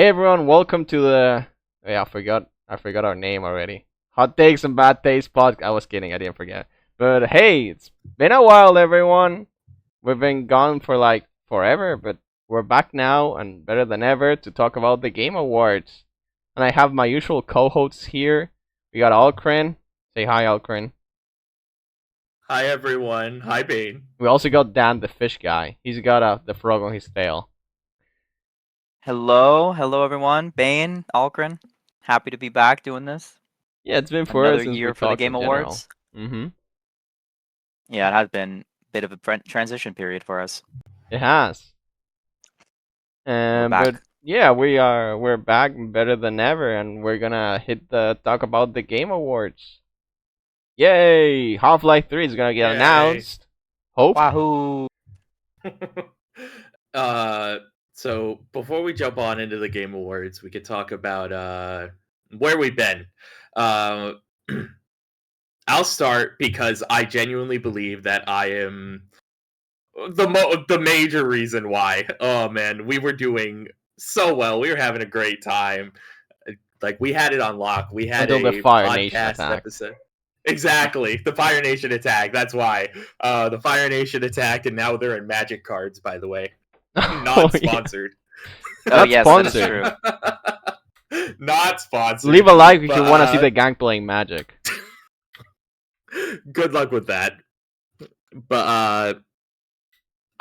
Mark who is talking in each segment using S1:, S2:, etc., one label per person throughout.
S1: Hey everyone, welcome to the yeah, I forgot our name already. Hot Takes and Bad Taste podcast. I was kidding, I didn't forget. But hey, it's been a while everyone. We've been gone for like forever, but we're back now and better than ever to talk about the Game Awards. And I have my usual co-hosts here. We got Alcrin. Say hi, Alcrin.
S2: Hi everyone. Hi Bane.
S1: We also got Dan the fish guy. He's got the frog on his tail.
S3: Hello everyone. Bane, Alcrin, happy to be back doing this.
S1: Yeah, it's been forever
S3: Another
S1: since we
S3: year for the
S1: talked
S3: Game
S1: in general.
S3: Awards.
S1: Mm-hmm.
S3: Yeah, it has been a bit of a transition period for us.
S1: It has.
S3: We're
S1: But
S3: back.
S1: yeah, we're back better than ever, and we're gonna hit the talk about the Game Awards. Yay! Half-Life 3 is gonna get
S2: Yay.
S1: announced. Hope.
S3: Wahoo!
S2: So before we jump on into the Game Awards, we could talk about where we've been. Uh, I'll start because I genuinely believe that I am the major reason why. Oh man, we were doing so well. We were having a great time. Like we had it on lock. We had
S1: Until the
S2: a
S1: Fire Nation
S2: podcast
S1: attacked.
S2: episode. Exactly. The Fire Nation attacked. That's why. The Fire Nation attacked, and now they're in Magic cards, by the way.
S1: Oh,
S2: Not
S1: yeah.
S2: sponsored.
S3: Oh
S1: Not
S3: yes, that is
S1: sponsored.
S3: true.
S2: Not sponsored.
S1: Leave a like if you
S2: But,
S1: want to see the gang playing Magic.
S2: Good luck with that. But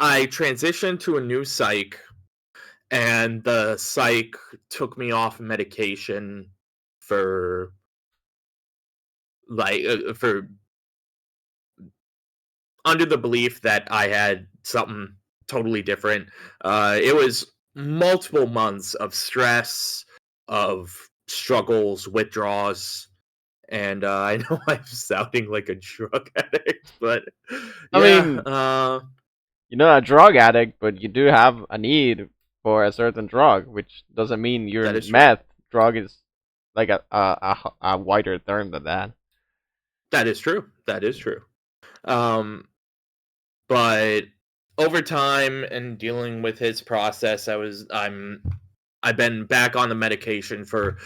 S2: I transitioned to a new psych, and the psych took me off medication for for under the belief that I had something totally different. It was multiple months of stress, of struggles, withdrawals, and I know I'm sounding like a drug addict, but
S1: I
S2: yeah,
S1: mean, you're not a drug addict, but you do have a need for a certain drug, which doesn't mean you're
S2: that is true.
S1: meth. Drug is like a wider term than that.
S2: That is true. That is true. But over time and dealing with his process, I've been back on the medication for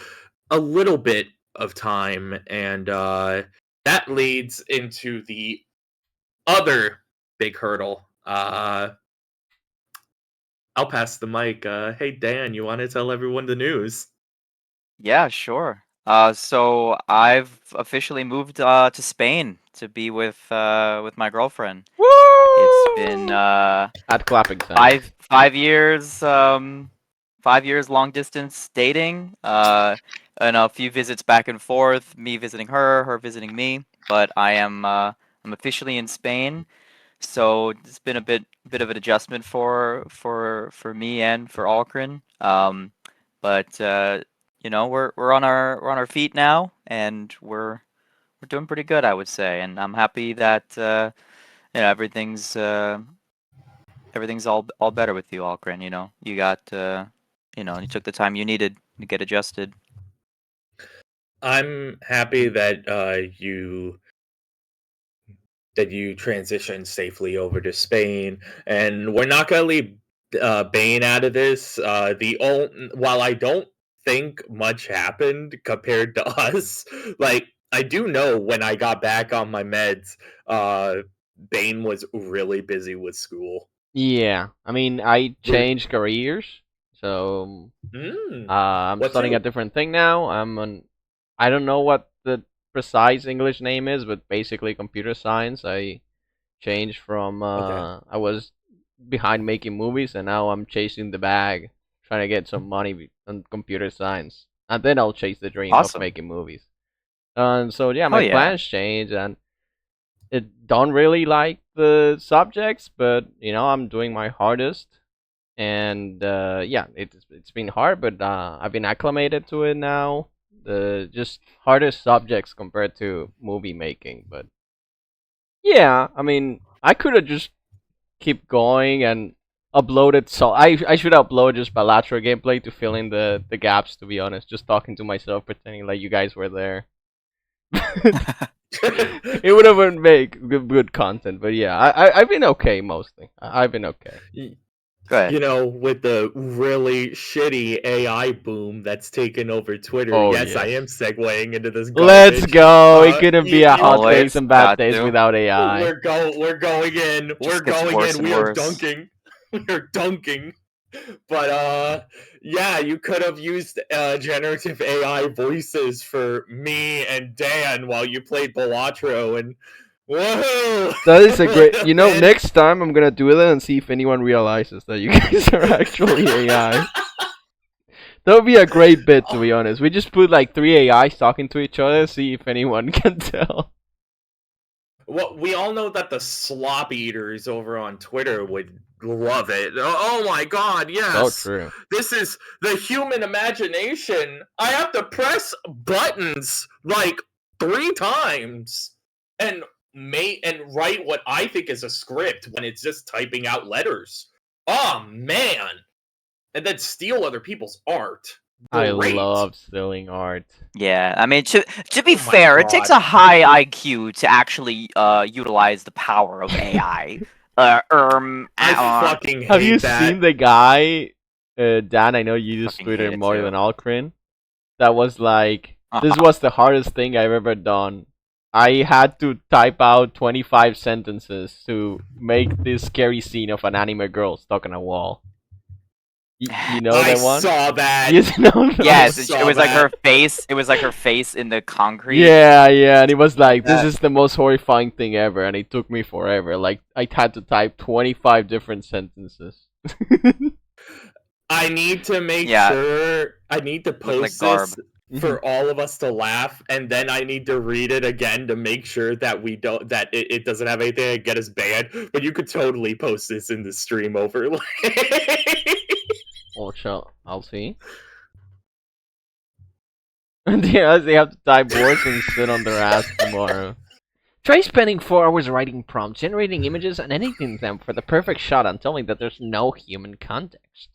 S2: a little bit of time, and that leads into the other big hurdle. I'll pass the mic. Hey Dan, you want to tell everyone the news?
S3: Yeah, sure. So I've officially moved to Spain to be with my girlfriend.
S1: Woo!
S3: It's been
S1: At clapping time.
S3: five years long distance dating. And a few visits back and forth, me visiting her, her visiting me. But I'm officially in Spain, so it's been a bit of an adjustment for me and for Alcrin. But we're on our feet now, and we're doing pretty good, I would say. And I'm happy that everything's all better with you, Alcrin. You got you took the time you needed to get adjusted.
S2: I'm happy that you transitioned safely over to Spain, and we're not gonna leave Bane out of this. While I don't think much happened compared to us, like I do know when I got back on my meds, Bane was really busy with school.
S1: Yeah, I mean, I changed careers, so
S2: Mm,
S1: I'm
S2: what
S1: studying a
S2: too?
S1: different thing now. I don't know what the precise English name is, but basically computer science. I changed from
S2: Okay.
S1: I was behind making movies, and now I'm chasing the bag, trying to get some money on computer science, and then I'll chase the dream of
S3: Awesome.
S1: making movies. And so yeah,
S3: Oh
S1: my
S3: yeah.
S1: plans changed, and it don't really like the subjects, but I'm doing my hardest, and yeah, it's been hard, but I've been acclimated to it now. The just hardest subjects compared to movie making, but yeah, I mean, I could have just keep going and uploaded. So I should upload just bilateral gameplay to fill in the gaps. To be honest, just talking to myself, pretending like you guys were there. It would have make good content, but yeah, I've been okay mostly. I've been okay.
S3: Go ahead.
S2: You know, with the really shitty AI boom that's taken over Twitter.
S1: Oh
S2: Yes, I
S1: yes.
S2: am segueing into this
S1: Let's
S2: garbage.
S1: go. It couldn't be a hot
S2: You
S1: days
S3: Always
S1: and bad
S3: got
S1: days
S3: to.
S1: without AI.
S2: we're going in. We're
S3: Just gets
S2: going
S3: worse
S2: in.
S3: and
S2: We are
S3: worse.
S2: dunking. We are dunking. But yeah, you could have used generative AI voices for me and Dan while you played Balatro, and whoa!
S1: That is a great. You know,
S2: Man.
S1: next time I'm gonna do it and see if anyone realizes that you guys are actually AI. That would be a great bit, to be honest. We just put like 3 AIs talking to each other, see if anyone can tell.
S2: Well, we all know that the slop eaters over on Twitter would love it. Oh my god,
S1: So
S2: yes!
S1: true.
S2: This is the human imagination. I have to press buttons like 3 times and write what I think is a script when it's just typing out letters. Oh man! And then steal other people's art.
S1: I
S2: Great.
S1: love stealing art.
S3: Yeah, I mean, to be
S2: Oh my
S3: fair, it takes
S2: God.
S3: a high IQ to actually utilize the power of AI.
S2: I fucking hate
S1: Have you
S2: that.
S1: seen the guy, Dan? I know you use
S3: Fucking
S1: Twitter
S3: hate it
S1: more
S3: too.
S1: than Alcrin. That was like, this
S3: Uh-huh.
S1: was the hardest thing I've ever done. I had to type out 25 sentences to make this scary scene of an anime girl stuck on a wall. You know
S2: I
S1: that one?
S2: saw that.
S1: You know that
S3: Yes,
S1: one?
S3: it was like her face. It was like her face in the concrete.
S1: Yeah, yeah, and it was like, this
S3: That-
S1: is the most horrifying thing ever, and it took me forever. Like, I had to type 25 different sentences.
S2: I need to make
S3: Yeah.
S2: sure. I need to
S3: Looked like
S2: post
S3: garb.
S2: this for all of us to laugh, and then I need to read it again to make sure that we don't that it doesn't have anything that get us banned. But you could totally post this in the stream overlay.
S1: Oh, I'll see. Yeah, they have to type words and sit on their ass tomorrow. Try spending 4 hours writing prompts, generating images, and editing them for the perfect shot and tell me that there's no human context.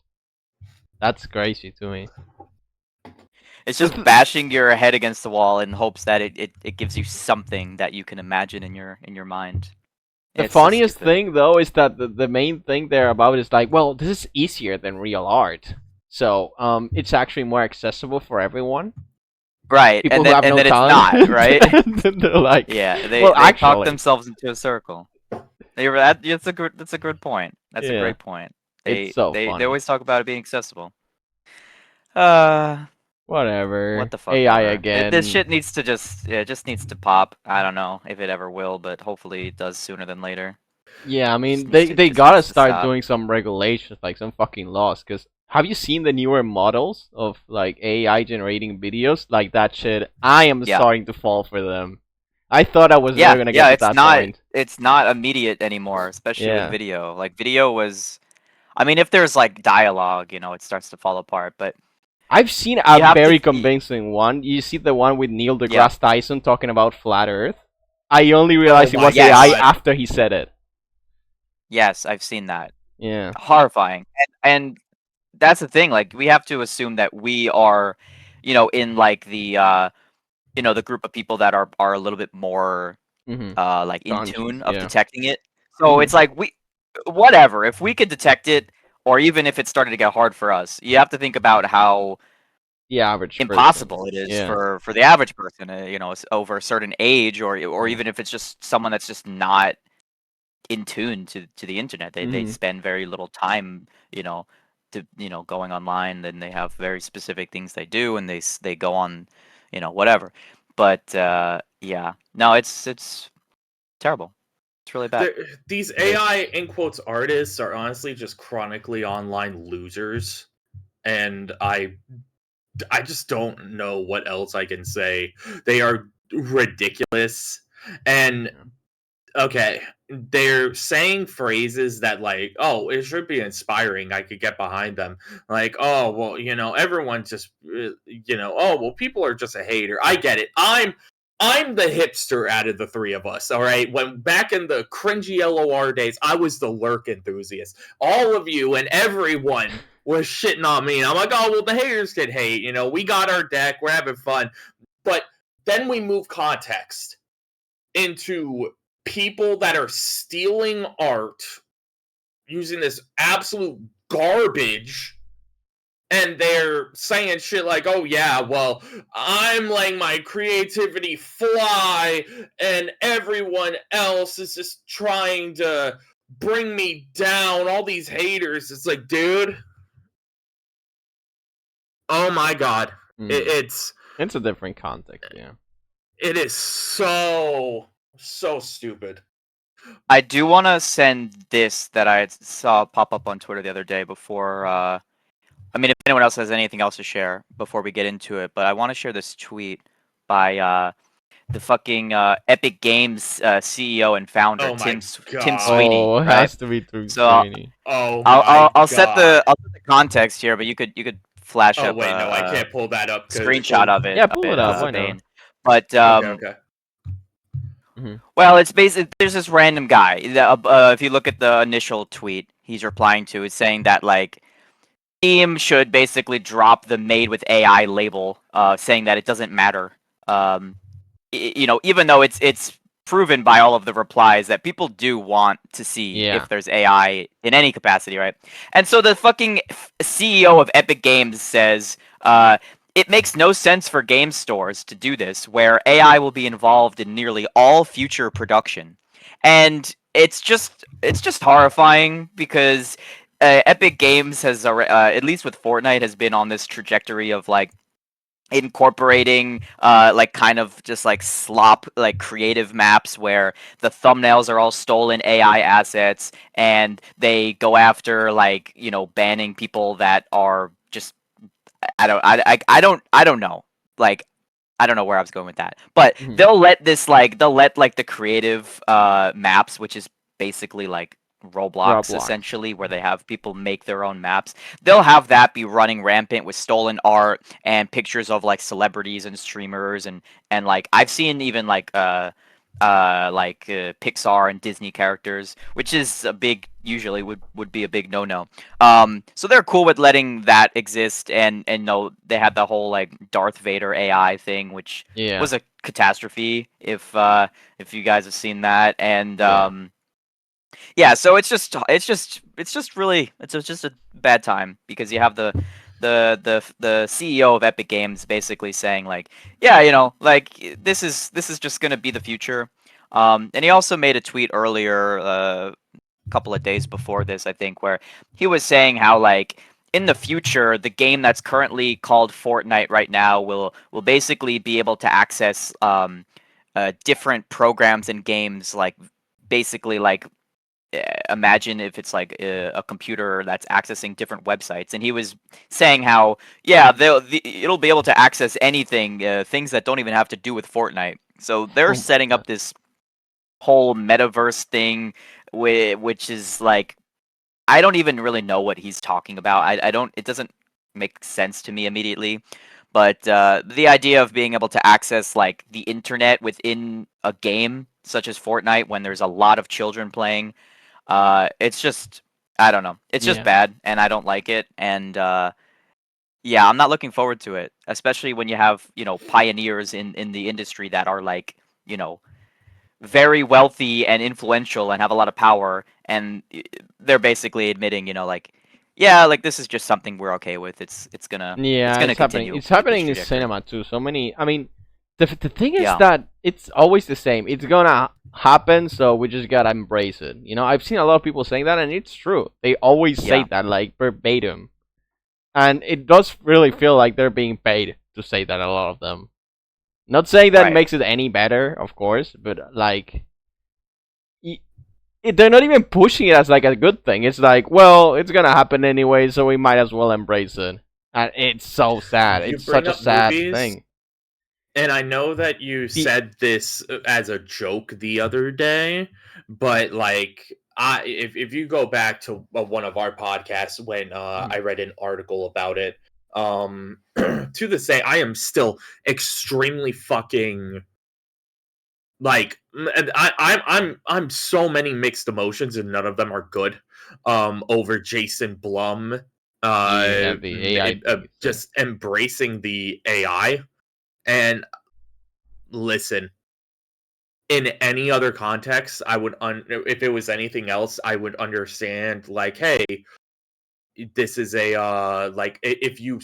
S1: That's crazy to me.
S3: It's just bashing your head against the wall in hopes that it gives you something that you can imagine in your mind.
S1: The
S3: It's so
S1: funniest
S3: stupid.
S1: thing, though, is that the main thing they're about is like, well, this is easier than real art. So, it's actually more accessible for everyone.
S3: Right,
S1: People
S3: and
S1: who
S3: then
S1: have no
S3: it's
S1: talent.
S3: not, right?
S1: And then they're like,
S3: Yeah, they
S1: well,
S3: talk
S1: actually,
S3: themselves into a circle. That's a good point. That's a
S1: Yeah.
S3: great point.
S1: It's so
S3: They
S1: funny.
S3: always talk about it being accessible.
S1: Whatever.
S3: What the fuck?
S1: AI
S3: ever.
S1: again.
S3: This shit needs to it just needs to pop. I don't know if it ever will, but hopefully it does sooner than later.
S1: Yeah, I mean,
S3: Just
S1: they
S3: needs to- just
S1: gotta
S3: needs to
S1: start
S3: stop.
S1: doing some regulations, like some fucking laws. Cause have you seen the newer models of like AI generating videos? Like that shit. I am
S3: Yeah.
S1: starting to fall for them. I thought I was
S3: Yeah,
S1: never gonna get to
S3: it's
S1: that
S3: not
S1: point.
S3: it's not immediate anymore, especially
S1: Yeah.
S3: with video. Like video was, I mean, if there's like dialogue, it starts to fall apart. But
S1: I've seen
S3: You
S1: a
S3: have to
S1: very
S3: be-
S1: convincing one. You see the one with Neil deGrasse
S3: Yeah.
S1: Tyson talking about flat Earth. I only realized it
S2: my
S1: was
S3: God.
S1: AI after he said it.
S3: yes, I've seen that.
S1: Yeah.
S3: Horrifying. And that's the thing. Like we have to assume that we are, in like the the group of people that are a little bit more
S1: Mm-hmm.
S3: like in
S1: Conscious,
S3: tune of
S1: yeah.
S3: detecting it. So
S1: Mhm.
S3: it's like whatever. If we could detect it, or even if it started to get hard for us, you have to think about how
S1: The average person.
S3: impossible it is
S1: Yeah.
S3: for the average person. Over a certain age, or
S1: Yeah.
S3: even if it's just someone that's just not in tune to the internet. They
S1: Mhm.
S3: spend very little time, to going online. Then they have very specific things they do, and they go on, whatever. But yeah, no, it's terrible. It's really bad.
S2: These AI in quotes artists are honestly just chronically online losers, and I just don't know what else I can say. They are ridiculous, and okay, they're saying phrases that like, oh, it should be inspiring. I could get behind them. Like, oh, well, everyone just, oh, well, people are just a hater. I get it. I'm the hipster out of the three of us. All right. When back in the cringy LOR days, I was the lurk enthusiast. All of you and everyone was shitting on me. And I'm like, oh, well, the haters can hate. We got our deck. We're having fun. But then we move context into people that are stealing art using this absolute garbage. And they're saying shit like, oh yeah, well, I'm letting my creativity fly, and everyone else is just trying to bring me down. All these haters. It's like, dude, oh my god. It's
S1: a different context, yeah.
S2: it is so stupid.
S3: I do want to send this that I saw pop up on Twitter the other day before. I mean, if anyone else has anything else to share before we get into it, but I want to share this tweet by the fucking Epic Games CEO and founder
S2: Oh my
S3: Tim
S2: god.
S3: Sweeney,
S1: Oh, it
S3: right?
S1: has to be through
S3: So
S1: Sweeney.
S2: Oh
S3: I'll
S2: my
S3: set
S2: god.
S3: the context here, but you could flash
S2: Oh
S3: up
S2: wait, no, I
S3: a
S2: can't pull that up.
S3: screenshot of it.
S1: Yeah, pull it up. Why not?
S3: Spain. But
S2: Okay.
S3: well, it's basically there's this random guy. If you look at the initial tweet he's replying to, it's saying that like Steam should basically drop the "made with AI" label, saying that it doesn't matter. You know, even though it's proven by all of the replies that people do want to see
S1: Yeah.
S3: if there's AI in any capacity, right? And so the fucking CEO of Epic Games says, it makes no sense for game stores to do this, where AI will be involved in nearly all future production. And it's just horrifying because Epic Games has, at least with Fortnite, has been on this trajectory of like incorporating like kind of just like slop like creative maps where the thumbnails are all stolen AI assets, and they go after like, you know, banning people that are just I don't know. Like I don't know where I was going with that. But they'll let the creative maps, which is basically like Roblox essentially, where they have people make their own maps. They'll have that be running rampant with stolen art and pictures of like celebrities and streamers, and like I've seen even like Pixar and Disney characters, which is a big usually would be a big no. So they're cool with letting that exist, and no, they had the whole like Darth Vader AI thing, which was a catastrophe. If you guys have seen that, and yeah, so it's just a bad time because you have the CEO of Epic Games basically saying like, yeah, you know, like this is just gonna be the future. And he also made a tweet earlier, a couple of days before this, I think, where he was saying how like in the future, the game that's currently called Fortnite right now will basically be able to access different programs and games, like basically like imagine if it's like a computer that's accessing different websites, and he was saying how yeah it'll be able to access anything, things that don't even have to do with Fortnite. So they're setting up this whole metaverse thing, which is like I don't even really know what he's talking about. I don't, it doesn't make sense to me immediately. But the idea of being able to access like the internet within a game such as Fortnite when there's a lot of children playing, it's just I don't know. It's just bad, and I don't like it. And yeah, I'm not looking forward to it, especially when you have, you know, pioneers in the industry that are like, you know, very wealthy and influential and have a lot of power, and they're basically admitting, you know, like, yeah, like this is just something we're okay with. It's gonna
S1: happening.
S3: continue.
S1: It's happening in cinema too. So many. I mean, the thing is that it's always the same. It's gonna happen, so we just gotta embrace it. You know, I've seen a lot of people saying that, and it's true. They always say that, like verbatim, and it does really feel like they're being paid to say that. A lot of them. Not saying that makes it any better, of course, but like, they're not even pushing it as like a good thing. It's like, well, it's gonna happen anyway, so we might as well embrace it. And it's so sad. It's such a sad thing.
S2: And I know that you said this as a joke the other day, but like, if you go back to one of our podcasts when I read an article about it, to the say, I am still extremely fucking like I'm so many mixed emotions, and none of them are good. Over Jason Blum,
S1: the AI
S2: just embracing the AI. And listen, in any other context, I would if it was anything else, I would understand like, hey, this is a like if you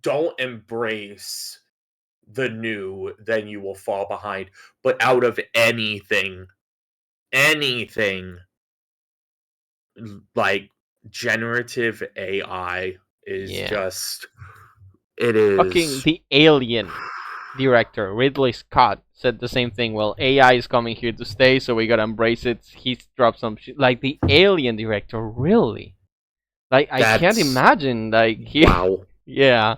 S2: don't embrace the new, then you will fall behind. But out of anything, like generative AI is
S1: Yeah.
S2: just, it is
S1: Fucking the Alien director Ridley Scott said the same thing. Well, AI is coming here to stay, so we gotta embrace it. He dropped some shit. Like the Alien director, really? Like I can't
S2: That's-
S1: imagine. Like he,
S2: wow.
S1: yeah.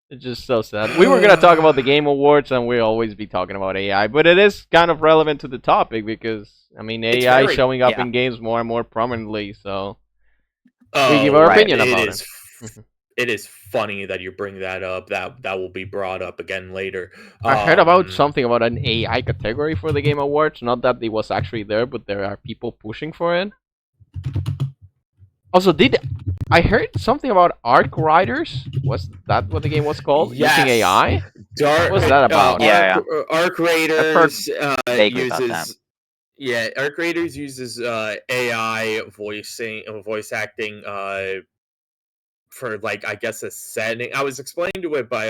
S1: It's just so sad. We were gonna talk about the Game Awards, and we'll always be talking about AI, but it is kind of relevant to the topic because I mean
S2: It's
S1: AI
S2: very-
S1: showing up
S3: yeah.
S1: in games more and more prominently. So
S2: Oh,
S1: give our
S3: right.
S1: opinion about
S2: is it is funny that you bring that up. That will be brought up again later.
S1: I heard about
S2: Um,
S1: something about an AI category for the Game Awards. Not that it was actually there, but there are people pushing for it. Also, I heard something about Arc Riders? Was that what the game was called?
S2: Yes.
S1: Using AI?
S2: Dark,
S1: What's that about?
S3: Yeah,
S2: Arc Raiders
S3: vaguely about that.
S2: uses Arc Raiders uses AI voice acting for like I guess a setting. I was explained to it by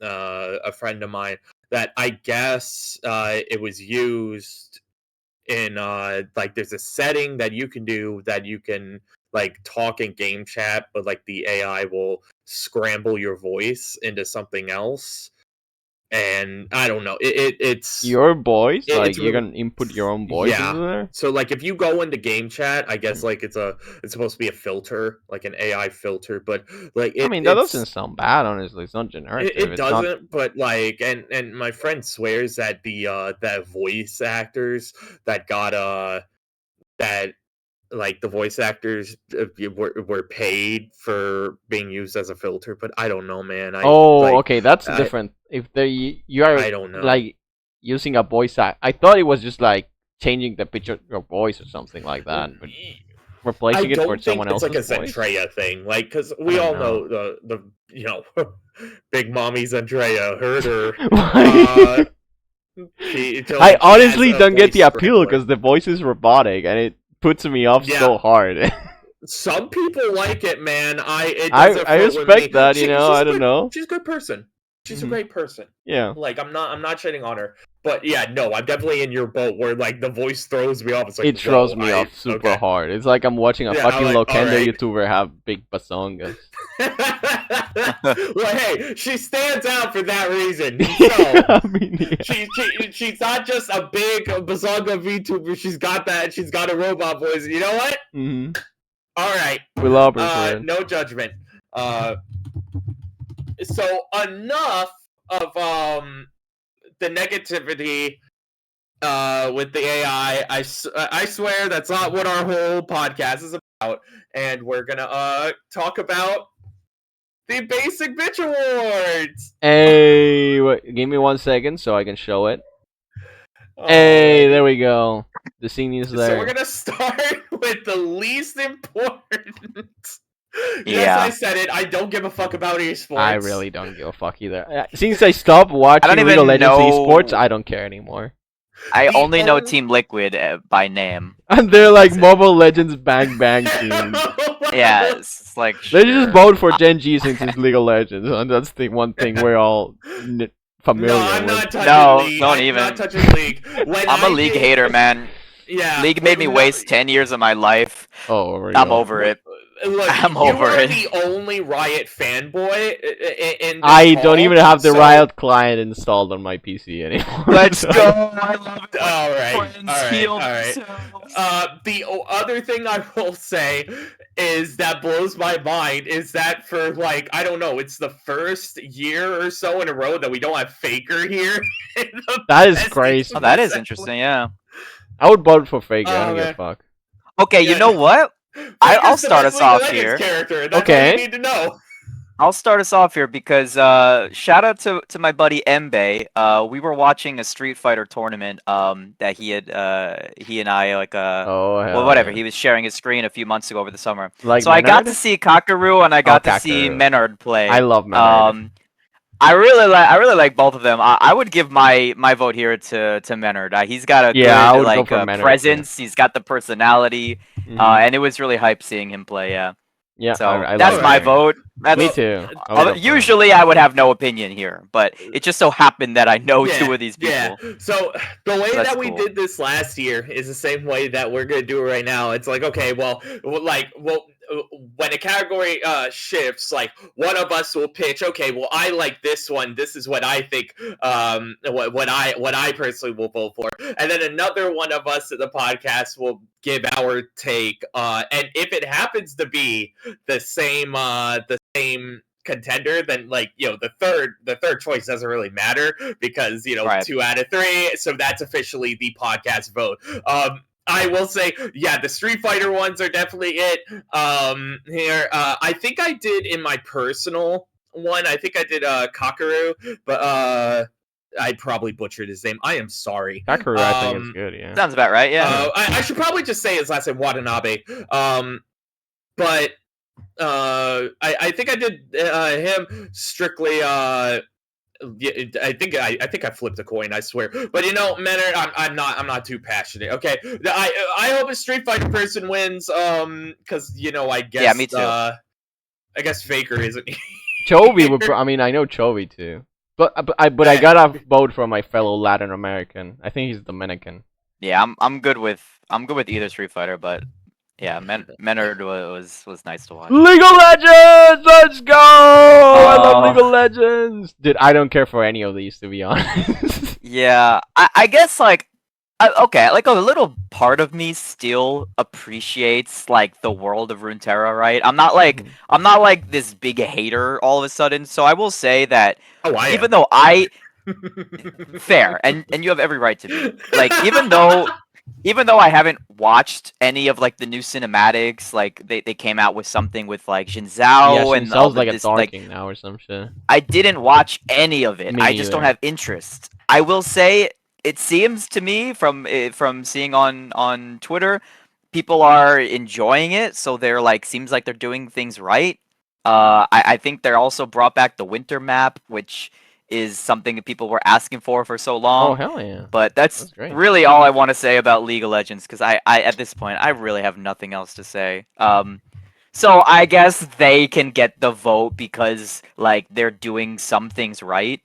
S2: a friend of mine that I guess it was used in like there's a setting that you can do that you can like talk in game chat, but like the AI will scramble your voice into something else. And I don't know. It's
S1: Your voice?
S2: It's
S1: Like, you're
S2: really-
S1: gonna input your own voice
S2: Yeah.
S1: into there?
S2: so like if you go into game chat, I guess like it's supposed to be a filter, like an AI filter, but like
S1: I mean, that
S2: it's-
S1: doesn't sound bad, honestly. It's not generative.
S2: it
S1: it's
S2: doesn't, but like, and my friend swears that that voice actors that got that like the voice actors were paid for being used as a filter, but I don't know, man.
S1: Okay, that's
S2: I-
S1: different. If you are
S2: I don't know.
S1: like using a voice act, I thought it was just like changing the pitch of your voice or something like that, but replacing it
S2: don't
S1: for
S2: think
S1: someone
S2: it's
S1: else's
S2: like a
S1: voice.
S2: Zendaya thing, like because we
S1: I
S2: all
S1: don't
S2: know the Big Mommy Zendaya, heard her.
S1: Why?
S2: She
S1: I honestly
S2: has a
S1: don't get the
S2: voice
S1: appeal
S2: scrambler.
S1: because the voice is robotic and it puts me off
S2: Yeah.
S1: so hard.
S2: Some people like it, man.
S1: I
S2: doesn't float with
S1: respect
S2: me.
S1: that,
S2: She's
S1: I
S2: a
S1: don't
S2: good-
S1: know.
S2: She's a good person. She's a
S1: Mhm.
S2: great person.
S1: Yeah.
S2: Like I'm not shitting on her, but yeah, no, I'm definitely in your boat where like the voice throws me off. It's like
S1: It throws
S2: whoa,
S1: me off super
S2: okay.
S1: hard. It's like I'm watching a
S2: Yeah, I'm
S1: fucking
S2: like,
S1: Lokendo
S2: alright.
S1: YouTuber have big basongas.
S2: Well, hey, she stands out for that reason. So
S1: I mean, yeah.
S2: she's not just a big bazonga VTuber. She's got that. She's got a robot voice. You know what?
S1: Mhm.
S2: All right.
S1: We love her for it.
S2: No judgment. So enough of the negativity with the AI. I swear that's not what our whole podcast is about, and we're gonna talk about the Basic Bitch Awards.
S1: Hey, wait, give me 1 second so I can show it.
S2: Oh,
S1: Hey, there we go. The scene is
S2: So
S1: there.
S2: we're gonna start with the least important. Yes,
S3: Yeah.
S2: I said it. I don't give a fuck about esports.
S1: I really don't give a fuck either. Since I stopped watching
S3: don't
S1: League
S3: even
S1: of Legends
S3: know-
S1: esports, I don't care anymore.
S3: I
S2: The
S3: only know
S2: only-
S3: Team Liquid by name.
S1: And they're like
S2: That's it.
S1: Mobile Legends Bang Bang team.
S3: Yeah, it's like
S1: They
S3: sure.
S1: just vote for Gen G since it's League of Legends, and that's the one thing we're all familiar
S2: No, I'm
S1: with.
S2: not touching
S3: No,
S2: League.
S3: don't
S2: I'm
S3: even.
S2: not touching League. When
S3: I'm
S2: I
S3: a League
S2: did-
S3: hater, man.
S2: Yeah,
S3: League made me
S2: no,
S3: waste 10 years of my life.
S1: Oh, really?
S3: I'm over it.
S2: Look,
S3: I'm
S2: you
S3: over
S2: are
S3: it.
S2: the only Riot fanboy in this
S1: I don't
S2: call,
S1: even have the
S2: so-
S1: Riot client installed on my PC anymore.
S3: Let's
S1: so-
S3: go. I love it.
S2: All right,
S3: Friends
S2: all right,
S3: heal
S2: all right.
S3: themselves.
S2: The other thing I will say is that blows my mind is that for like I don't know, it's the first year or so in a row that we don't have Faker here. in the
S1: That is
S2: best
S1: crazy.
S3: Oh, that is
S2: esports.
S3: interesting, yeah.
S1: I would vote for Faker. I
S2: Oh,
S1: don't give a
S2: man.
S1: fuck.
S3: Okay, you
S2: Yeah.
S3: know what?
S2: Faker's
S3: I'll
S2: the
S3: start
S2: best
S3: us
S2: League of
S3: off
S2: Legends
S3: here.
S2: Character. That's
S1: Okay.
S2: all you need to know.
S3: I'll start us off here because shout out to my buddy Embe. We were watching a Street Fighter tournament that he and I like
S1: Oh, hell
S3: well whatever.
S1: yeah.
S3: He was sharing his screen a few months ago over the summer.
S1: Like
S3: So I got
S1: Menard?
S3: to see Kakaru and I got to see
S1: Kakaru.
S3: Menard play.
S1: I love Menard.
S3: I really like both of them. I would give my vote here to Menard. He's got a
S1: Yeah, I
S3: good
S1: would go
S3: like
S1: for Menard, too.
S3: presence. He's got the personality,
S1: Mhm.
S3: and it was really hype seeing him play. Yeah.
S1: Yeah,
S3: So
S1: I
S3: that's
S1: like
S3: my
S1: Menard.
S3: vote. That's,
S1: Me too. I would go for him.
S3: usually I would have no opinion here, but it just so happened that I know two of these people.
S2: Yeah. So the way
S3: That's
S2: that we
S3: cool.
S2: did this last year is the same way that we're gonna do it right now. It's like, okay, well, when a category shifts, like one of us will pitch, okay, well, I like this one. This is what I think. What I personally will vote for, and then another one of us at the podcast will give our take. And if it happens to be the same contender, then the third choice doesn't really matter because
S3: Right.
S2: 2 out of 3, so that's officially the podcast vote. I will say, yeah, the Street Fighter ones are definitely it. Here, I think I did in my personal one. I think I did Kakaru, but I probably butchered his name. I am sorry.
S1: Kakaru, I think is good. Yeah.
S3: Sounds about right. Yeah.
S2: I should probably just say his last name, Watanabe. But I think I did him strictly. I think I flipped a coin. I swear. But Menard, I'm not too passionate. Okay, I hope a Street Fighter person wins. Because I guess.
S3: Yeah, me too.
S2: I guess Faker isn't.
S1: Chovy would. I mean, I know Chovy too. But I gotta vote for my fellow Latin American. I think he's Dominican.
S3: Yeah, I'm good with either Street Fighter, but yeah, Menard was nice to watch.
S1: League of Legends, let's go! I love League of Legends, dude. I don't care for any of these, to be honest.
S3: Yeah, I guess okay, like a little part of me still appreciates like the world of Runeterra, right? I'm not like this big hater all of a sudden. So I will say that even though fair, and you have every right to be. Like even though I haven't watched any of like the new cinematics, like they came out with something with like Jin Zhao and all
S1: sounds like
S3: this,
S1: a Darking now or some shit.
S3: I didn't watch any of it.
S1: Me
S3: I just don't
S1: neither.
S3: have interest. I will say it seems to me from seeing on Twitter, people are enjoying it, so they're like seems like they're doing things right. I think they also brought back the winter map, which is something that people were asking for so long.
S1: Oh hell yeah!
S3: But that's
S1: great.
S3: really all I want to say about League of Legends, because I at this point I really have nothing else to say. So I guess they can get the vote because like they're doing some things right.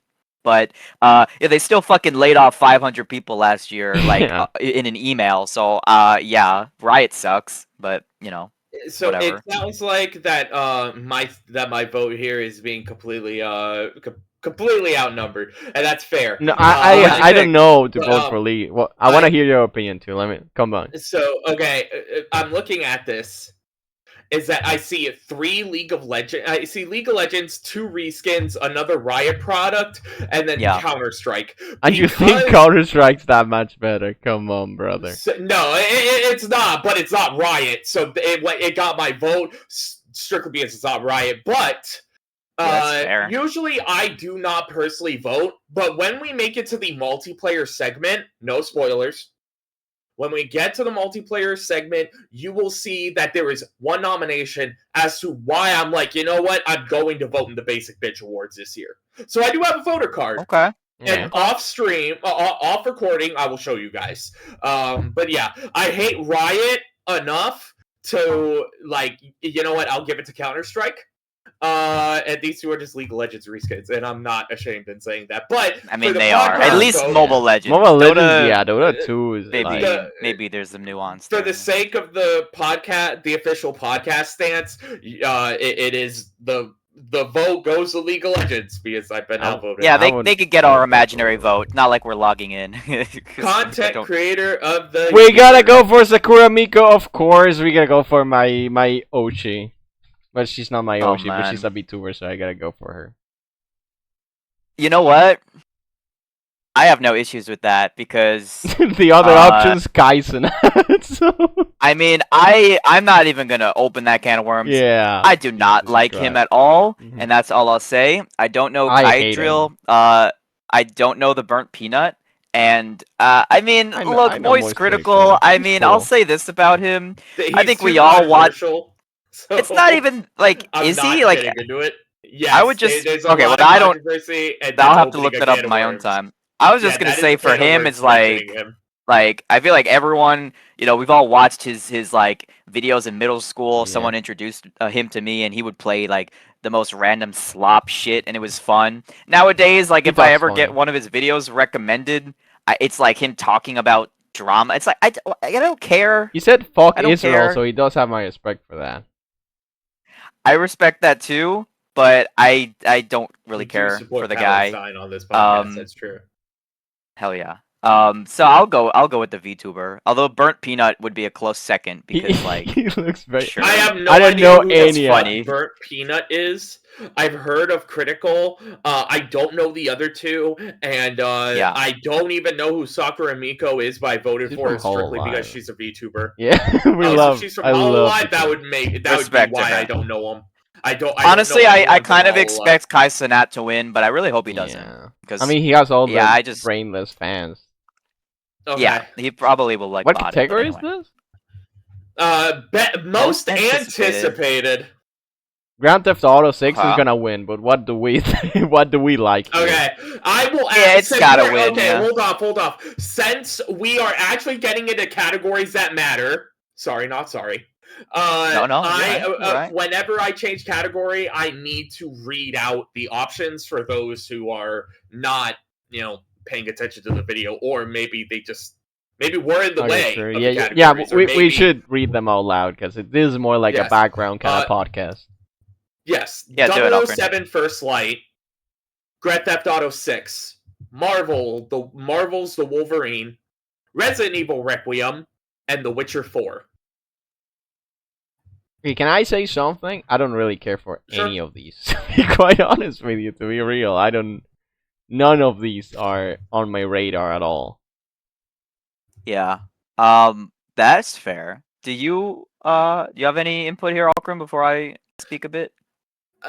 S3: But yeah, they still fucking laid off 500 people last year, like
S1: Yeah.
S3: in an email. So yeah, Riot sucks, but
S2: So
S3: whatever.
S2: it sounds like that my vote here is being completely completely outnumbered, and that's fair.
S1: No, I don't know to
S2: but,
S1: vote for League. Well, I want to hear your opinion too. Let me come on.
S2: So okay, I'm looking at this. Is that I see 3 League of Legends. I see League of Legends, 2 reskins, another Riot product, and then
S3: Yeah.
S2: Counter Strike.
S1: And you think Counter Strike's that much better? Come on, brother.
S2: No, it's not. But it's not Riot, so it got my vote strictly because it's not Riot. But
S3: that's fair.
S2: usually I do not personally vote. But when we make it to the multiplayer segment, no spoilers. When we get to the multiplayer segment, you will see that there is one nomination as to why I'm like, you know what? I'm going to vote in the Basic Bitch Awards this year. So I do have a voter card.
S3: Okay.
S2: And off stream, off recording, I will show you guys. But yeah, I hate Riot enough to like, you know what? I'll give it to Counter Strike. And these 2 are just League of Legends reskins, and I'm not ashamed in saying that. But
S3: I mean,
S2: for the
S3: they are at
S2: podcast
S3: least
S2: vote,
S3: Mobile Legends.
S1: Mobile Legends,
S3: Dota,
S1: yeah, Dota 2 is
S3: maybe
S1: like...
S3: maybe there's some nuance
S2: for
S3: there.
S2: the sake of the podcast, the official podcast stance, it is the vote goes to League of Legends because I've been outvoted.
S3: Yeah,
S1: I would-
S3: they could get our imaginary vote. Not like we're logging in. 'Cause I
S2: Content
S3: don't-
S2: creator of the
S1: We gotta
S2: year.
S1: go for Sakura Miko, of course. We gotta go for my Ochi. But she's not my
S3: Oh,
S1: Ochi, but she's
S3: man.
S1: a VTuber, so I gotta go for her.
S3: You know what? I have no issues with that because
S1: The other option's Kaisen. So...
S3: I mean I'm not even gonna open that can of worms.
S1: Yeah.
S3: I do not
S1: Jesus
S3: like
S1: Christ.
S3: him at all,
S1: Mhm.
S3: and that's all I'll say. I don't know
S1: I hate
S3: Kydrill. I don't know the burnt peanut. And I mean,
S1: I know-
S3: look,
S1: I know
S3: Moist
S1: Moist
S3: Critical.
S1: Critical.
S3: I
S1: He's
S3: mean,
S1: cool.
S3: I'll say this about him.
S2: He's
S3: I think
S2: too
S3: we all want.
S2: controversial, so
S3: It's not even like,
S2: I'm
S3: is
S2: not
S3: he like?
S2: getting into it. Yes,
S3: I would just
S2: there's a
S3: okay.
S2: lot
S3: Well,
S2: of
S3: I don't.
S2: controversy, and
S3: I'll
S2: that's
S3: have to look
S2: opening a
S3: that up
S2: can
S3: in
S2: of
S3: my own
S2: worms.
S3: time. I was
S2: Yeah,
S3: just gonna
S2: that is
S3: say
S2: a
S3: for
S2: can of
S3: him,
S2: worms
S3: it's
S2: mentioning him.
S3: like I feel like everyone, we've all watched his like videos in middle school.
S1: Yeah.
S3: Someone introduced him to me, and he would play like the most random slop shit, and it was fun. Nowadays, like
S1: He
S3: if I
S1: talks
S3: ever get
S1: funny.
S3: one of his videos recommended, it's like him talking about drama. It's like I don't care.
S1: He said fuck
S3: I don't
S1: Israel,
S3: care.
S1: so he does have my respect for that.
S3: I respect that too, but I don't really
S2: We do
S3: care
S2: support
S3: for the guy.
S2: Palestine on this podcast.
S3: Um,
S2: That's true.
S3: Hell yeah. So I'll go with the VTuber. Although Burnt Peanut would be a close second because like
S1: He looks very.
S3: sure.
S2: I have no
S1: I don't
S2: idea
S1: know
S2: who
S1: any
S2: this
S1: of
S3: funny.
S2: Burnt Peanut is. I've heard of Critical. I don't know the other two, and
S3: Yeah.
S2: I don't even know who Sakura Miko is. But I voted
S1: She's
S2: for her
S1: from
S2: strictly
S1: Hololive.
S2: because she's a VTuber.
S1: Yeah, we
S2: Oh,
S1: love.
S2: so she's from
S1: I love.
S2: Hololive. That
S1: VTubers.
S2: would make
S3: Respect
S2: be
S3: to
S2: why I
S3: her.
S2: don't know him. I don't
S3: Honestly,
S2: know
S3: I
S2: anyone from
S3: kind of
S2: Hololive.
S3: expect Kai Cenat to win, but I really hope he doesn't.
S1: Yeah.
S3: Because
S1: I mean, he has all the
S3: I just
S1: brainless fans.
S2: Okay.
S3: yeah, he probably will like
S1: What
S3: bot it, but
S1: category is
S3: anyway.
S1: this?
S2: Most
S3: anticipated.
S2: anticipated.
S1: Grand Theft Auto 6 is
S3: Huh?
S1: gonna win, but what do we what do we like? here?
S2: Okay, I will.
S3: Yeah, it's
S2: since
S3: gotta
S2: we're-
S3: win,
S2: Okay,
S3: yeah.
S2: hold off. Since we are actually getting into categories that matter. Sorry, not sorry.
S3: No, you're right, you're right.
S2: Whenever I change category, I need to read out the options for those who are not, paying attention to the video, or maybe we're in the
S1: Okay,
S2: way.
S1: sure.
S2: Of
S1: Yeah,
S2: the
S1: yeah.
S2: categories, or
S1: We
S2: maybe-
S1: should read them out loud because it is more like a
S2: Yes.
S1: background kind of podcast.
S2: Yes.
S3: Yeah, do it, Alfred.
S2: 007 First Light, Grand Theft Auto 6, Marvel's The Wolverine, Resident Evil Requiem, and The Witcher 4.
S1: Okay, can I say something? I don't really care for
S2: Sure.
S1: any of these. To be quite honest with you, to be real, I don't. None of these are on my radar at all.
S3: Yeah. That's fair. Do you have any input here, Alcrim, before I speak a bit?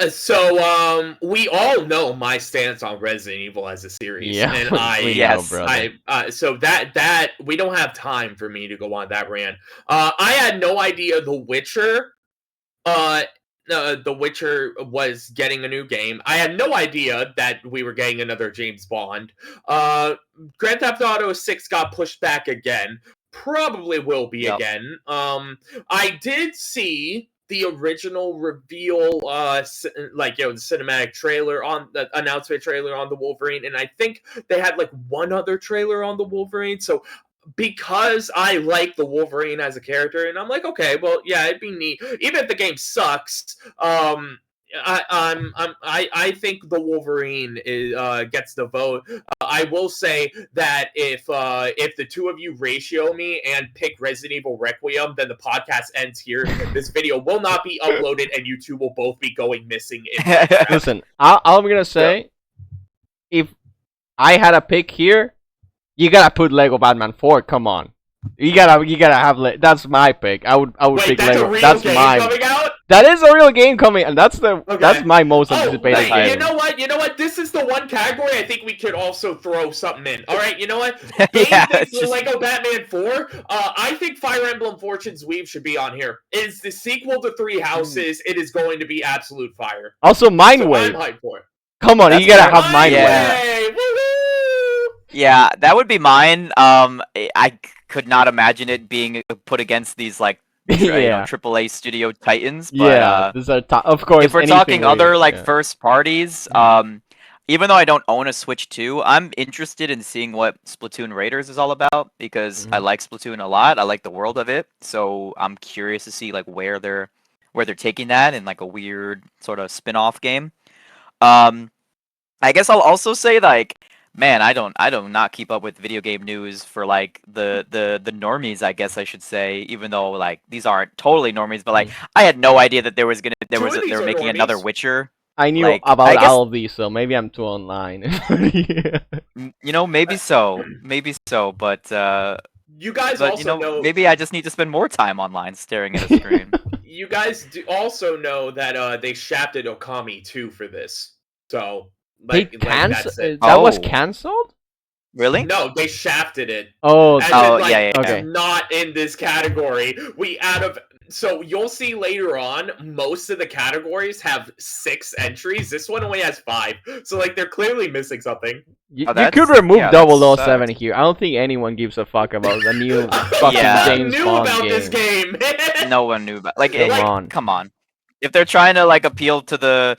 S2: So we all know my stance on Resident Evil as a series,
S1: Yeah,
S2: and
S1: we
S3: Yes.
S1: know, brother.
S2: so that we don't have time for me to go on that rant. I had no idea The Witcher was getting a new game. I had no idea that we were getting another James Bond. Grand Theft Auto 6 got pushed back again. Probably will be
S3: Yep.
S2: again. I did see the original reveal, the cinematic trailer on the announcement trailer on the Wolverine, and I think they had like one other trailer on the Wolverine. So because I like the Wolverine as a character, and I'm like, okay, well, yeah, it'd be neat, even if the game sucks. I think the Wolverine gets the vote. I will say that if the two of you ratio me and pick Resident Evil Requiem, then the podcast ends here. This video will not be uploaded, and you two will both be going missing.
S1: Listen, all I'm gonna say, if I had a pick here, you gotta put Lego Batman 4. Come on, you gotta have. That's my pick. I would
S2: Wait,
S1: pick
S2: that's
S1: Lego.
S2: a real
S1: That's
S2: game
S1: mine.
S2: coming out?
S1: That is a real game coming, and that's
S2: Okay.
S1: my most
S2: Oh,
S1: anticipated
S2: wait,
S1: title.
S2: you know what? This is the one category I think we could also throw something in. All right, you know what?
S3: Yeah,
S2: Game
S3: it's just-
S2: Lego Batman 4. I think Fire Emblem Fortune's Weave should be on here. It is the sequel to Three Houses. It is going to be absolute fire.
S1: Also, Mind
S2: So
S1: Wave.
S2: I'm hyped for it.
S1: Come on,
S3: That's
S1: you gotta
S3: fair.
S1: have Mind
S3: Yeah.
S1: Wave.
S2: Wave! Woo-hoo!
S3: Yeah, that would be mine. I could not imagine it being put against these like
S1: Yeah.
S3: AAA studio titans. But,
S1: Yeah, these are of course.
S3: if we're
S1: anything
S3: talking other
S1: Wave,
S3: like
S1: yeah.
S3: first parties, even though I don't own a Switch 2, I'm interested in seeing what Splatoon Raiders is all about because I
S1: Mhm.
S3: like Splatoon a lot. I like the world of it, so I'm curious to see like where they're taking that in like a weird sort of spin-off game. I guess I'll also say like, man, I don't not keep up with video game news for like the normies, I guess I should say, even though like these aren't totally normies, but like I had no idea that they were
S2: Two of
S3: they
S2: these
S3: were
S2: are
S3: making another
S2: normies.
S3: Witcher.
S1: I knew
S3: like,
S1: about
S3: I guess-
S1: all of these, so maybe I'm too online. Yeah.
S3: Maybe so, but
S2: You guys also know.
S3: maybe I just need to spend more time online staring at a screen.
S2: You guys do also know that they shafted Okami 2 for this. So
S1: They
S2: like that's
S1: cancel.
S2: it.
S1: That was
S3: Oh.
S1: cancelled.
S3: Really?
S2: No, they shafted it.
S1: Oh,
S2: As
S3: Oh,
S2: in, like,
S3: yeah.
S1: Okay.
S2: not in this category. We out of so you'll see later on, most of the categories have 6 entries. This one only has 5. So like they're clearly missing something.
S1: You
S3: that's-
S1: could remove
S3: yeah, that
S1: 007
S3: sucks.
S1: here. I don't think anyone gives a fuck about the new fucking
S3: Yeah.
S2: I
S1: James
S2: knew
S1: Bond
S2: about
S1: game.
S2: this game.
S3: No one knew about like,
S1: Come
S3: like
S1: on.
S3: come on. If they're trying to like appeal to the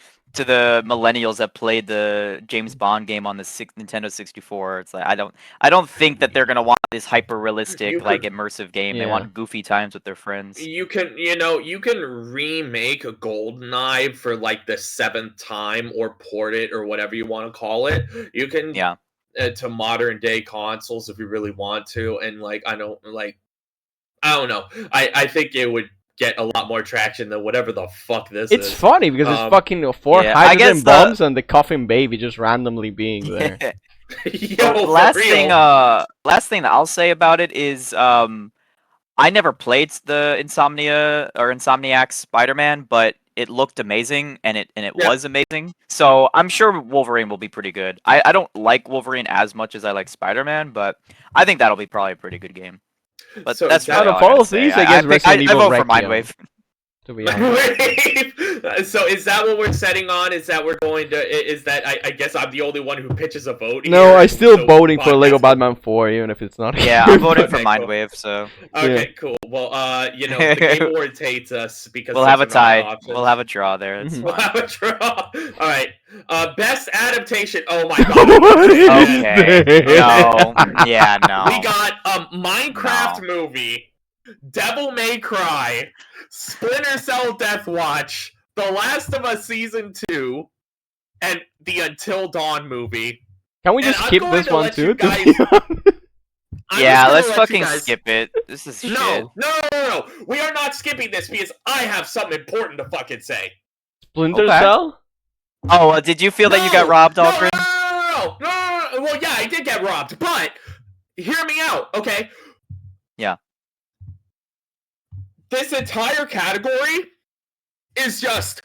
S3: millennials that played the James Bond game on the Nintendo 64, it's like I don't think that they're gonna want this hyper realistic
S2: You
S3: like
S2: could-
S3: immersive game. They
S1: Yeah.
S3: want goofy times with their friends.
S2: You can remake a GoldenEye for like the 7th time or port it or whatever you want to call it. You can
S3: Yeah.
S2: To modern day consoles if you really want to, and like I don't know. I think it would get a lot more traction than whatever the fuck this
S1: It's
S2: is.
S1: funny because it's fucking 4
S3: yeah, I
S1: hydrogen
S3: guess
S1: bombs and the coffin baby just randomly being there.
S2: Yo, for
S3: last
S2: real.
S3: thing that I'll say about it is I never played the Insomniac Spider-Man, but it looked amazing and it
S2: Yeah.
S3: was amazing. So I'm sure Wolverine will be pretty good. I don't like Wolverine as much as I like Spider-Man, but I think that'll be probably a pretty good game. But
S2: So
S3: that's
S2: is that
S3: really
S1: out of
S3: all I
S1: all
S3: gotta
S1: of these,
S3: say.
S1: I guess
S3: think
S1: Resident
S3: I
S1: Evil
S3: vote for
S1: Requiem.
S3: Mindwave.
S1: To be honest.
S2: So is that what we're setting on? Is that we're going to? Is that I guess I'm the only one who pitches a vote?
S1: No,
S2: here,
S1: I'm
S2: and
S1: still
S2: so
S1: voting for Lego
S2: podcast-
S1: Batman 4, even if it's not.
S3: Yeah, I'm voting for
S2: Okay, cool.
S3: Mindwave. So
S2: Okay, cool. Well, the Game Awards hates us because
S3: we'll have a
S2: there's not
S3: tie.
S2: options.
S3: We'll have a draw there. It's
S1: Mhm.
S2: We'll
S3: fine.
S2: have a draw. All right. Best adaptation. Oh my god.
S1: What is
S3: Okay.
S1: this?
S3: No. Yeah. No.
S2: We got Minecraft movie, Devil May Cry, Splinter Cell Death Watch, The Last of Us Season 2, and the Until Dawn movie.
S1: Can we
S2: And
S1: just
S2: I'm
S1: skip
S2: going
S1: this
S2: to
S1: one
S2: let
S1: too?
S2: you
S1: to be
S2: guys-
S1: honest?
S2: I'm
S3: Yeah,
S2: just gonna
S3: let's
S2: let you
S3: fucking
S2: guys-
S3: skip it. This is shit.
S2: No. We are not skipping this because I have something important to fucking say.
S1: Splinter
S3: Okay.
S1: Cell?
S3: Oh, did you feel that you got robbed, Aldrin?
S2: No. Well, yeah, I did get robbed, but hear me out, okay?
S3: Yeah.
S2: This entire category is just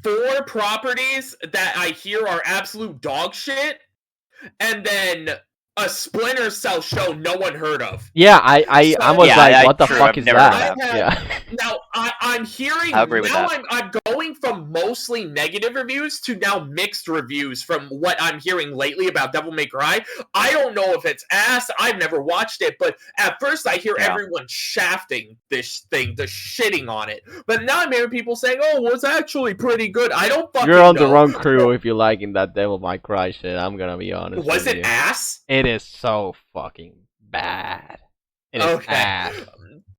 S2: four properties that I hear are absolute dog shit, and then a Splinter Cell show no one heard of.
S1: Yeah, I was
S3: Yeah,
S1: like, what the
S3: true,
S1: fuck
S3: I've
S1: is
S3: never heard
S1: that?
S3: of
S2: that.
S1: Yeah.
S2: Now I'm hearing.
S3: I agree with
S2: now
S3: that.
S2: I'm going from mostly negative reviews to now mixed reviews from what I'm hearing lately about Devil May Cry. I don't know if it's ass. I've never watched it, but at first I hear
S3: Yeah.
S2: everyone shafting this thing, just shitting on it. But now I'm hearing people saying, "Oh, well, it's actually pretty good." I don't fucking
S1: You're on
S2: know.
S1: the wrong crew if you liking that Devil May Cry shit. I'm gonna be honest.
S2: Was
S1: with
S2: it
S1: you.
S2: ass?
S1: It is so fucking bad. It is
S2: Okay.
S1: ass.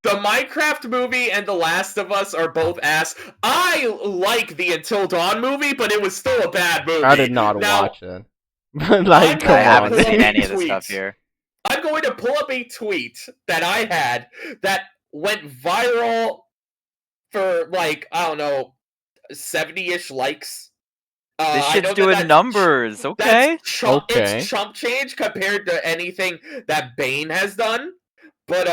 S2: The Minecraft movie and The Last of Us are both ass. I like the Until Dawn movie, but it was still a bad movie.
S1: I did not
S2: Now,
S1: watch it. But like,
S2: I'm
S1: come
S3: I haven't
S1: on.
S3: seen any of this
S2: Tweets.
S3: stuff here.
S2: I'm going to pull up a tweet that I had that went viral for like, I don't know, 70-ish likes.
S3: This
S2: I know
S3: shit's
S2: that
S3: doing
S2: that's-
S3: numbers. Okay.
S2: That's chump,
S1: Okay.
S2: It's chump change compared to anything that Bane has done. But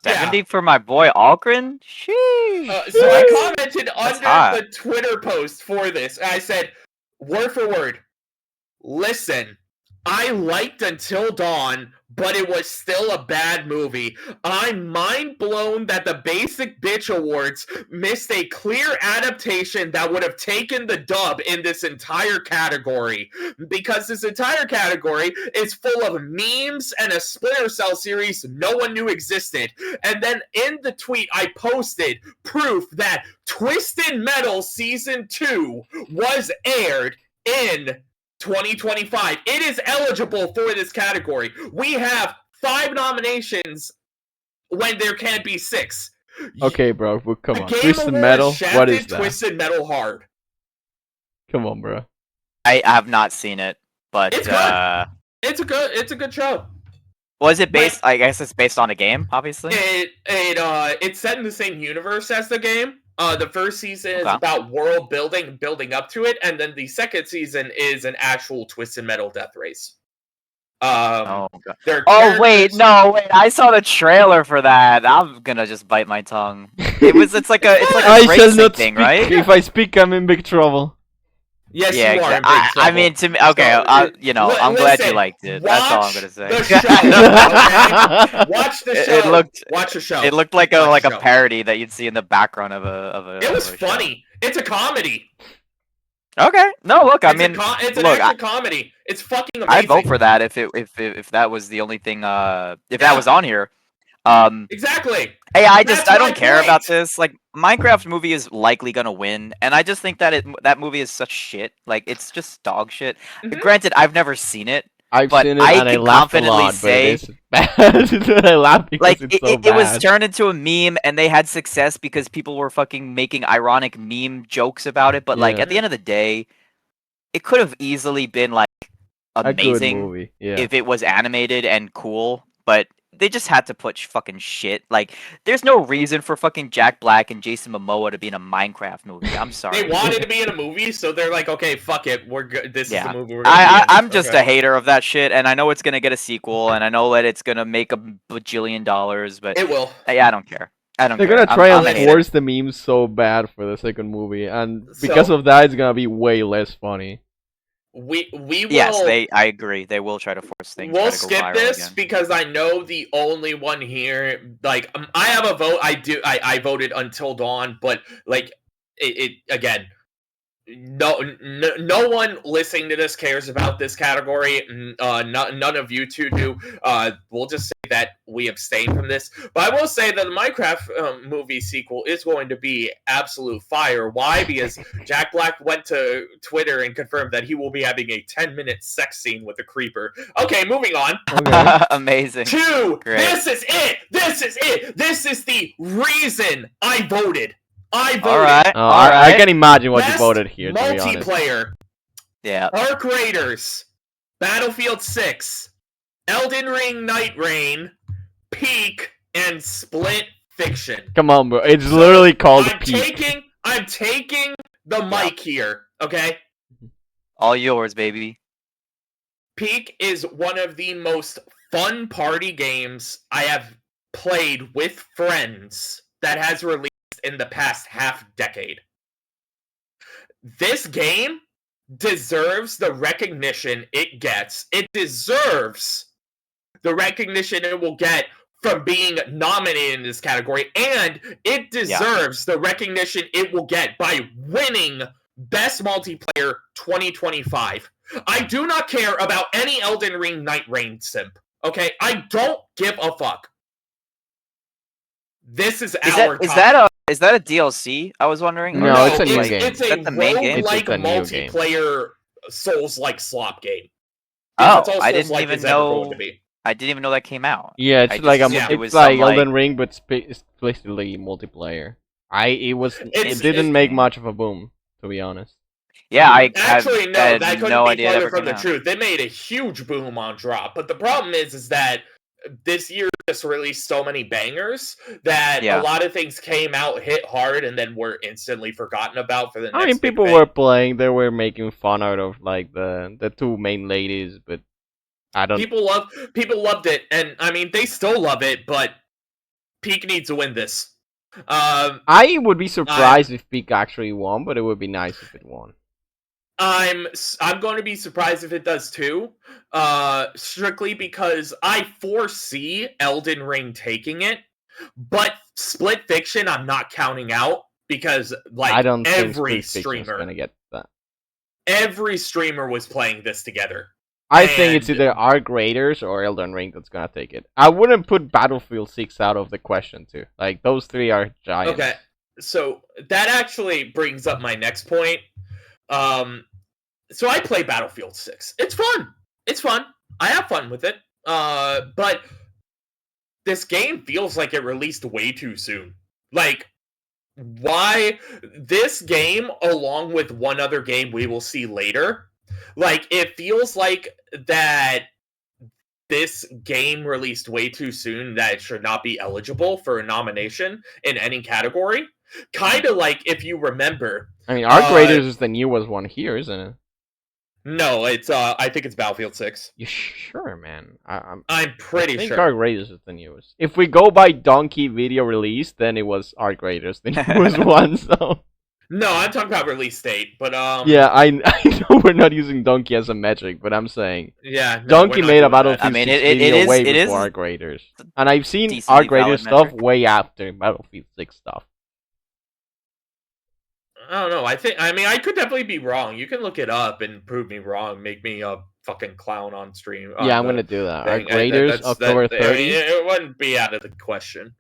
S3: 70 for my boy Algren? Sheesh.
S2: so I commented
S3: That's
S2: under
S3: hot.
S2: the Twitter post for this. I said, word for word, listen, I liked Until Dawn, but it was still a bad movie. I'm mind blown that the Basic Bitch Awards missed a clear adaptation that would have taken the dub in this entire category. Because this entire category is full of memes and a Splinter Cell series no one knew existed. And then in the tweet, I posted proof that Twisted Metal Season 2 was aired in 2025. It is eligible for this category. We have 5 nominations when there can't be 6.
S1: Okay, bro. Well, come
S2: The
S1: on.
S2: Game
S1: Twisted
S2: Awards
S1: Metal. What
S2: shafted
S1: is that?
S2: Twisted Metal hard.
S1: Come on, bro.
S3: I have not seen it, but
S2: It's good. It's a good show.
S3: was it based? I guess it's based on a game, obviously.
S2: It's set in the same universe as the game. The first season is
S3: Okay.
S2: about world building up to it, and then the second season is an actual Twisted Metal death race.
S3: Oh, God.
S2: Their
S3: Oh wait,
S2: characters-
S3: no, wait! I saw the trailer for that. I'm gonna just bite my tongue. It's like a
S1: I shall
S3: racing
S1: not
S3: thing,
S1: speak.
S3: right?
S1: If I speak, I'm in big trouble.
S2: Yes,
S3: Yeah,
S2: you are in
S3: exactly.
S2: big trouble.
S3: I mean, to me, okay,
S2: So,
S3: I'm glad you
S2: listen,
S3: liked it. That's all I'm
S2: watch
S3: gonna say.
S2: the show, okay? Watch the show.
S3: It looked,
S2: Watch the show.
S3: it looked like
S2: Watch the
S3: a
S2: show.
S3: parody that you'd see in the background of
S2: It was
S3: of a show.
S2: funny. It's a comedy.
S3: Okay, no, look, I
S2: It's
S3: mean,
S2: it's an
S3: look,
S2: action comedy. It's fucking amazing.
S3: I'd vote for that if that was the only thing. If that
S2: Yeah.
S3: was on here.
S2: Exactly.
S3: Hey, I
S2: That's
S3: don't
S2: my
S3: care about
S2: point.
S3: this. Like, Minecraft movie is likely gonna win, and I just think that that movie is such shit. Like, it's just dog shit.
S2: Mhm.
S3: Granted, I've never seen it,
S1: I've
S3: but
S1: seen it
S3: I
S1: and I
S3: can
S1: laughed a
S3: confidently
S1: lot,
S3: say,
S1: but it is bad. I laughed because
S3: like,
S1: it's so
S3: it was
S1: bad.
S3: turned into a meme, and they had success because people were fucking making ironic meme jokes about it. But like,
S1: Yeah.
S3: at the end of the day, it could have easily been like
S1: A good
S3: amazing
S1: movie. Yeah.
S3: if it was animated and cool, but they just had to put fucking shit. Like, there's no reason for fucking Jack Black and Jason Momoa to be in a Minecraft movie. I'm sorry.
S2: They wanted to be in a movie, so they're like, okay, fuck it, we're good. This is
S3: Yeah.
S2: the movie we're gonna be in.
S3: I'm just
S2: Okay.
S3: a hater of that shit, and I know it's gonna get a sequel, and I know that it's gonna make a bajillion dollars, but
S2: It will.
S3: yeah, I don't care. I don't
S1: They're
S3: care.
S1: gonna try
S3: I'm a
S1: and
S3: hater.
S1: force the memes so bad for the second movie, and because
S2: So-
S1: of that, it's gonna be way less funny.
S2: We will.
S3: Yes, I agree. They will try to force things.
S2: We'll
S3: try to go
S2: skip
S3: viral
S2: this
S3: again.
S2: because I know the only one here. Like, I have a vote. I voted Until Dawn, but like, it again. No one listening to this cares about this category. None of you two do. We'll just say that we abstain from this. But I will say that the Minecraft movie sequel is going to be absolute fire. Why? Because Jack Black went to Twitter and confirmed that he will be having a 10-minute sex scene with a creeper. Okay, moving on.
S1: Okay.
S3: Amazing.
S2: Two.
S3: Great.
S2: This is it. This is it. This is the reason I voted. I voted.
S3: All right.
S1: Oh,
S3: all right.
S1: I can imagine what you
S2: Best
S1: voted here, to be honest.
S2: multiplayer.
S3: Yeah.
S2: Arc Raiders, Battlefield 6, Elden Ring Night Rain, Peak, and Split Fiction.
S1: Come on, bro. It's literally called Peak.
S2: I'm taking the mic here, okay?
S3: All yours, baby.
S2: Peak is one of the most fun party games I have played with friends that has released in the past half decade. This game deserves the recognition it gets. It deserves the recognition it will get from being nominated in this category, and it deserves the recognition it will get by winning Best Multiplayer 2025. I do not care about any Elden Ring Night Rain simp. Okay, I don't give a fuck. This is our
S3: Is
S2: topic.
S3: that a DLC? I was wondering.
S1: No,
S3: Or
S1: it's a new
S3: like,
S1: game.
S2: It's a
S3: That's the main game?
S1: It's
S2: roguelike
S1: a new game.
S2: multiplayer Souls-like slop game.
S3: Oh,
S2: It's all
S3: I didn't
S2: Souls-like
S3: even
S2: as ever going
S3: know.
S2: to be.
S3: I didn't even know that came out.
S1: Yeah, it's
S3: I
S1: like
S3: just
S1: a,
S3: assumed it
S1: it's
S3: was
S1: like
S3: some,
S1: Elden Ring, but explicitly multiplayer. It didn't make much of a boom, to be honest.
S3: Yeah, I
S2: Actually, no,
S3: had
S2: that couldn't
S3: no
S2: be
S3: idea that
S2: further
S3: ever
S2: from
S3: came
S2: the
S3: out.
S2: truth. They made a huge boom on drop, but the problem is that this year just released so many bangers that
S3: Yeah.
S2: a lot of things came out, hit hard, and then were instantly forgotten about for the next.
S1: I mean,
S2: big
S1: people
S2: thing.
S1: were playing. They were making fun out of like the two main ladies, but I don't.
S2: People loved it, and I mean they still love it, but Peak needs to win this.
S1: I would be surprised if Peak actually won, but it would be nice if it won.
S2: I'm going to be surprised if it does too, strictly because I foresee Elden Ring taking it, but Split Fiction I'm not counting out because like
S1: I don't think
S2: every
S1: Split Fiction's
S2: streamer,
S1: gonna get that.
S2: every streamer was playing this together.
S1: I think it's
S2: And-
S1: either Arc Raiders or Elden Ring that's gonna take it. I wouldn't put Battlefield 6 out of the question too. Like those three are giants.
S2: Okay, so that actually brings up my next point. So I play Battlefield 6. It's fun. It's fun. I have fun with it. But this game feels like it released way too soon. Like, why this game, along with one other game we will see later, like it feels like that this game released way too soon that it should not be eligible for a nomination in any category. Kind of like if you remember.
S1: I mean, Arc Raiders is the newest one here, isn't it?
S2: No, it's I think it's Battlefield 6.
S1: You sure, man?
S2: I'm
S1: I
S2: pretty
S1: think
S2: sure.
S1: Arc Raiders is the newest. If we go by Donkey video release, then it was Arc Raiders, the newest one. So
S2: No, I'm talking about release date, but
S1: Yeah, I know we're not using Donkey as a metric, but I'm saying
S2: yeah, no, we're
S1: Donkey
S2: not
S1: made a
S2: doing that.
S3: I
S1: Battlefield
S3: mean,
S1: 6
S3: it
S1: video
S3: is
S1: way
S3: it
S1: before
S3: is
S1: Arc Raiders, and I've seen
S3: decently
S1: Arc Raiders
S3: valid
S1: stuff
S3: metric.
S1: way after Battlefield 6 stuff.
S2: I don't know. I mean, I could definitely be wrong. You can look it up and prove me wrong. Make me a fucking clown on stream
S1: Yeah,
S2: on
S1: I'm
S2: the
S1: gonna do that.
S2: thing.
S1: Arc Raiders,
S2: That's that.
S1: October
S2: I mean,
S1: 30.
S2: it wouldn't be out of the question.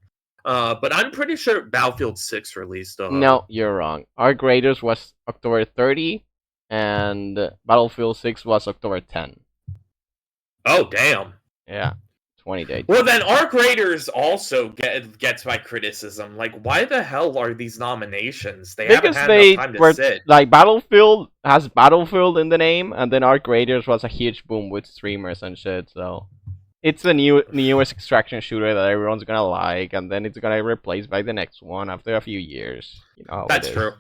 S2: But I'm pretty sure Battlefield 6 released.
S1: No, you're wrong. Arc Raiders was October 30, and Battlefield 6 was October 10.
S2: Oh damn.
S1: Yeah, 20 days.
S2: Well, then Arc Raiders also gets my criticism. Like, why the hell are these nominations? They haven't
S1: Because
S2: had
S1: they
S2: enough time to
S1: were
S2: sit.
S1: like Battlefield has Battlefield in the name, and then Arc Raiders was a huge boom with streamers and shit. So it's the newest extraction shooter that everyone's gonna like, and then it's gonna be replaced by the next one after a few years. You know how
S2: That's
S1: it is.
S2: true.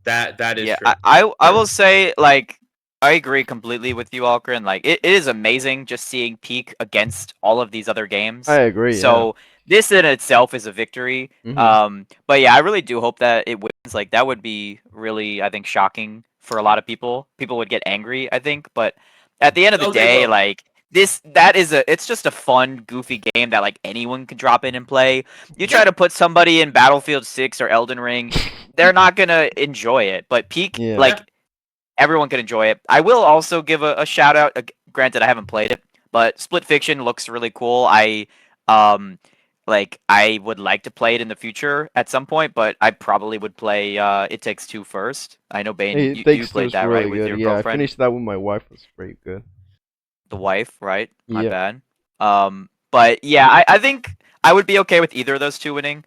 S2: That is
S3: Yeah,
S2: true.
S3: I will say, like, I agree completely with you, Algren. Like, it is amazing just seeing Peak against all of these other games.
S1: I agree.
S3: So this in itself is a victory. But yeah, I really do hope that it wins. Like, that would be really, I think, shocking for a lot of people. People would get angry, I think. But at the end of the
S2: Oh, they
S3: day,
S2: will.
S3: like, it's just a fun, goofy game that like anyone can drop in and play. You try
S2: Yeah.
S3: to put somebody in Battlefield 6 or Elden Ring, they're not gonna enjoy it. But Peak,
S1: Yeah.
S3: like, everyone can enjoy it. I will also give a shout out. Granted, I haven't played it, but Split Fiction looks really cool. I would like to play it in the future at some point, but I probably would play It Takes Two first. I know Bane,
S1: It
S3: you
S1: takes
S3: played
S1: two
S3: that
S1: really
S3: right with
S1: good.
S3: your
S1: Yeah, I
S3: girlfriend,
S1: finished that with my wife. It was pretty good.
S3: the wife, right? My
S1: Yeah.
S3: bad. But yeah, I think I would be okay with either of those two winning.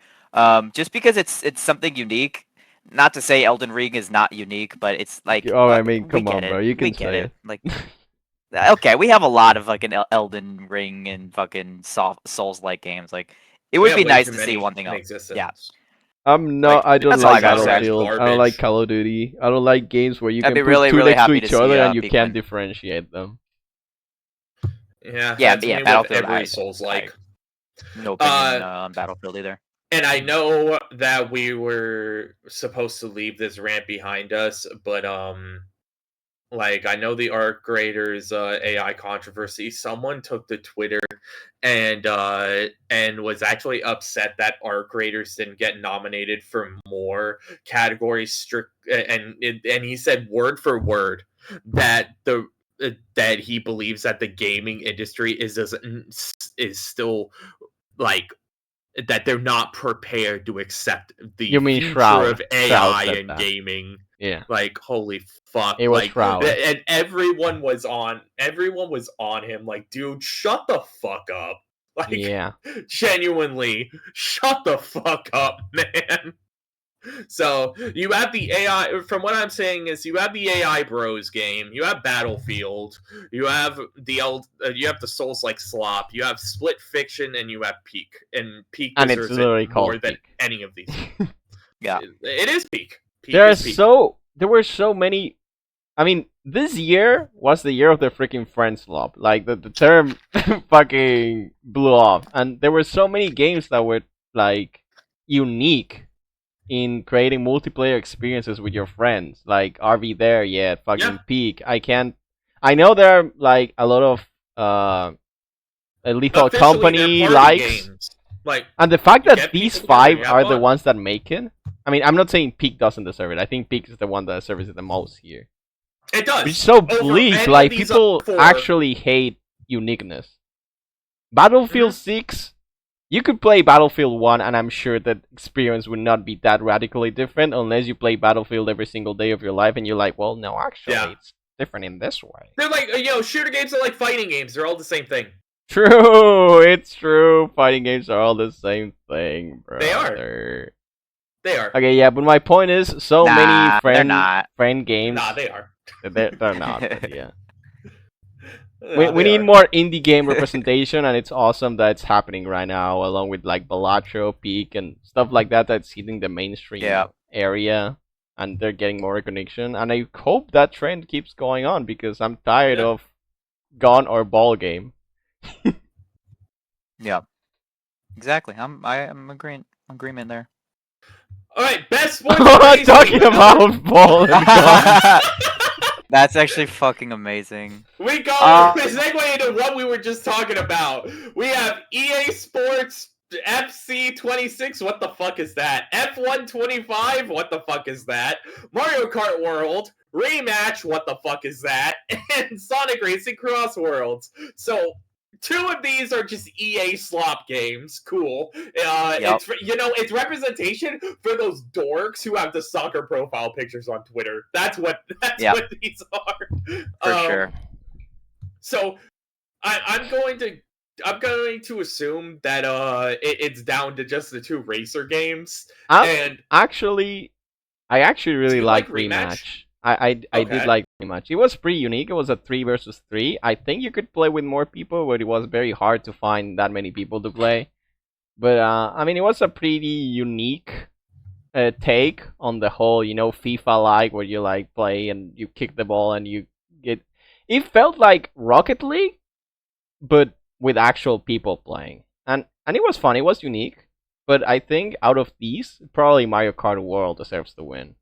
S3: Just because it's something unique. Not to say Elden Ring is not unique, but it's like
S1: Oh, I mean,
S3: we
S1: come
S3: get
S1: on,
S3: it.
S1: bro. You
S3: We
S1: can
S3: get
S1: say
S3: it.
S1: it.
S3: Like, okay, we have a lot of fucking Elden Ring and fucking Souls-like games. Like, it
S2: We
S3: would
S2: have
S3: be
S2: way
S3: nice
S2: too
S3: to see
S2: many
S3: one thing
S2: in
S3: else.
S2: existence.
S3: Yeah.
S1: I'm not.
S2: Like,
S1: I don't
S3: That's all I
S1: like
S3: gotta say.
S1: Battlefield. I don't like
S2: Garbage.
S1: Call of Duty. I don't like games where you
S3: I'd
S1: can
S3: be
S1: put
S3: really,
S1: two
S3: really
S1: next to
S3: happy
S1: each
S3: to
S1: other
S3: see
S1: and you
S3: Peak
S1: can't
S3: win.
S1: differentiate them.
S2: Yeah,
S3: Yeah,
S2: that's
S3: yeah,
S2: me
S3: Battlefield,
S2: with every
S3: I-
S2: Souls like.
S3: No opinion on Battlefield either.
S2: And I know that we were supposed to leave this rant behind us, but like, I know the Arc Raiders AI controversy. Someone took to Twitter and was actually upset that Arc Raiders didn't get nominated for more categories. And he said word for word that that he believes that the gaming industry is still like that they're not prepared to accept the
S1: You mean
S2: future
S1: Shroud.
S2: of
S1: Shroud
S2: AI
S1: said
S2: in
S1: that.
S2: gaming.
S1: Yeah.
S2: Like, holy fuck.
S1: It was
S2: like,
S1: Shroud.
S2: and everyone was on him, like, dude, shut the fuck up. Like,
S1: Yeah.
S2: genuinely, shut the fuck up, man. So you have the AI. From what I'm saying is, you have the AI Bros game. You have Battlefield. You have you have the Souls like Slop. You have Split Fiction, and you have Peak. And Peak
S1: And it's
S2: deserves
S1: literally
S2: it
S1: called
S2: more than
S1: Peak.
S2: any of these.
S3: Yeah.
S2: It is Peak. Peak
S1: There
S2: is Peak.
S1: were so many. I mean, this year was the year of the freaking friend swap. Like the term fucking blew off, and there were so many games that were like unique in creating multiplayer experiences with your friends. Like RV there, yeah, fucking
S2: Yeah.
S1: Peak. I know there are like a lot of Lethal
S2: Officially,
S1: Company
S2: they're party
S1: likes.
S2: games. Like,
S1: And the fact
S2: you
S1: that
S2: get
S1: these
S2: people together,
S1: five
S2: you have
S1: are the
S2: fun.
S1: ones that make it. I mean, I'm not saying Peak doesn't deserve it. I think Peak is the one that deserves it the most here.
S2: it does.
S1: It's so
S2: Over
S1: bleak.
S2: any
S1: Like
S2: of these
S1: people
S2: other four.
S1: actually hate uniqueness. Battlefield 6, you could play Battlefield 1, and I'm sure that experience would not be that radically different unless you play Battlefield every single day of your life, and you're like, well, no, actually,
S2: Yeah.
S1: it's different in this way.
S2: They're like, shooter games are like fighting games. They're all the same thing.
S1: True, it's true. Fighting games are all the same thing, bro.
S2: They are. They are.
S1: Okay, yeah, but my point is, so
S3: Nah,
S1: many
S3: they're not.
S1: friend games.
S2: Nah, they are.
S1: They're not. But yeah.
S2: Nah,
S1: We
S2: they
S1: need
S2: are.
S1: more indie game representation, and it's awesome that it's happening right now, along with like Balatro, Peak, and stuff like that that's hitting the mainstream
S3: Yeah.
S1: area, and they're getting more recognition. And I hope that trend keeps going on because I'm tired
S2: Yeah.
S1: of Gone or Ball Game.
S3: Yeah. Exactly. I am agreement there.
S2: All right, best sports.
S1: I'm talking about ball and gun.
S3: That's actually fucking amazing.
S2: We go segue into what we were just talking about. We have EA Sports FC26. What the fuck is that? F125. What the fuck is that? Mario Kart World Rematch. What the fuck is that? And Sonic Racing Cross Worlds. So 2 of these are just EA slop games. Cool. It's it's representation for those dorks who have the soccer profile pictures on Twitter. That's what these are.
S3: For sure.
S2: So I'm going to assume that it's down to just the 2 racer games. And
S1: I actually really like Rematch. I did like Rematch. It was pretty unique. It was a 3 versus 3. I think you could play with more people, but it was very hard to find that many people to play. But I mean, it was a pretty unique take on the whole, FIFA like, where you like play and you kick the ball and you get. It felt like Rocket League, but with actual people playing, and it was fun. It was unique. But I think out of these, probably Mario Kart World deserves the win.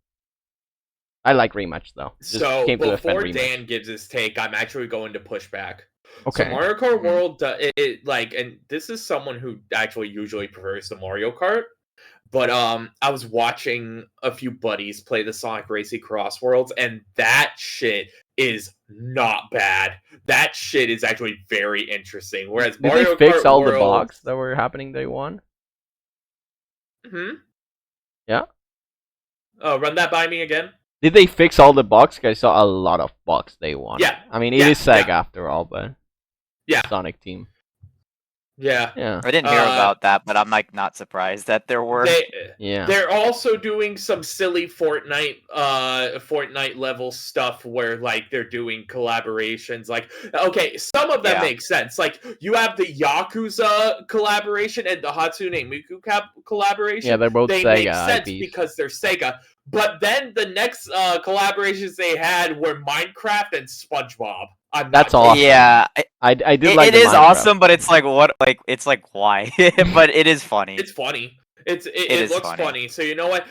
S1: I like Rematch though.
S2: So before Dan gives his take, I'm actually going to push back.
S1: Okay.
S2: So Mario Kart World, and this is someone who actually usually prefers the Mario Kart, but I was watching a few buddies play the Sonic Racing Cross Worlds, and that shit is not bad. That shit is actually very interesting. Whereas
S1: Did they fix all the bugs that were happening day one? Yeah.
S2: Run that by me again.
S1: Did they fix all the bugs? I saw a lot of bugs day one.
S2: Yeah.
S1: I mean, it is Sega after all, but Sonic Team.
S2: Yeah.
S3: I didn't hear about that, but I'm like not surprised that there were.
S2: They're also doing some silly Fortnite level stuff where like they're doing collaborations. Like, okay, some of them make sense. Like you have the Yakuza collaboration and the Hatsune Miku collaboration.
S1: Yeah, they're both
S2: they
S1: Sega
S2: make sense
S1: IPs.
S2: because they're Sega. But then the next collaborations they had were Minecraft and SpongeBob.
S1: That's awesome.
S3: Yeah,
S1: I did like.
S3: It is awesome, but it's like what? Like it's like why? But it is funny.
S2: It's funny. It looks funny. So you know what?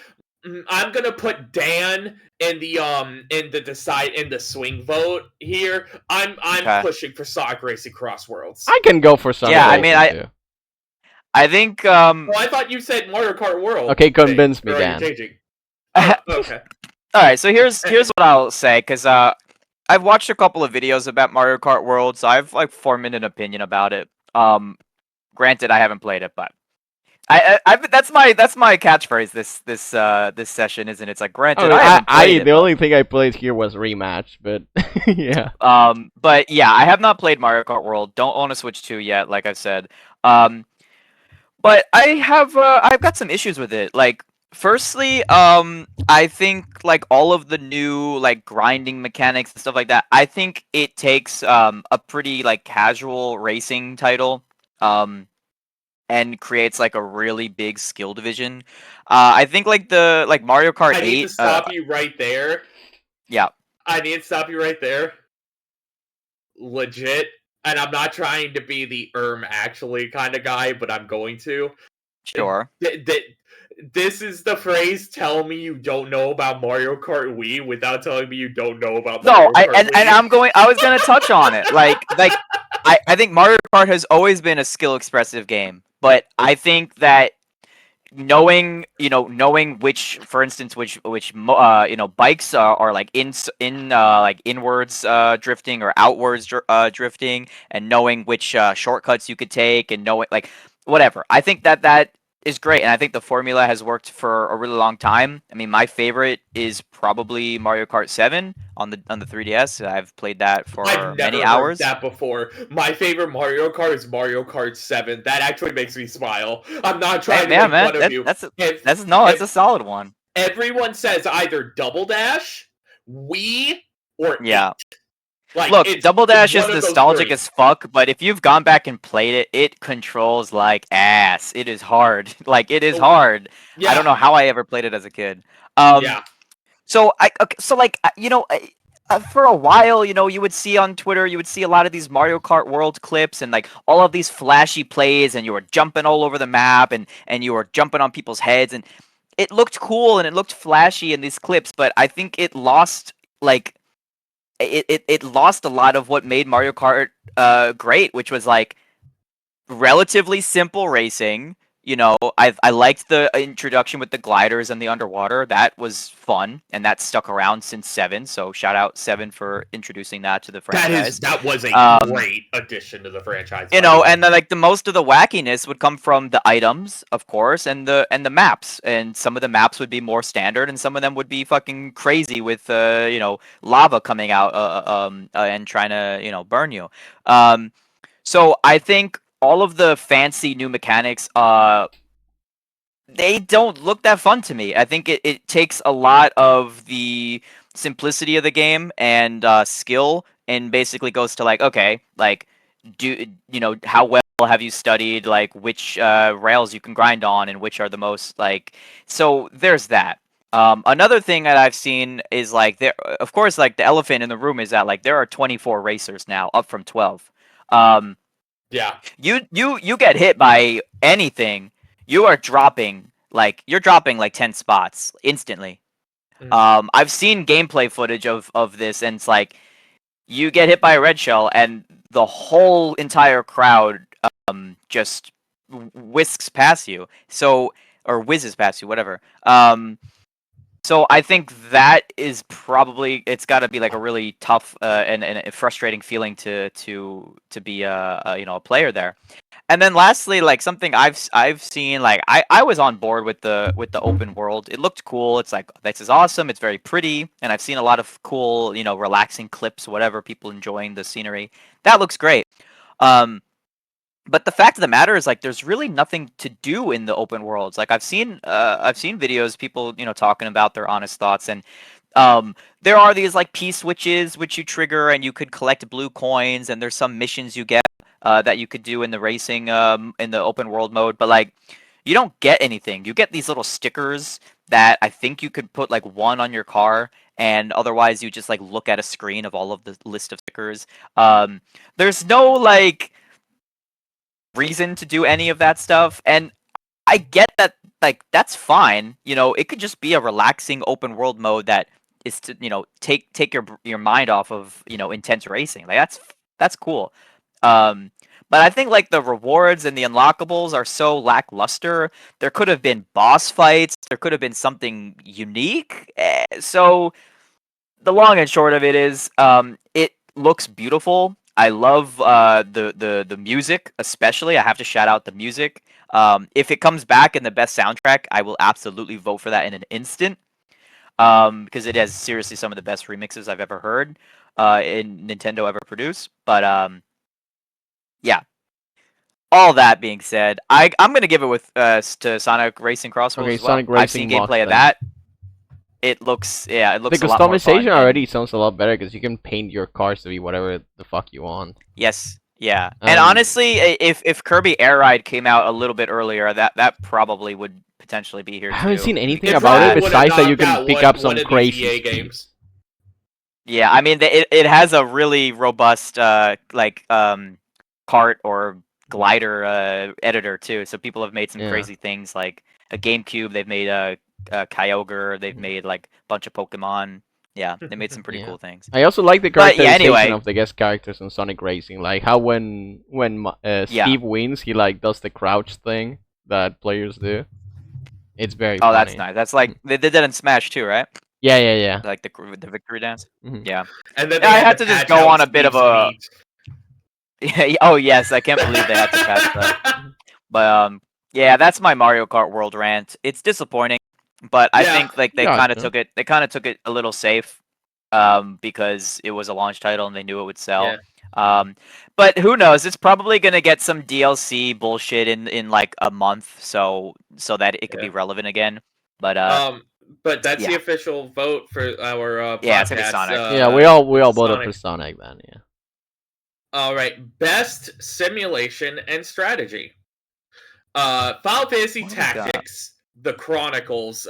S2: I'm gonna put Dan in the swing vote here. I'm pushing for Sonic Racing Cross Worlds.
S1: I can go for Sonic.
S3: Yeah, I mean I think.
S2: Well, I thought you said Mario Kart World.
S1: Okay, convince me, Dan.
S2: Okay.
S3: All right, so here's what I'll say, because I've watched a couple of videos about Mario Kart World, so I've like formed an opinion about it. Granted, I haven't played it, but that's my catchphrase this session, isn't it? It's like granted, I haven't played it.
S1: The only thing I played here was Rematch, but yeah.
S3: But yeah, I have not played Mario Kart World. Don't own a Switch 2 yet, like I've said. But I have I've got some issues with it. Like, firstly, I think like all of the new like grinding mechanics and stuff like that, I think it takes a pretty like casual racing title and creates like a really big skill division. I think like Mario Kart 8.
S2: I need to stop you right there.
S3: Yeah.
S2: I need to stop you right there. Legit. And I'm not trying to be the actually kind of guy, but I'm going to.
S3: Sure.
S2: This is the phrase, tell me you don't know about Mario Kart Wii without telling me you don't know about Mario Kart Wii.
S3: I was gonna touch on it. I think Mario Kart has always been a skill expressive game, but I think that knowing which, for instance, which bikes are like like inwards drifting or outwards drifting, and knowing which shortcuts you could take, and knowing like whatever. I think that is great, and I think the formula has worked for a really long time. I mean, my favorite is probably Mario Kart 7 on the 3DS. I've played that for many hours.
S2: I've never heard that before. My favorite Mario Kart is Mario Kart 7. That actually makes me smile. I'm not trying to make fun of you.
S3: That's a solid one.
S2: Everyone says either Double Dash, Wii, or 8.
S3: Like, look, Double Dash is nostalgic as fuck, but if you've gone back and played it, it controls like ass. It is hard. Like, it is hard. Yeah. I don't know how I ever played it as a kid. So for a while, you would see on Twitter, you would see a lot of these Mario Kart World clips and like all of these flashy plays, and you were jumping all over the map and you were jumping on people's heads, and it looked cool and it looked flashy in these clips, but I think it lost like it lost a lot of what made Mario Kart great, which was like relatively simple racing. You know, I liked the introduction with the gliders and the underwater. That was fun, and that stuck around since 7. So shout out 7 for introducing that to the franchise.
S2: That was a
S3: Um,
S2: great addition to the franchise.
S3: you
S2: by the
S3: know,
S2: way.
S3: and then like the most of the wackiness would come from the items, of course, and the maps. And some of the maps would be more standard, and some of them would be fucking crazy with you know, lava coming out and trying to, you know, burn you. So I think all of the fancy new mechanics they don't look that fun to me. I think it takes a lot of the simplicity of the game and skill, and basically goes to like, okay, like, do you know how well have you studied like which rails you can grind on and which are the most like. So there's that. Another thing that I've seen is like, there, of course, like the elephant in the room is that like there are 24 racers now, up from 12. Um,
S2: Yeah.
S3: you get hit by anything, you are dropping like, you're dropping like 10 spots instantly. I've seen gameplay footage of this, and it's like you get hit by a red shell and the whole entire crowd just whisks past you. So, or whizzes past you, whatever. So I think that is probably, it's got to be like a really tough and a frustrating feeling to be a you know, a player there. And then lastly, like something I've seen, like I was on board with the open world. It looked cool. It's like, this is awesome. It's very pretty, and I've seen a lot of cool, you know, relaxing clips, whatever, people enjoying the scenery. That looks great. Um, but the fact of the matter is, like, there's really nothing to do in the open worlds. Like, I've seen videos, people, you know, talking about their honest thoughts, and there are these like P switches which you trigger, and you could collect blue coins, and there's some missions you get that you could do in the racing in the open world mode, but like, you don't get anything. You get these little stickers that I think you could put like one on your car, and otherwise you just like look at a screen of all of the list of stickers. There's no like reason to do any of that stuff, and I get that, like, that's fine. You know, it could just be a relaxing open world mode that is to, you know, take your mind off of, you know, intense racing. Like, that's cool. Um, but I think like the rewards and the unlockables are so lackluster. There could have been boss fights. There could have been something unique. So the long and short of it is, it looks beautiful. I love the music, especially. I have to shout out the music. If it comes back in the best soundtrack, I will absolutely vote for that in an instant. Because it has seriously some of the best remixes I've ever heard in Nintendo ever produced. But yeah. All that being said, I'm gonna give it with to Sonic Racing Crossroads
S1: Okay,
S3: as well.
S1: Sonic
S3: I've seen
S1: Racing
S3: gameplay of
S1: Mustang.
S3: that. It looks, yeah, it
S1: The
S3: looks a lot more fun.
S1: customization already sounds a lot better because you can paint your cars to be whatever the fuck you want.
S3: Yes, yeah, and honestly, if Kirby Air Ride came out a little bit earlier, that probably would potentially be here
S1: I
S3: too.
S1: haven't seen anything
S2: It
S1: about it
S2: probably would've
S1: besides that you
S2: knocked
S1: can
S2: out
S1: pick up
S2: one
S1: some
S2: of the
S1: crazy
S2: EA
S1: speed.
S2: games.
S3: Yeah, I mean, it has a really robust like kart or glider editor too. So people have made some
S1: Yeah.
S3: crazy things, like a GameCube. They've made a Kyogre. They've made like a bunch of Pokemon. Yeah, they made some pretty
S1: Yeah.
S3: cool things.
S1: I also like the
S3: But yeah,
S1: characterization
S3: anyway.
S1: of the guest characters in Sonic Racing, like how when
S3: Yeah.
S1: Steve wins, he like does the crouch thing that players do. It's very
S3: Oh,
S1: funny.
S3: that's nice. That's like they did that in Smash too, right?
S1: Yeah, yeah, yeah.
S3: Like the victory dance.
S1: Mhm.
S3: Yeah.
S2: And then
S3: Yeah, I
S2: they
S3: had to just
S2: patch
S3: go
S2: out
S3: on a bit of
S2: Steve's
S3: a.
S2: meat.
S3: Yeah, oh yes, I can't believe they had to patch that. But yeah, that's my Mario Kart World rant. It's disappointing, but I
S2: Yeah.
S3: think like they
S1: Gotcha.
S3: kind of took it a little safe, because it was a launch title and they knew it would sell.
S2: Yeah.
S3: But who knows? It's probably gonna get some DLC bullshit in like a month, so that it could be
S2: Yeah.
S3: relevant again. But
S2: But that's the
S3: yeah.
S2: official vote for our
S3: Yeah, it's gonna be
S2: podcast.
S3: Sonic.
S1: Yeah, we all voted
S2: Sonic.
S1: for Sonic then. Yeah.
S2: All right, best simulation and strategy. Final Fantasy
S3: What do we got?
S2: Tactics: The Chronicles.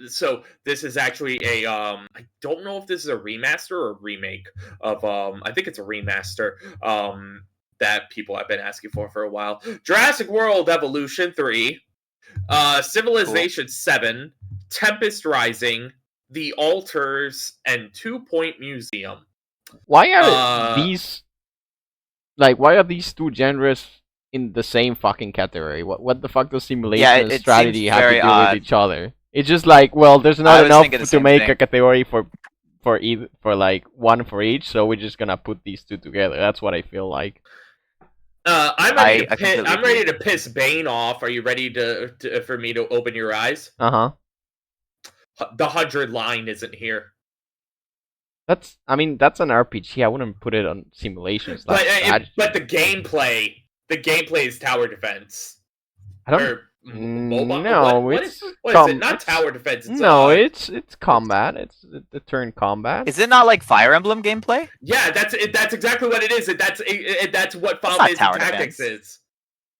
S2: So this is actually a I don't know if this is a remaster or a remake of I think it's a remaster that people have been asking for a while. Jurassic World Evolution 3, Civilization 7, Tempest Rising, The Altars, and 2 Point Museum.
S1: Why are
S2: Uh,
S1: these why are these two genres in the same fucking category? What the fuck does simulation
S3: Yeah,
S1: and
S3: it
S1: strategy
S3: seems
S1: have to
S3: very
S1: do with
S3: odd.
S1: each other? It's just like, well, there's
S3: I
S1: not
S3: was
S1: enough
S3: thinking the
S1: to
S3: same
S1: make
S3: thing.
S1: a category for either for like one for each, so we're just gonna put these two together. That's what I feel like.
S3: I completely
S2: I'm
S3: agree.
S2: ready to piss Bane off. Are you ready for me to open your eyes?
S1: Uh-huh.
S2: The 100 line isn't here.
S1: That's an RPG. I wouldn't put it on simulation
S2: But
S1: slash strategy.
S2: but the gameplay is tower defense.
S1: I don't.
S2: Or mobile.
S1: No,
S2: what
S1: it's
S2: is it? Not
S1: it's-
S2: tower defense. It's
S1: No, it's combat. It's the turn combat.
S3: Is it not like Fire Emblem gameplay?
S2: yeah. That's exactly what it is. That's what Final
S3: not
S2: Fantasy
S3: tower
S2: Tactics
S3: defense.
S2: is.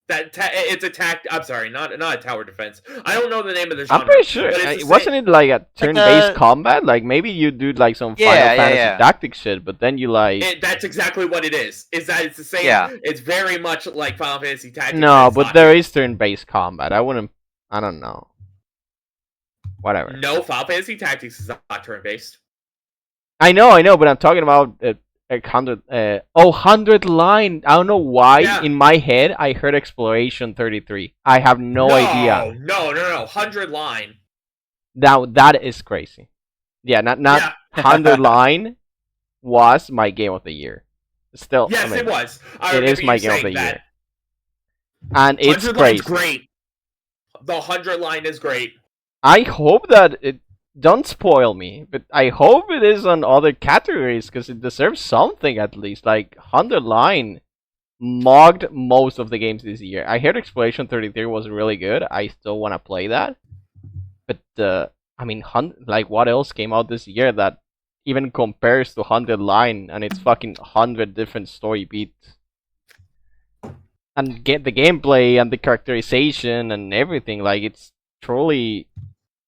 S2: It's a I'm sorry, not a tower defense. I don't know the name of the
S1: I'm
S2: genre.
S1: pretty sure.
S2: but it's the
S1: Wasn't it like a turn-based
S3: the-
S1: combat? Like maybe you do like some
S3: Yeah,
S1: Final
S3: yeah,
S1: Fantasy
S3: yeah.
S1: Tactics shit, but then you like.
S2: That's exactly what it is. Is that it's the same?
S3: Yeah.
S2: It's very much like Final Fantasy Tactics.
S1: No,
S2: it's
S1: but
S2: not.
S1: there is turn-based combat. I wouldn't. I don't know. Whatever.
S2: No, Final Fantasy Tactics is not turn-based.
S1: I know, but I'm talking about a 100. 100 line. I don't know why
S2: Yeah.
S1: in my head I heard Exploration 33. I have no idea.
S2: No. 100 line.
S1: Now that is crazy. Yeah, not
S2: Yeah.
S1: 100 line was my game of the year. Still,
S2: Yes,
S1: I mean,
S2: it was. I
S1: it is
S2: remember
S1: my
S2: you
S1: game of
S2: saying
S1: the
S2: that.
S1: year, and it's
S2: 100 line's
S1: crazy.
S2: great. The 100 line is great.
S1: I hope that it. Don't spoil me, but I hope it is on other categories because it deserves something at least. Like 100 line mogged most of the games this year. I heard Exploration 33 was really good. I still want to play that, but I mean, like what else came out this year that even compares to 100 line and it's fucking 100 different story beats and get the gameplay and the characterization and everything. Like it's truly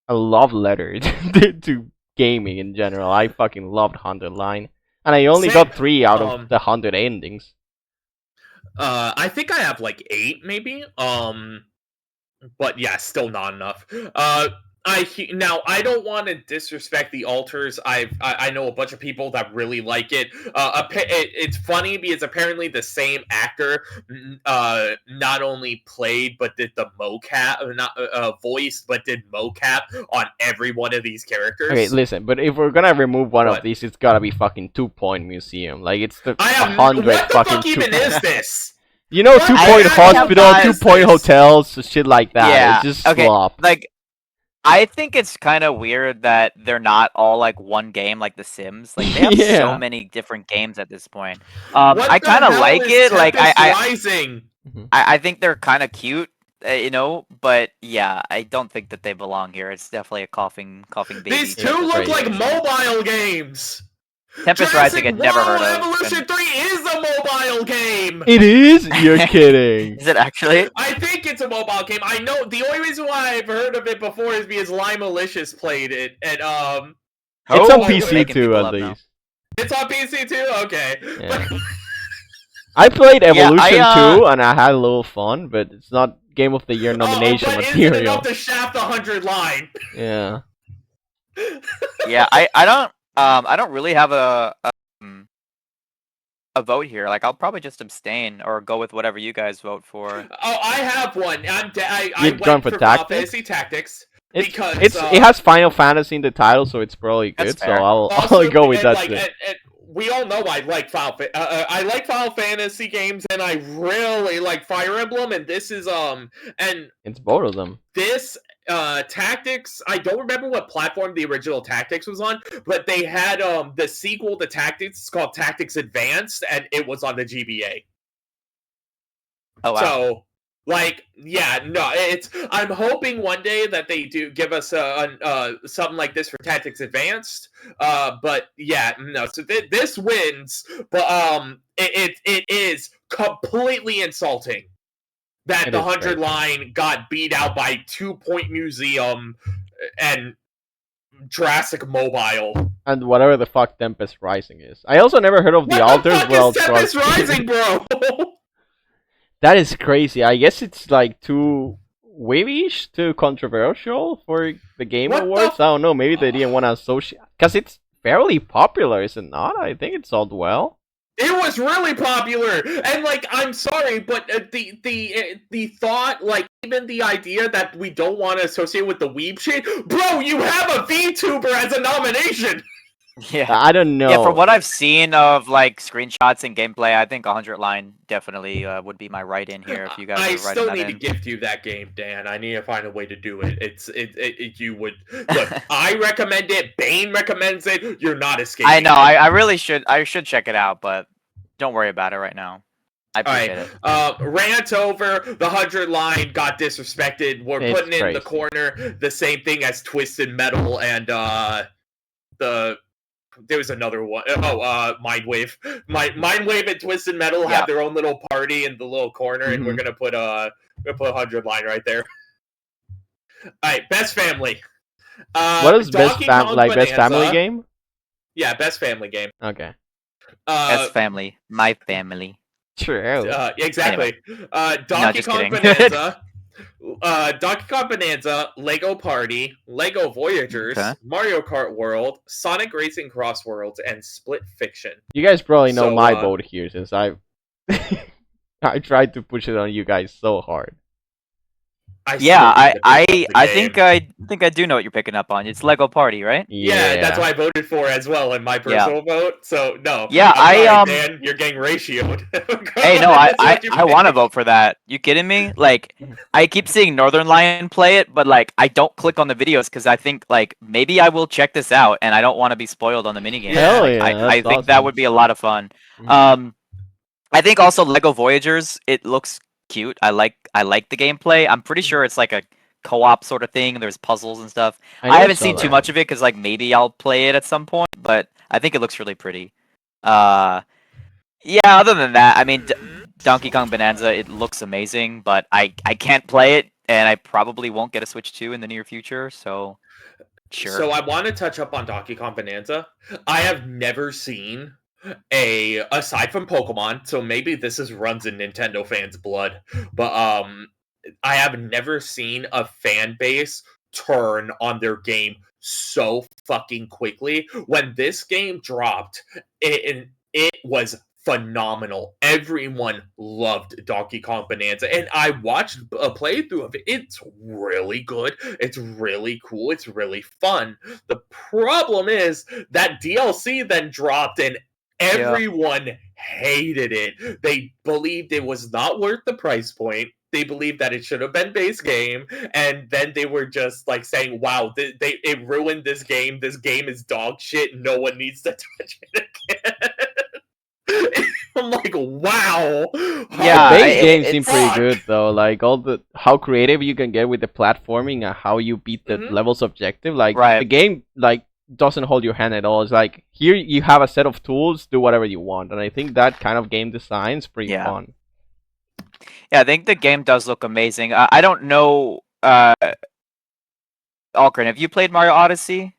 S1: a love letter to gaming in general. I fucking loved 100 line, and I only
S2: Same.
S1: got 3 out of the 100 endings.
S2: I think I have like 8 maybe. But yeah, still not enough. Now I don't want to disrespect the altars. I know a bunch of people that really like it. It's funny because apparently the same actor not only played but did the mocap, not voiced, but did mocap on every one of these characters.
S1: Okay, listen, but if we're gonna remove one
S2: What?
S1: of these, it's gotta be fucking 2 Point Museum. Like it's the
S2: I am
S1: 100
S2: what the
S1: fucking
S2: fuck even
S1: 2
S2: is this?
S1: You know,
S2: What?
S1: 2 Point
S2: I
S1: Hospital,
S2: cannot
S1: 2 Point
S2: this.
S1: Hotels, shit like that.
S3: Yeah,
S1: It's just
S3: okay,
S1: slop.
S3: Like, I think it's kind of weird that they're not all like one game like The Sims. Like they have
S1: Yeah.
S3: so many different games at this point.
S2: What
S3: I
S2: the
S3: kind of
S2: hell
S3: like
S2: is
S3: it. Like
S2: Tempest
S3: I
S2: Rising?
S3: I think they're kind of cute, you know. But yeah, I don't think that they belong here. It's definitely a coughing baby.
S2: These two
S1: Tempest
S2: look like
S1: Rising.
S2: mobile games.
S3: Tempest
S2: Jurassic
S3: Rising, I'd never heard
S2: World
S3: of.
S2: Evolution 3 is a mobile game.
S1: It is? You're kidding.
S3: Is it actually?
S2: I think it's a mobile game. I know the only reason why I've heard of it before is because Lime Malicious played it, and
S1: It's
S3: Oh,
S1: on
S3: you're
S1: PC
S3: making
S1: too,
S3: people
S1: at
S3: up now.
S1: least.
S2: it's on PC too. Okay,
S1: Yeah. I played Evolution
S3: I,
S1: 2 and I had a little fun, but it's not Game of the Year nomination
S2: but isn't
S1: material.
S2: enough to shaft the 100 line.
S1: Yeah.
S3: Yeah, I don't really have a vote here. Like I'll probably just abstain or go with whatever you guys vote for.
S2: Oh, I have one. I
S1: You've
S2: went
S1: gone for
S2: for Final
S1: Tactics?
S2: Fantasy Tactics.
S1: It's,
S2: Because,
S1: it has Final Fantasy in the title, so it's probably
S3: That's
S1: good. So
S3: fair.
S1: I'll
S2: Also,
S1: go with
S2: and,
S1: that
S2: like,
S1: shit.
S2: and we all know I like I like Final Fantasy games, and I really like Fire Emblem. And this is and
S1: It's both of them.
S2: this Tactics. I don't remember what platform the original Tactics was on, but they had the sequel to Tactics. It's called Tactics Advanced, and it was on the GBA.
S3: Oh wow.
S2: So, like, yeah, no, it's. I'm hoping one day that they do give us something like this for Tactics Advanced. But yeah, no. So this wins, but it is completely insulting that
S1: It
S2: the
S1: is
S2: 100
S1: crazy.
S2: line got beat out by 2 Point Museum and Jurassic Mobile.
S1: And whatever the fuck Tempest Rising is. I also never heard of the
S2: What the
S1: Altars
S2: fuck
S1: World
S2: is Tempest
S1: Cross.
S2: Rising, bro?
S1: That is crazy. I guess it's like two wavyish too controversial for the Game
S2: What the
S1: Awards.
S2: f-
S1: I don't know. Maybe they didn't want to associate because it's fairly popular, is it not? I think it sold well.
S2: It was really popular, and like I'm sorry, but the thought, like even the idea that we don't want to associate with the weeb shit, bro. You have a VTuber as a nomination.
S3: Yeah.
S1: I don't know.
S3: Yeah, from what I've seen of like screenshots and gameplay, I think 100 Line definitely would be my right in here if you guys
S2: I
S3: are writing
S2: still
S3: that
S2: need
S3: in.
S2: to gift you that game, Dan. I need to find a way to do it. You would look. I recommend it. Bane recommends it. You're not escaping.
S3: I know.
S2: it.
S3: I really should. I should check it out, but don't worry about it right now. I
S2: All
S3: appreciate
S2: right.
S3: it.
S2: Rant over. The 100 Line got disrespected. We're
S1: It's
S2: putting in the
S1: crazy.
S2: corner the same thing as Twisted Metal and there was another one. Mindwave. Mindwave and Twisted Metal
S3: Yeah.
S2: have their own little party in the little corner, and we're gonna put 100 Line right there. All right, best family.
S1: What is best
S2: Donkey Kong
S1: best family
S2: Bonanza.
S1: game?
S2: Yeah, best family game.
S1: Okay.
S3: Best family, my family.
S1: True.
S2: Exactly.
S3: No,
S2: Donkey
S3: just
S2: Kong
S3: kidding.
S2: Bonanza. Donkey Kong Bonanza, Lego Party, Lego Voyagers,
S3: Okay.
S2: Mario Kart World, Sonic Racing Cross Worlds, and Split Fiction.
S1: You guys probably know
S2: So,
S1: my vote here since I I tried to push it on you guys so hard.
S3: Yeah,
S2: I
S3: think I do know what you're picking up on. It's Lego Party, right?
S2: Yeah, that's what I voted for as well in my personal vote. So no.
S3: Yeah,
S2: I'm sorry, Dan, you're getting ratioed.
S3: Hey, no,
S2: That's
S3: I
S2: what you
S3: want to
S2: picked.
S3: vote for that. You kidding me? Like, I keep seeing Northern Lion play it, but like, I don't click on the videos because I think like maybe I will check this out, and I don't want to be spoiled on the minigame.
S1: Hell
S3: Like,
S1: yeah,
S3: I
S1: that's
S3: think that
S1: awesome.
S3: would be a lot of fun.
S1: Mhm.
S3: I think also Lego Voyagers. It looks cute. I like the gameplay. I'm pretty sure it's like a co-op sort of thing. There's puzzles and stuff. I
S1: never
S3: haven't
S1: saw
S3: seen too
S1: that.
S3: much of it because like maybe I'll play it at some point, but I think it looks really pretty. Yeah. Other than that, I mean, Donkey Kong Bonanza, it looks amazing, but I can't play it, and I probably won't get a Switch 2 in the near future. So, sure.
S2: So I want to touch up on Donkey Kong Bonanza. I have never seen aside from Pokemon, so maybe this runs in Nintendo fans' blood, but I have never seen a fan base turn on their game so fucking quickly. When this game dropped, it was phenomenal. Everyone loved Donkey Kong Bonanza, and I watched a playthrough of it. It's really good. It's really cool. It's really fun. The problem is that DLC then dropped, and everyone hated it. They believed it was not worth the price point. They believed that it should have been base game, and then they were just like saying, "Wow, it ruined this game. This game is dog shit. No one needs to touch it again." I'm like, "Wow."
S3: Yeah,
S1: Base games seem
S3: it's-
S1: pretty good though. Like how creative you can get with the platforming and how you beat the
S2: Mhm.
S1: levels objective. Like
S3: Right.
S1: the game like doesn't hold your hand at all. It's like here you have a set of tools, do whatever you want, and I think that kind of game design's pretty
S3: Yeah.
S1: fun.
S3: Yeah, I think the game does look amazing. I don't know, Alcrin, have you played Mario Odyssey?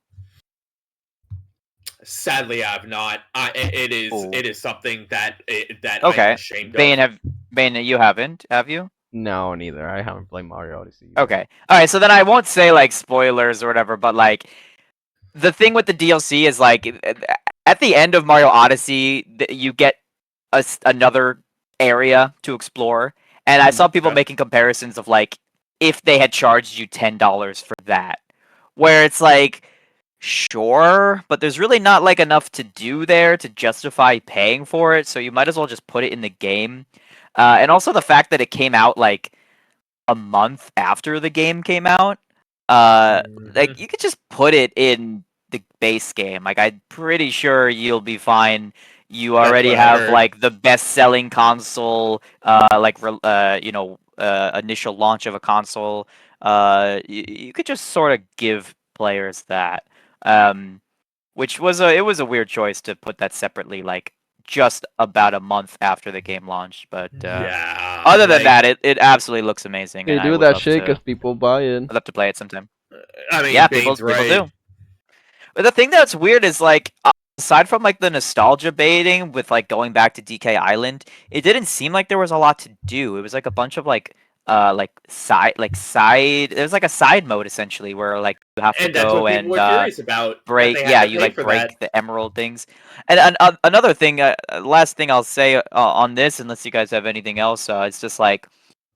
S2: Sadly, I have not. It
S3: Ooh.
S2: is something that
S3: Okay.
S2: I'm ashamed of.
S3: Bane, you haven't, have you?
S1: No, neither. I haven't played Mario Odyssey.
S3: Okay. All right. So then I won't say like spoilers or whatever, but like the thing with the DLC is like at the end of Mario Odyssey, you get another area to explore, and I saw people
S2: Okay.
S3: making comparisons of like if they had charged you $10 for that, where it's like, sure, but there's really not like enough to do there to justify paying for it, so you might as well just put it in the game. And also the fact that it came out like a month after the game came out, like you could just put it in the base game. Like I'm pretty sure you'll be fine. You
S2: That's
S3: already
S2: what I
S3: have
S2: heard.
S3: like the best-selling console, initial launch of a console. You could just sort of give players that, which was it was a weird choice to put that separately, like just about a month after the game launched. But
S2: Yeah.
S3: other than
S2: like,
S3: that, it absolutely looks amazing.
S1: They
S3: and I
S1: do
S3: would
S1: that
S3: love
S1: shit
S3: to-
S1: because people buy it.
S3: I'd love to play it sometime.
S2: I mean,
S3: Yeah,
S2: Bane's
S3: people
S2: right.
S3: do. But the thing that's weird is like, aside from like the nostalgia baiting with like going back to DK Island, it didn't seem like there was a lot to do. It was like a bunch of like side. There's like a side mode essentially where like you have to
S2: And that's what
S3: go
S2: people
S3: and
S2: were furious about. That
S3: break.
S2: they
S3: Yeah,
S2: had to
S3: you
S2: pay
S3: like
S2: for
S3: break
S2: that.
S3: the emerald things. And another thing, last thing I'll say on this, unless you guys have anything else, it's just like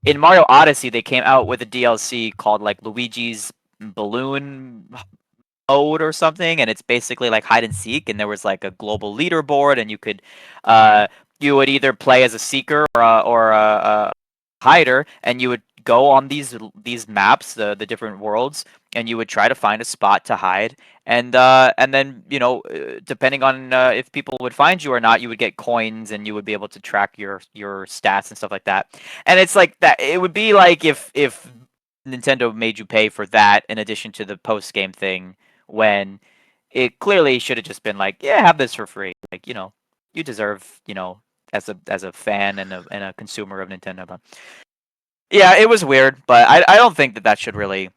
S3: in Mario Odyssey they came out with a DLC called like Luigi's Balloon mode or something, and it's basically like hide and seek, and there was like a global leaderboard, and you would either play as a seeker or a hider, and you would go on these maps, the different worlds, and you would try to find a spot to hide, and then depending on if people would find you or not, you would get coins, and you would be able to track your stats and stuff like that. And it's like that. It would be like if Nintendo made you pay for that in addition to the post game thing, when it clearly should have just been like, yeah, have this for free. Like, you deserve, as a fan and a consumer of Nintendo. But yeah, it was weird, but I don't think that should really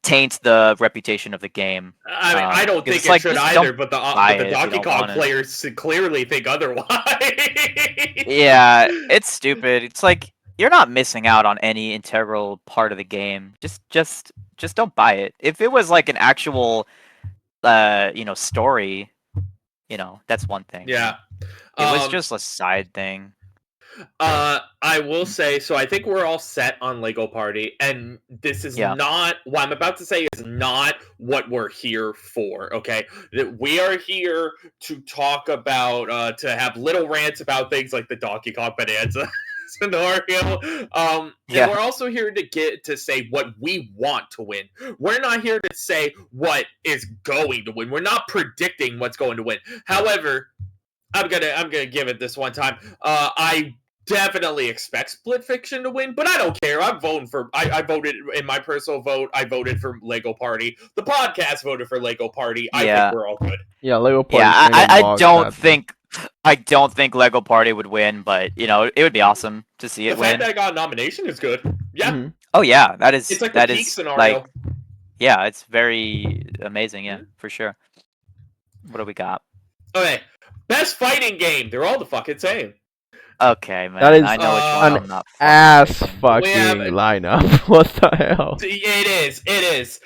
S3: taint the reputation of the game.
S2: I mean, I don't
S3: 'cause
S2: think
S3: it's
S2: it
S3: like,
S2: should
S3: just
S2: either,
S3: don't
S2: but
S3: buy
S2: the
S3: it if you
S2: Donkey
S3: don't
S2: Kong
S3: want it.
S2: players clearly think otherwise.
S3: Yeah, it's stupid. It's like you're not missing out on any integral part of the game. Just don't buy it. If it was like an actual story, that's one thing.
S2: Yeah.
S3: It was just a side thing.
S2: I will say, so I think we're all set on Lego Party, and this is
S3: Yeah.
S2: not what I'm about to say is not what we're here for. Okay, that we are here to talk about, to have little rants about things like the Donkey Kong Bonanza scenario.
S3: Yeah.
S2: And we're also here to get to say what we want to win. We're not here to say what is going to win. We're not predicting what's going to win. However, I'm gonna give it this one time. I definitely expect Split Fiction to win, but I don't care. I'm voting for. I voted in my personal vote. I voted for Lego Party. The podcast voted for Lego Party. I
S3: Yeah.
S2: think we're all good.
S1: Yeah, Lego Party.
S3: Yeah, I don't think Lego Party would win, but it would be awesome to see
S2: The
S3: it
S2: fact
S3: win.
S2: that I got a nomination is good. Yeah,
S1: Mhm.
S3: Oh yeah, that is
S2: it's like
S3: that
S2: the peak
S3: is
S2: scenario.
S3: like, yeah, it's very amazing. Yeah, for sure. What do we got?
S2: Okay, best fighting game. They're all the fucking same.
S3: Okay, man.
S1: That is
S3: I know which
S2: an
S3: one I'm not.
S1: Ass
S3: fucking picking.
S1: fucking
S2: have-
S1: lineup. What the hell?
S2: It is.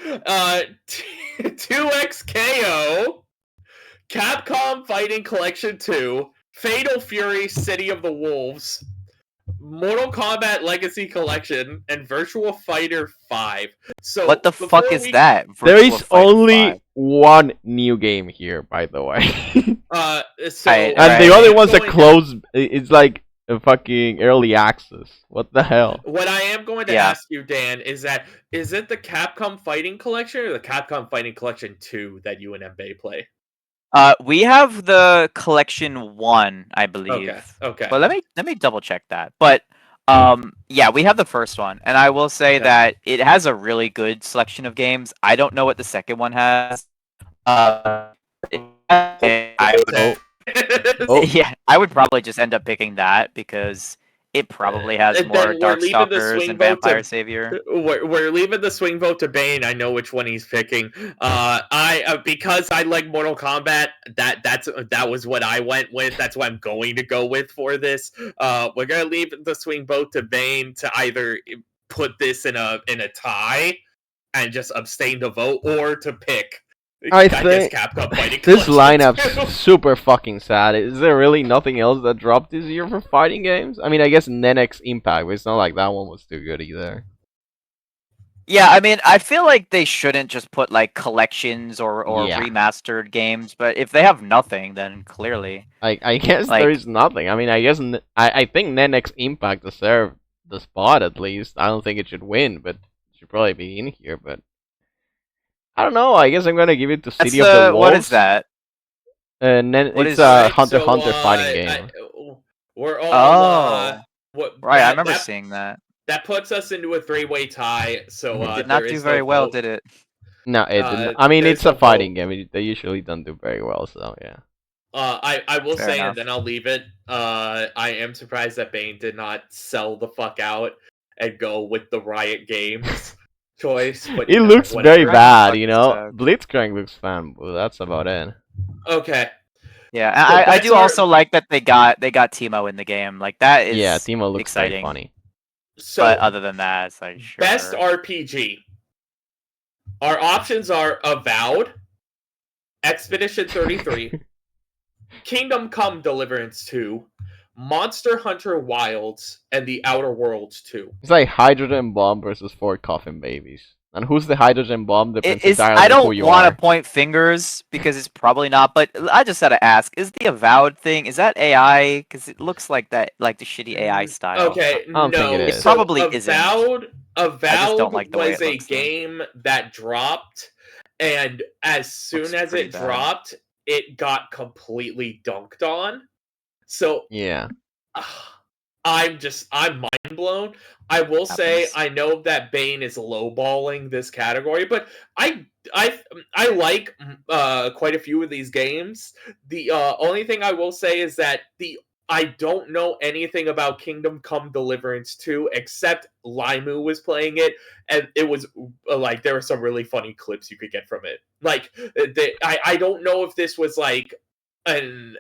S2: 2XKO, Capcom Fighting Collection 2, Fatal Fury City of the Wolves, Mortal Kombat Legacy Collection, and Virtual Fighter 5. So
S3: What the
S2: before
S3: fuck is
S2: we-
S3: that?
S1: There
S3: Virtua
S1: is
S3: Fighter
S1: only
S3: 5.
S1: one new game here, by the way.
S2: So
S3: Alright,
S1: And the
S3: Right.
S1: other one's a
S2: going-
S1: closed. It's like a fucking early access. What the hell?
S2: What I am going to
S3: Yeah.
S2: ask you, Dan, is it the Capcom Fighting Collection or the Capcom Fighting Collection 2 that you and Mbae play?
S3: We have the collection 1, I believe.
S2: Okay.
S3: But let me double check that. But yeah, we have the first one, and I will say
S2: Okay.
S3: that it has a really good selection of games. I don't know what the second one has. I would,
S1: Oh.
S3: yeah, I would probably just end up picking that because it probably has
S2: And
S3: more
S2: then we're leaving the
S3: Darkstalkers
S2: swing
S3: and
S2: vote to-
S3: Vampire Savior.
S2: We're leaving the swing vote to Bane. I know which one he's picking. Because I like Mortal Kombat. That was what I went with. That's what I'm going to go with for this. We're gonna leave the swing vote to Bane to either put this in a tie and just abstain to vote, or to pick.
S1: I
S2: guess
S1: think
S2: Capcom Fighting
S1: This
S2: Collection
S1: lineup's
S2: 2.
S1: super fucking sad. Is there really nothing else that dropped this year for fighting games? I mean, I guess Nenex Impact, but it's not like that one was too good either.
S3: Yeah, I mean, I feel like they shouldn't just put like collections or
S1: Yeah.
S3: remastered games, but if they have nothing, then clearly.
S1: I guess
S3: Like-
S1: there is nothing. I mean, I guess I think Nenex Impact deserved the spot at least. I don't think it should win, but it should probably be in here. But I don't know. I guess I'm gonna give it to
S3: That's
S1: City of the Wolves.
S3: what is that?
S1: And then
S3: What
S1: it's
S3: is
S1: a
S3: that?
S1: Hunter x Hunter fighting game.
S2: We're all.
S3: Oh. Right, I
S2: that-
S3: remember
S2: that-
S3: seeing that.
S2: That puts us into a three-way tie. So
S3: It did not
S2: there
S3: do
S2: is
S3: very
S2: no
S3: well,
S2: vote.
S3: did it?
S1: No, it
S2: Uh,
S1: didn't. I mean,
S2: there's
S1: it's a
S2: no
S1: fighting
S2: vote.
S1: game. They usually don't do very well, so yeah.
S2: I will
S3: Fair
S2: say,
S3: enough.
S2: and then I'll leave it. I am surprised that Bane did not sell the fuck out and go with the Riot Games choice. But
S1: It
S2: you know,
S1: looks very
S2: whatever.
S1: bad,
S3: Fucking
S1: you know.
S3: sucks.
S1: Blitzcrank looks fun, but that's about it.
S2: Okay.
S3: Yeah,
S2: So
S3: I
S2: that's
S3: do
S2: our-
S3: also like that they got Timo in the game. Like that is
S1: Yeah, Timo looks
S3: exciting.
S1: very funny.
S2: So
S3: But other than that, it's like sure.
S2: best RPG. Our options are Avowed, Expedition 33, Kingdom Come Deliverance 2, Monster Hunter Wilds, and The Outer Worlds 2.
S1: It's like Hydrogen Bomb versus 4 Coffin Babies. And who's the Hydrogen Bomb depends
S3: Is
S1: entirely
S3: I
S1: on who
S3: don't
S1: you
S3: want
S1: are.
S3: to point fingers because it's probably not, but I just gotta ask: is the Avowed thing is that AI? Because it looks like that, like the shitty AI style.
S2: Okay,
S1: I don't think
S2: no.
S1: it is.
S3: It probably
S2: so
S3: isn't.
S2: Avowed
S3: don't like the way
S2: was
S3: it
S2: a
S3: looks, though.
S2: game that dropped, and as soon
S3: Looks
S2: as
S3: pretty
S2: it
S3: bad.
S2: dropped, it got completely dunked on. So
S1: Yeah.
S2: I'm mind blown. I will say
S3: Happens.
S2: I know that Bane is lowballing this category, but I like quite a few of these games. The only thing I will say is that I don't know anything about Kingdom Come Deliverance 2 except Limu was playing it, and it was like there were some really funny clips you could get from it. Like I don't know if this was like and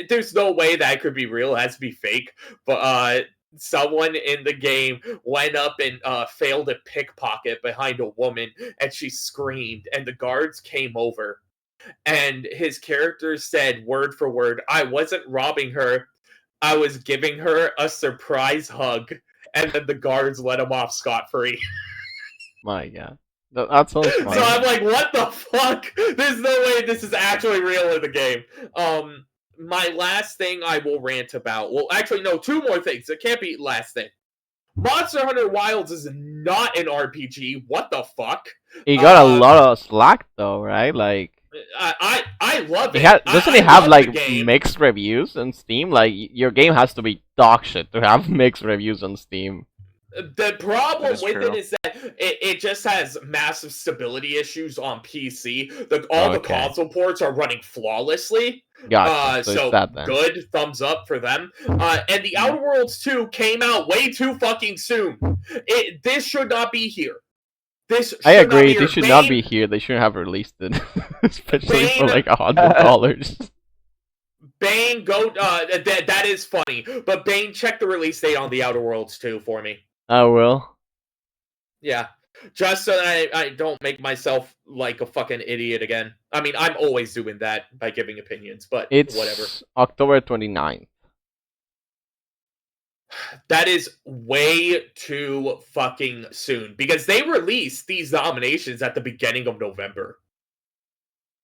S2: there's no way that could be real. It has to be fake. But someone in the game went up and failed a pickpocket behind a woman, and she screamed, and the guards came over, and his character said word for word, "I wasn't robbing her, I was giving her a surprise hug," and then the guards let him off scot-free.
S1: My God. That sounds
S2: So
S1: funny.
S2: I'm like, what the fuck? There's no way this is actually real in the game. My last thing I will rant about. Well, actually, no, two more things. It can't be last thing. Monster Hunter Wilds is not an RPG. What the fuck?
S1: He got a lot of slack though, right? Like
S2: I love it.
S1: doesn't
S2: I
S1: it have
S2: love
S1: like
S2: the game.
S1: mixed reviews on Steam? Like your game has to be dog shit to have mixed reviews on Steam.
S2: The problem
S3: That is
S2: with
S3: true.
S2: it is that it just has massive stability issues on PC. All the
S1: Okay.
S2: console ports are running flawlessly.
S1: Gotcha. So
S2: So
S1: it's that then.
S2: good, thumbs up for them. And the Outer Worlds 2 came out way too fucking soon. This should not be here. This should
S1: I
S2: not
S1: agree.
S2: be
S1: They
S2: here.
S1: should not be here. They shouldn't have released it, especially for
S2: Bane-
S1: like $100.
S2: Bane, go. That is funny. But Bane, check the release date on the Outer Worlds 2 for me.
S1: I will.
S2: Yeah. Just so that I don't make myself like a fucking idiot again. I mean, I'm always doing that by giving opinions, but
S1: It's
S2: whatever.
S1: October 29th.
S2: That is way too fucking soon because they released these nominations at the beginning of November.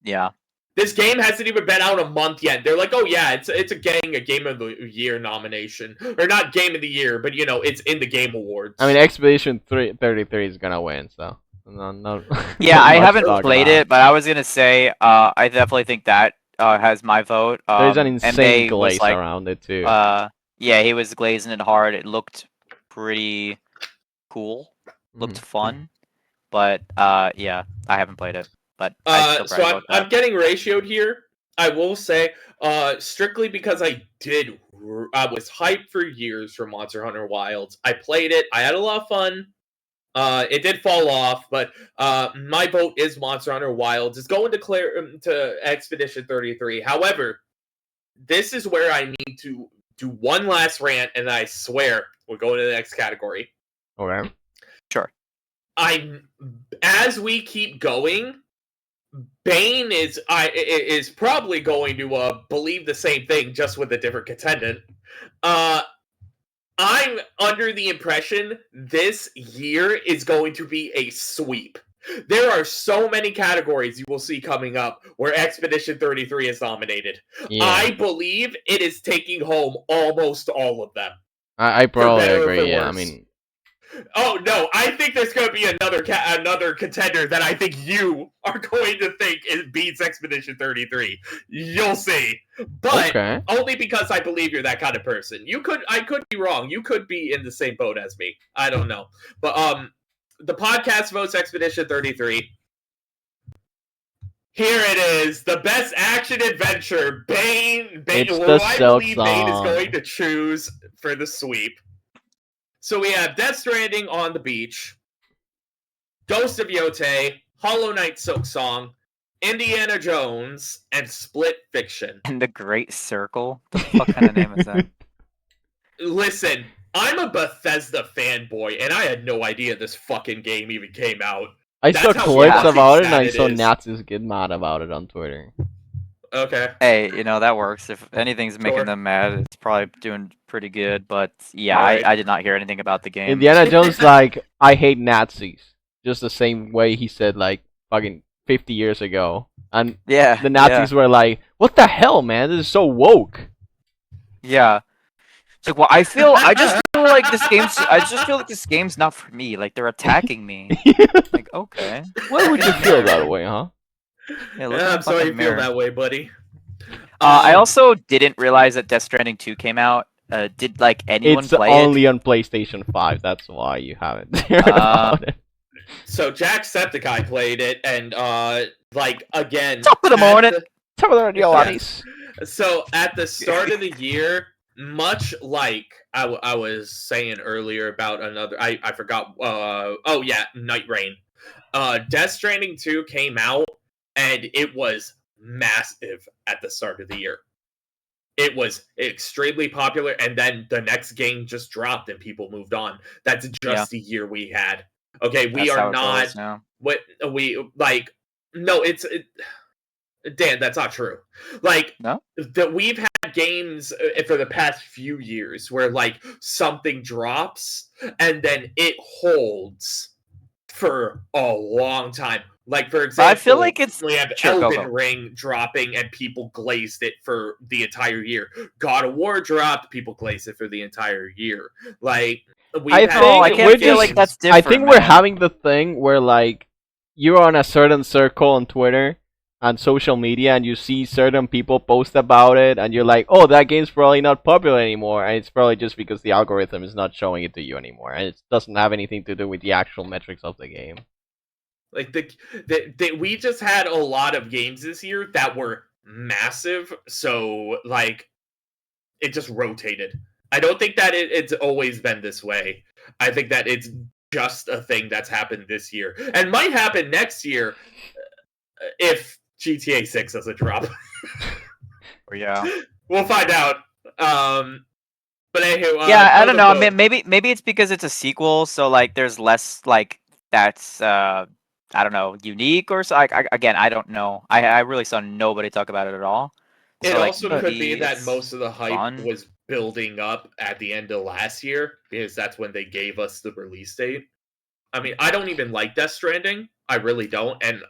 S3: Yeah.
S2: This game hasn't even been out a month yet. They're like, oh yeah, it's a Game of the Year nomination. Or not Game of the Year, but it's in the Game Awards.
S1: I mean, Expedition 33 is gonna win, so no.
S3: Yeah,
S1: not
S3: I
S1: much
S3: haven't
S1: talk
S3: played
S1: about.
S3: it, but I was gonna say, I definitely think that has my vote.
S1: There's an
S3: MA
S1: insane
S3: was
S1: glaze
S3: like,
S1: around it too.
S3: yeah, he was glazing it hard. It looked pretty cool, looked
S1: Mhm.
S3: fun, but yeah, I haven't played it. But I still
S2: So
S3: probably vote that.
S2: I'm getting ratioed here. I will say, strictly because I was hyped for years for Monster Hunter Wilds. I played it. I had a lot of fun. It did fall off, but my vote is Monster Hunter Wilds. It's going to Expedition 33. However, this is where I need to do one last rant, and I swear we're going to the next category.
S1: Okay.
S3: Sure.
S2: As we keep going, Bane is probably going to believe the same thing, just with a different contendant. I'm under the impression this year is going to be a sweep. There are so many categories you will see coming up where Expedition 33 is nominated.
S1: Yeah.
S2: I believe it is taking home almost all of them.
S1: I probably
S2: better or for
S1: agree. Yeah. I
S2: worse.
S1: mean,
S2: Oh no! I think there's going to be another contender that I think you are going to think beats Expedition 33. You'll see, but
S1: okay.
S2: only because I believe you're that kind of person. I could be wrong. You could be in the same boat as me. I don't know, but the podcast votes Expedition 33. Here it is, the best action adventure. Bane.
S1: It's
S2: who
S1: the
S2: I
S1: Silk
S2: believe Bane is
S1: Song.
S2: going to choose for the sweep. So we have Death Stranding on the Beach, Ghost of Yotei, Hollow Knight Silk Song, Indiana Jones, and Split Fiction.
S3: And the Great Circle. The fuck kind of name is that?
S2: Listen, I'm a Bethesda fanboy, and I had no idea this fucking game even came out.
S1: I
S2: That's
S1: saw
S2: how
S1: clips
S2: fucking
S1: about it, and
S2: sad
S1: I
S2: it
S1: saw
S2: is.
S1: Nazis get mad about it on Twitter.
S2: Okay.
S3: Hey, that works. If anything's
S2: Sure.
S3: making them mad, it's probably doing pretty good. But yeah,
S2: Alright.
S3: I did not hear anything about the game.
S1: Indiana Jones like, I hate Nazis, just the same way he said like fucking 50 years ago, and
S3: Yeah,
S1: the Nazis were like, "What the hell, man? This is so woke."
S3: yeah. It's like, well, I just feel like this game's not for me. Like they're attacking me. Like, okay.
S1: Why would you feel that way, huh?
S3: Yeah, look
S2: Yeah,
S3: in
S2: I'm
S3: the
S2: sorry you
S3: fucking
S2: feel
S3: mirror.
S2: that way, buddy.
S3: I also didn't realize that Death Stranding 2 came out. Did like anyone
S1: It's
S3: play
S1: only
S3: it?
S1: on PlayStation 5. That's why you haven't heard about it.
S2: So Jacksepticeye played it, and like again,
S3: Top of the
S2: at
S3: morning.
S1: Tell me the radio,
S2: Yeah.
S1: Anis.
S2: So at the start of the year, much like I was saying earlier about another, I forgot. Oh yeah, Night Rain. Death Stranding 2 came out, and it was massive at the start of the year. It was extremely popular, and then the next game just dropped, and people moved on. That's just the year we had. Okay, we
S3: That's how
S2: are
S3: it
S2: not
S3: goes now.
S2: what we like. No, Dan, that's not true. Like
S3: No?
S2: that we've had games for the past few years where like something drops and then it holds for a long time. Like for example,
S3: I feel like it's
S2: we have
S3: sure, go,
S2: Elden
S3: go.
S2: Ring dropping and people glazed it for the entire year. God of War dropped, people glazed it for the entire year. Like we've
S1: I
S2: had
S1: think
S3: I
S1: we're
S3: can't feel like
S1: just-
S3: that's
S1: I
S3: different.
S1: think we're
S3: man.
S1: having the thing where like you're on a certain circle on Twitter and social media, and you see certain people post about it, and you're like, "Oh, that game's probably not popular anymore," and it's probably just because the algorithm is not showing it to you anymore, and it doesn't have anything to do with the actual metrics of the game.
S2: Like we just had a lot of games this year that were massive, so like it just rotated. I don't think that it's always been this way. I think that it's just a thing that's happened this year and might happen next year if GTA 6 doesn't drop.
S3: Yeah.
S2: We'll find out. But anywho,
S3: Yeah, I
S2: on
S3: don't
S2: the
S3: know.
S2: boat-
S3: Maybe it's because it's a sequel, so like there's less like that's I don't know, unique or so. Again, I don't know. I really saw nobody talk about it at all.
S2: It
S3: So, like,
S2: also could be
S3: maybe
S2: that
S3: it's
S2: most of the hype
S3: fun.
S2: was building up at the end of last year because that's when they gave us the release date. I mean, I don't even like Death Stranding. I really don't, and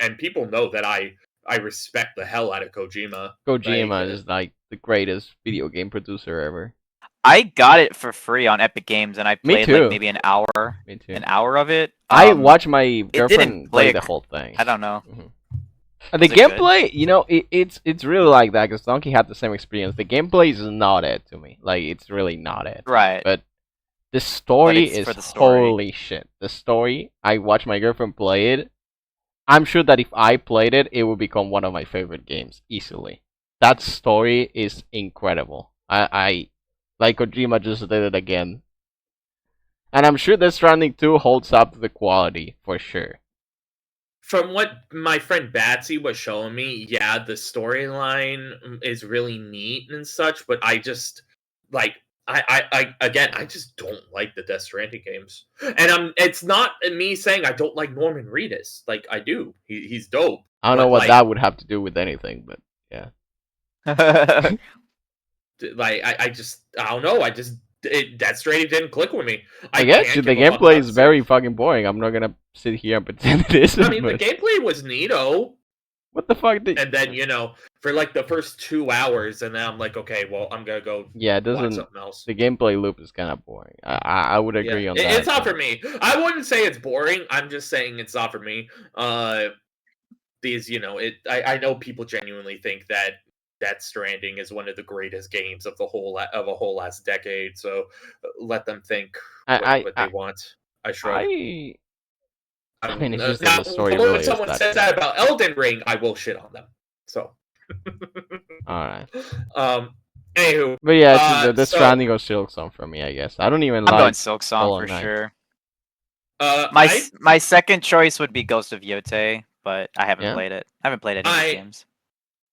S2: and people know that I respect the hell out of Kojima.
S1: Kojima
S2: Like,
S1: is like the greatest video game producer ever.
S3: I got it for free on Epic Games, and I
S1: Me
S3: played
S1: too.
S3: like maybe an hour
S1: Me too.
S3: of it.
S1: I watched my
S3: didn't
S1: girlfriend
S3: play
S1: play
S3: it
S1: the
S3: cr-
S1: whole thing.
S3: I don't know.
S1: The
S3: Was it good?
S1: gameplay, you know, it's really like that because Donkey had the same experience. The gameplay is not it to me. Like, it's really not it.
S3: Right.
S1: But the story
S3: it's
S1: is
S3: for the story.
S1: holy shit. The story, I watched my girlfriend play it. I'm sure that if I played it, it would become one of my favorite games easily. That story is incredible. I like Kojima just did it again. And I'm sure Death Stranding 2 holds up to the quality for sure.
S2: from what my friend Batsy was showing me, yeah, the storyline is really neat and such, but I just like I just don't like the Death Stranding games. And it's not me saying I don't like Norman Reedus. Like I do. He's dope.
S1: I don't know
S2: But,
S1: what
S2: like-
S1: that would have to do with anything, but yeah.
S2: Like I don't know. Death Stranding didn't click with me.
S1: I guess
S2: can't
S1: the
S2: give a fuck
S1: gameplay
S2: about
S1: is
S2: the
S1: very fucking boring. I'm not gonna sit here and pretend it isn't.
S2: I mean, the
S1: but
S2: gameplay was neato,
S1: what the fuck did?
S2: and then for like the first 2 hours, and then I'm like, okay, well, I'm gonna go
S1: Yeah, it
S2: watch
S1: doesn't.
S2: something else.
S1: The gameplay loop is kind of boring. I would agree
S2: Yeah.
S1: on
S2: It-
S1: that.
S2: It's not
S1: but-
S2: for me. I wouldn't say it's boring. I'm just saying it's not for me. These, I know people genuinely think that Death Stranding is one of the greatest games of a whole last decade. So let them think what they want. I shrug.
S1: I mean, it's just
S2: Now,
S1: that the story
S2: when
S1: really is
S2: someone
S1: that
S2: says
S1: good.
S2: that about Elden Ring, I will shit on them. So,
S1: All right,
S2: anywho,
S1: but yeah, the
S2: so-
S1: Stranding or Silk Song for me, I guess. I don't even
S3: I'm going
S1: like.
S3: Silk Song
S1: Hollow
S3: for
S1: Knight.
S3: sure.
S2: I
S3: My second choice would be Ghost of Yotei, but I haven't
S1: Yeah?
S3: played it. I haven't played any of these games.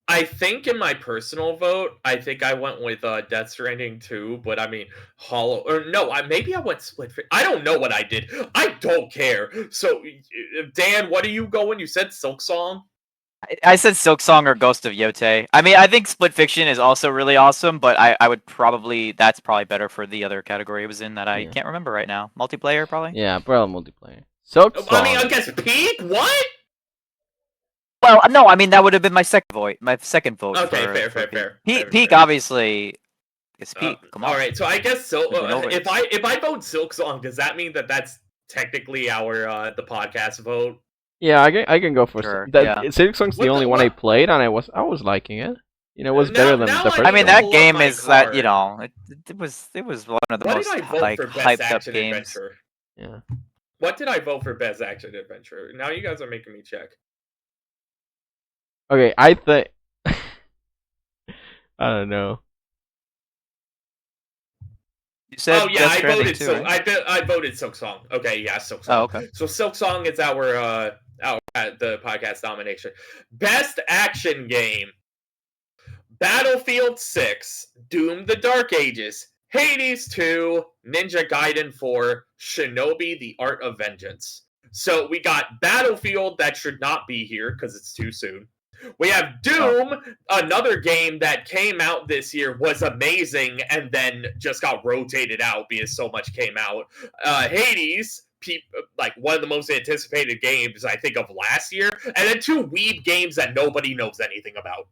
S2: I think in my personal vote, I think I went with Death Stranding 2, but I mean Hollow or no, maybe I went I don't know what I did. I don't care. So Dan, what are you going? You said Silk Song?
S3: I said Silk Song or Ghost of Yote. I mean, I think Split Fiction is also really awesome, but I would probably that's probably better for the other category it was in that I
S1: Yeah.
S3: can't remember right now. Multiplayer probably.
S1: Yeah, probably multiplayer. Silk Song.
S2: I mean, I guess Peak. What?
S3: Well, no, I mean that would have been my second vote. My second vote.
S2: Okay,
S3: for
S2: fair.
S3: Peak obviously is Peak. Come on.
S2: All right, so I guess so.
S3: We know
S2: If I vote Silk Song, does that mean that that's technically our the podcast vote?
S1: Yeah, I can go for
S3: Sure,
S1: that. Silk Song's
S2: What
S1: the only
S2: the-
S1: one I
S2: what-
S1: played, and I was liking it. You know, it was
S2: Now-
S1: better than
S2: now
S1: the
S2: I
S1: first.
S3: I mean
S2: Pull
S3: that
S2: up
S3: game
S2: my
S3: is that
S2: card.
S3: you know it was one of the
S2: What
S3: most
S2: did I vote
S3: like
S2: for Best
S3: hyped up
S2: Action
S3: games.
S2: Adventure?
S1: Yeah.
S2: What did I vote for Best Action Adventure? Now you guys are making me check.
S1: Okay, I think. I don't know.
S3: You said
S2: Oh yeah,
S3: Death
S2: I
S3: Stranding
S2: voted
S3: too,
S2: so
S3: right?
S2: I voted Silk Song. Okay, yeah, Silk Song.
S3: Oh, okay.
S2: So Silk Song is our the podcast nomination. Best action game. Battlefield 6, Doom the Dark Ages, Hades 2, Ninja Gaiden 4, Shinobi the Art of Vengeance. So we got Battlefield that should not be here because it's too soon. We have Doom, another game that came out this year, was amazing, and then just got rotated out because so much came out. Hades, like one of the most anticipated games I think of last year, and then two weeb games that nobody knows anything about.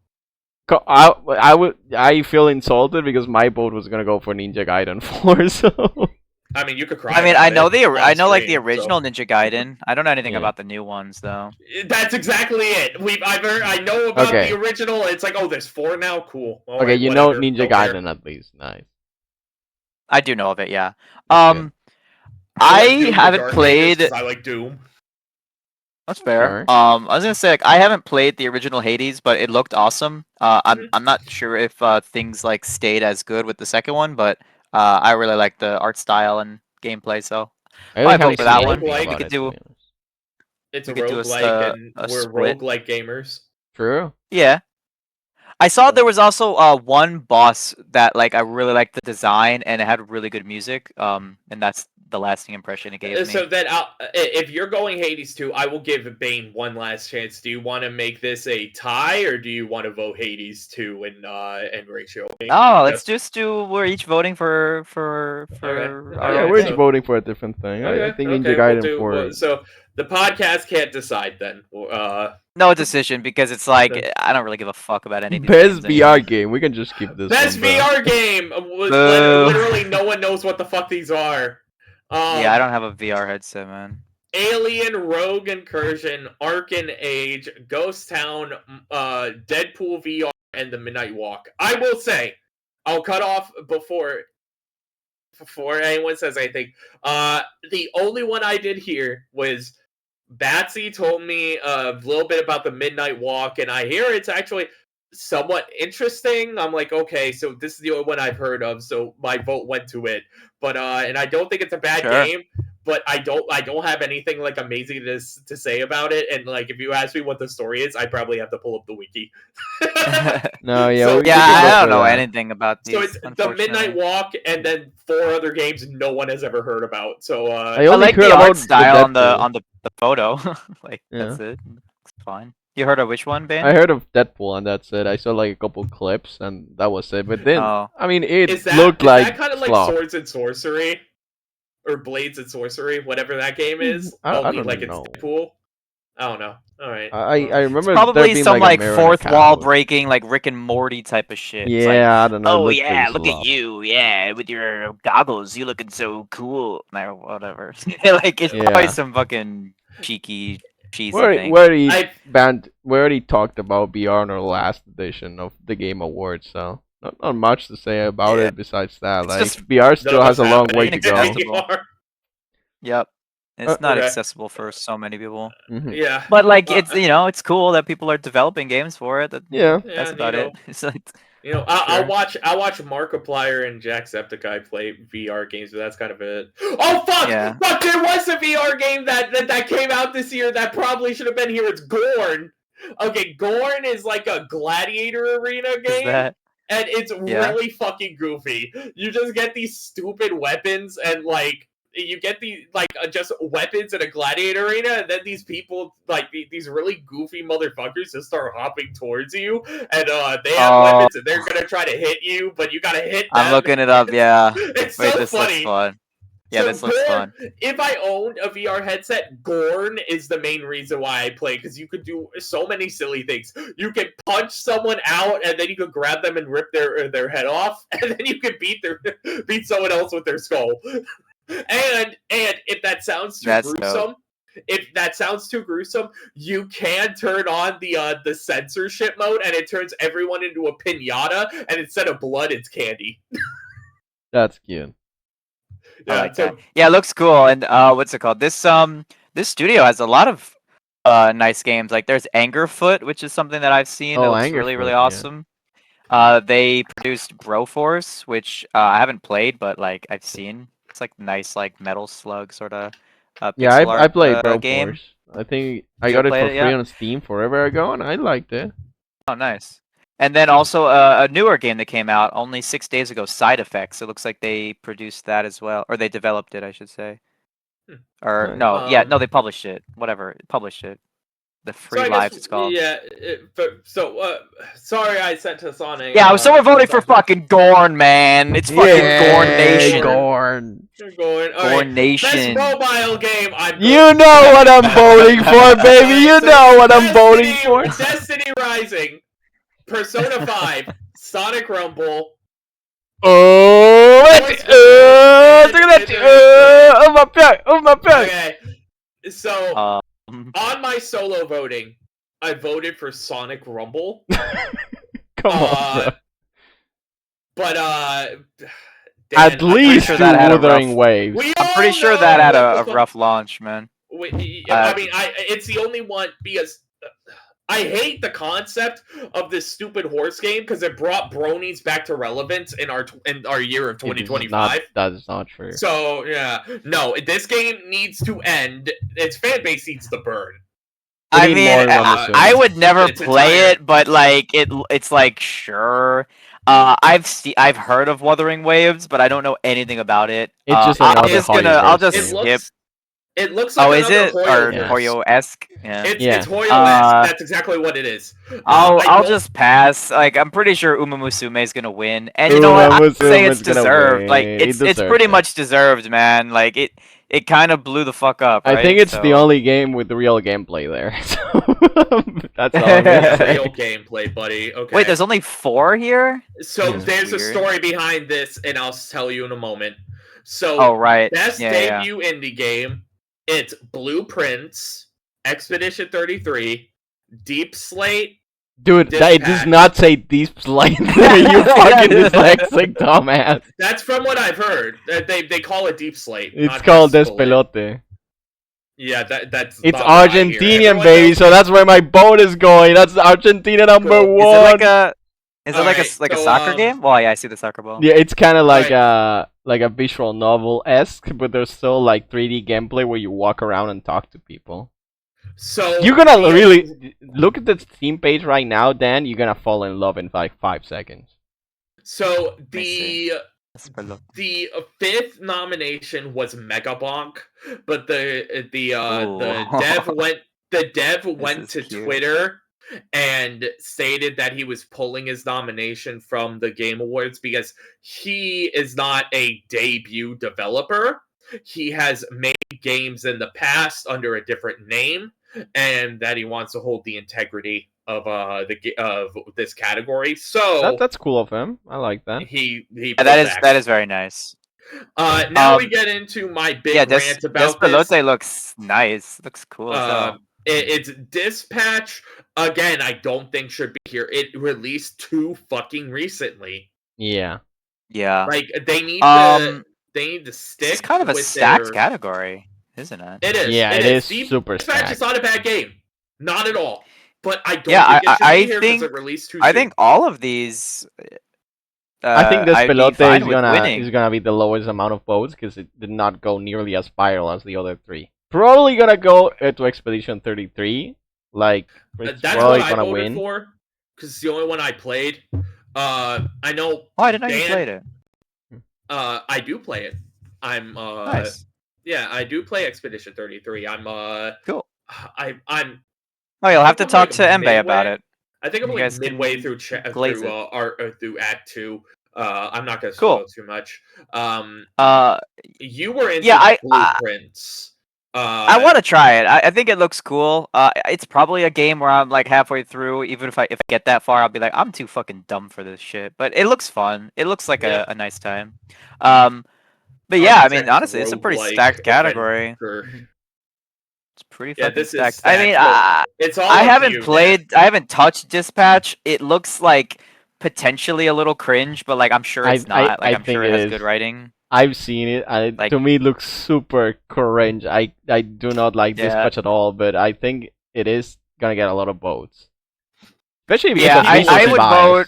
S1: I feel insulted because my vote was gonna go for Ninja Gaiden 4. So.
S2: I mean, you could cry.
S3: I mean,
S2: about
S3: I know
S2: it on
S3: I know like the
S2: stream,
S3: original
S2: so-
S3: Ninja Gaiden. I don't know anything
S1: Yeah.
S3: about the new ones though.
S2: That's exactly it. I know about
S1: Okay.
S2: the original. It's like, oh, there's 4 now. Cool. All
S1: Okay,
S2: right,
S1: you know
S2: whatever,
S1: Ninja
S2: don't care.
S1: Gaiden at least. Nice.
S3: I do know of it, yeah.
S1: That's good.
S2: I like Doom
S3: I
S2: the
S3: haven't
S2: Dark Ages
S3: played.
S2: 'cause I like Doom.
S3: That's fair.
S1: Sure.
S3: I was gonna say like, I haven't played the original Hades, but it looked awesome. I'm not sure if things like stayed as good with the second one, but I really like the art style and gameplay. So
S1: I really
S3: I vote
S1: haven't
S3: for that
S1: seen
S3: one.
S1: anything
S2: We
S1: about
S3: could
S1: it,
S3: do-
S1: to be honest.
S2: It's a
S3: We could do a
S2: roguelike, and
S3: a
S2: we're
S3: split.
S2: roguelike gamers.
S1: True.
S3: yeah. I saw there was also one boss that like I really liked the design and it had really good music. And that's the lasting impression it gave me.
S2: So then, if you're going Hades 2, I will give Bane one last chance. Do you want to make this a tie, or do you want to vote Hades 2 and ratio?
S3: Oh, let's just do. We're each voting for
S2: Okay.
S3: our
S1: Yeah,
S2: Alright,
S1: we're
S2: so-
S1: each voting for a different thing. I think Ninja Gaiden 4.
S2: So the podcast can't decide then.
S3: no decision because it's like I don't really give a fuck about any of these
S1: Best
S3: games anymore.
S1: VR game. We can just keep this.
S2: Best
S1: one, bro.
S2: VR game.
S3: Boo.
S2: Literally, no one knows what the fuck these are.
S3: Yeah, I don't have a VR headset, man.
S2: Alien, Rogue Incursion, Arkan Age, Ghost Town, Deadpool VR, and The Midnight Walk. I will say, I'll cut off before anyone says anything. The only one I did here was Batsy told me a little bit about The Midnight Walk, and I hear it's actually somewhat interesting. I'm like, okay, so this is the only one I've heard of, so my vote went to it. But and I don't think it's a bad
S3: Sure.
S2: game, but I don't have anything like amazing to say about it. And like, if you ask me what the story is, I probably have to pull up the wiki.
S1: No, yeah,
S2: So-
S1: we
S3: yeah,
S1: can go
S3: I
S1: for
S3: don't know
S1: that.
S3: anything about these.
S2: So it's The
S3: unfortunately.
S2: Midnight Walk, and then 4 other games no one has ever heard about. So
S1: I
S3: I
S1: only
S3: like
S1: heard
S3: the
S1: about
S3: art style on
S1: Deadpool.
S3: the photo. Like
S1: Yeah.
S3: that's it. It's fine. You heard of which one, Ben?
S1: I heard of Deadpool and that's it. I saw like a couple clips and that was it. But then,
S3: Oh.
S1: I mean, it
S2: is that
S1: looked like
S2: that kind of like
S1: slop.
S2: Swords and Sorcery, or Blades and Sorcery, whatever that game is?
S1: I
S2: Only
S1: don't
S2: like
S1: know.
S2: it's Deadpool. I don't know. All right.
S1: I remember there
S3: Probably
S1: being
S3: some
S1: like,
S3: like
S1: a mirror
S3: fourth
S1: and a
S3: wall
S1: cow.
S3: breaking, like Rick and Morty type of shit. It's like,
S1: Yeah, I don't know. it
S3: oh
S1: looked
S3: yeah,
S1: pretty
S3: look
S1: slop.
S3: at you, yeah, with your goggles, you looking so cool. No, whatever. Like it's
S1: Yeah.
S3: probably some fucking cheeky, cheesy
S1: We
S3: thing.
S1: already talked about VR in our last edition of the Game Awards, so not much to say about
S3: Yeah.
S1: it besides that.
S3: It's
S1: Like
S3: just
S1: VR still
S2: None
S1: has a
S2: of
S1: long
S2: it's
S1: way to go.
S2: happening
S3: Inaccessible.
S2: anymore.
S3: Yep. It's not
S2: okay.
S3: accessible for so many people.
S1: Mhm.
S2: Yeah.
S3: But like
S2: Uh,
S3: it's it's cool that people are developing games for it.
S1: Yeah.
S2: Yeah,
S3: That's about it. It's like
S2: I'll
S3: Sure.
S2: watch Markiplier and Jacksepticeye play VR games, but that's kind of it. Oh fuck!
S3: Yeah.
S2: Fuck! There was a VR game that came out this year that probably should have been here. It's Gorn. Okay, Gorn is like a gladiator arena
S3: Is
S2: game.
S3: that?
S2: And it's
S3: Yeah.
S2: really fucking goofy. You just get these stupid weapons and like you get the just weapons in a gladiator arena, and then these people like these really goofy motherfuckers just start hopping towards you, and they have weapons and they're gonna try to hit you, but you gotta hit them.
S3: I'm looking it up. Yeah.
S2: It's
S3: Wait,
S2: so
S3: this
S2: funny.
S3: looks fun. Yeah,
S2: So
S3: this looks
S2: Gorn,
S3: fun.
S2: if I owned a VR headset, Gorn is the main reason why I play, because you could do so many silly things. You can punch someone out, and then you could grab them and rip their head off, and then you could beat someone else with their skull. And if that sounds too gruesome, you can turn on the censorship mode, and it turns everyone into a pinata, and instead of blood, it's candy.
S1: That's cute.
S3: I like that. Yeah, it looks cool. And what's it called? This studio has a lot of nice games. Like there's Angerfoot, which is something that I've seen that looks really, really awesome. Yeah. They produced Broforce, which I haven't played, but like I've seen. It's like nice, like Metal Slug sort of.
S1: Yeah, I played Broforce.
S3: Game.
S1: I think I got it for free on Steam forever ago, and I liked it.
S3: Oh, nice. And then also a newer game that came out only 6 days ago, Side Effects. It looks like they produced that as well, or they developed it, I should say. Or no, they published it. Whatever, published it. The Free Lives, it's called.
S2: Yeah. Sorry, I sent us on a.
S3: Yeah, so we're voting for fucking Gorn, man. It's fucking Gorn Nation.
S1: Gorn.
S3: Gorn Nation.
S2: Best mobile game.
S1: You know what I'm voting for, baby. You know what I'm voting for.
S2: Destiny Rising, Persona 5, Sonic Rumble.
S1: Oh, look at that! Oh my pet!
S2: Okay, so on my solo voting, I voted for Sonic Rumble.
S1: Come on, bro.
S2: But Dan,
S1: at least two Wuthering Waves.
S3: I'm pretty sure that had a rough launch, man.
S2: I mean, it's the only one because. I hate the concept of this stupid horse game because it brought bronies back to relevance in our year of 2025.
S1: That is not true.
S2: So yeah, no, this game needs to end. Its fan base needs to burn.
S3: I mean, I would never play it, but like it's like sure. I've heard of Wuthering Waves, but I don't know anything about it.
S1: It's just
S3: I'll just skip.
S2: It looks like
S3: is it Hoyo-esque? Yeah.
S2: It's Hoyo-esque. That's exactly what it is.
S3: I'll just pass. Like I'm pretty sure Uma Musume is gonna win, and you know what? I'd say it's deserved. Like it's pretty much deserved, man. Like it kind of blew the fuck up. Right?
S1: I think it's the only game with real gameplay there. That's all.
S2: Real gameplay, buddy. Okay.
S3: Wait, there's only 4 here.
S2: So there's a story behind this, and I'll tell you in a moment. So, best debut indie game. It's Blueprints, Expedition 33, Deep Slate.
S1: Dude, it does not say Deep Slate. You fucking dyslexic dumbass.
S2: That's from what I've heard. They call it Deep Slate.
S1: It's called Despelote.
S2: Yeah, that's.
S1: It's Argentinian, baby. So that's where my vote is going. That's Argentina number 1.
S3: Is it like a soccer game? Well, yeah, I see the soccer ball.
S1: Yeah, it's kind of like a visual novel-esque, but there's still like 3D gameplay where you walk around and talk to people.
S2: So
S1: you're gonna really look at the Steam page right now, Dan. You're gonna fall in love in like 5 seconds.
S2: So the 5th nomination was Megabonk, but the dev went to Twitter and stated that he was pulling his nomination from the Game Awards because he is not a debut developer. He has made games in the past under a different name, and that he wants to hold the integrity of this category. So
S1: that's cool of him. I like that.
S3: That is very nice.
S2: Now we get into my big rant about this.
S3: Despelote looks nice. Looks cool.
S2: It's Dispatch. Again, I don't think should be here. It released too fucking recently.
S1: Yeah.
S3: Yeah.
S2: Like they need to stick.
S3: It's kind of a stacked category, isn't it?
S2: It is.
S1: Yeah, it is super stacked.
S2: Dispatch is not a bad game. Not at all. But I don't think it should be here because it released too soon.
S3: I think all of these
S1: I think Despelote is gonna be the lowest amount of votes because it did not go nearly as viral as the other 3. Probably gonna go to Expedition 33, Like it's
S2: That's what
S1: probably
S2: I
S1: gonna
S2: voted
S1: win.
S2: for because it's the only one I played. I know.
S3: Oh, I didn't know you
S2: Dan,
S3: played it.
S2: I do play it. I'm
S3: Nice.
S2: yeah, I do play Expedition 33.
S3: Cool.
S2: I'm
S3: Oh, you'll
S2: I
S3: have
S2: think
S3: to
S2: I'm
S3: talk
S2: like
S3: to Embe about
S2: midway.
S3: it.
S2: I think I'm
S3: You
S2: like
S3: guys
S2: midway
S3: can
S2: through
S3: glaze
S2: through
S3: it.
S2: through Act 2. I'm not gonna
S3: Cool.
S2: spoil too much. Um,
S3: Uh,
S2: you were into
S3: yeah,
S2: Blueprints.
S3: I want to try it. I think it looks cool. It's probably a game where I'm like halfway through. Even if I get that far, I'll be like, I'm too fucking dumb for this shit. But it looks fun. It looks like
S2: Yeah.
S3: a nice time. But yeah, I mean, honestly, it's a pretty stacked category.
S2: adventure.
S1: Mhm.
S3: It's pretty
S2: Yeah,
S3: fucking
S2: this is
S3: stacked. I mean,
S2: stacked, but it's all
S3: I
S2: up to
S3: haven't
S2: you, Dan.
S3: played. I haven't touched Dispatch. It looks like potentially a little cringe, but like I'm sure it's not. Like
S1: I
S3: I'm
S1: think
S3: sure
S1: it
S3: it has
S1: is.
S3: good writing.
S1: I've seen it.
S3: Like
S1: To me, it looks super cringe. I do not like
S3: Yeah.
S1: Dispatch at all, but I think it is gonna get a lot of votes. Especially because
S3: Yeah,
S1: of
S2: I
S1: recency
S2: would
S1: bias.
S3: vote-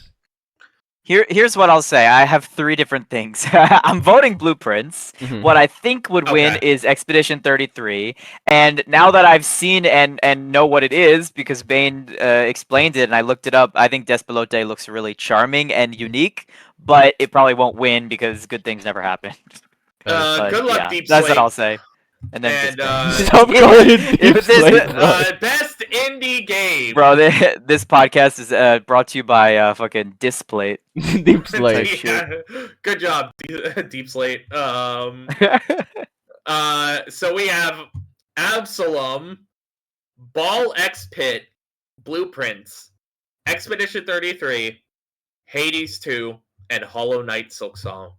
S3: Here's what I'll say. I have 3 different things. I'm voting Blueprints.
S1: Mhm.
S3: What I think would win
S2: Okay.
S3: is Expedition 33. And now that I've seen and know what it is, because Bane explained it and I looked it up, I think Despelote looks really charming and unique. But it probably won't win because good things never happen. But,
S2: Good luck,
S3: yeah,
S2: Deep
S3: that's what
S2: Slate.
S3: I'll say. And then
S2: And,
S3: Dispatch.
S1: Stop calling it Deep
S3: If this-
S1: Slate, bro.
S2: Best indie game.
S3: Bro, this podcast is brought to you by fucking Displate.
S1: Deep Slate.
S3: shit.
S2: Yeah. Good job, Deep Slate. So we have Absalom, Ball X Pit, Blueprints, Expedition 33, Hades 2, and Hollow Knight Silksong.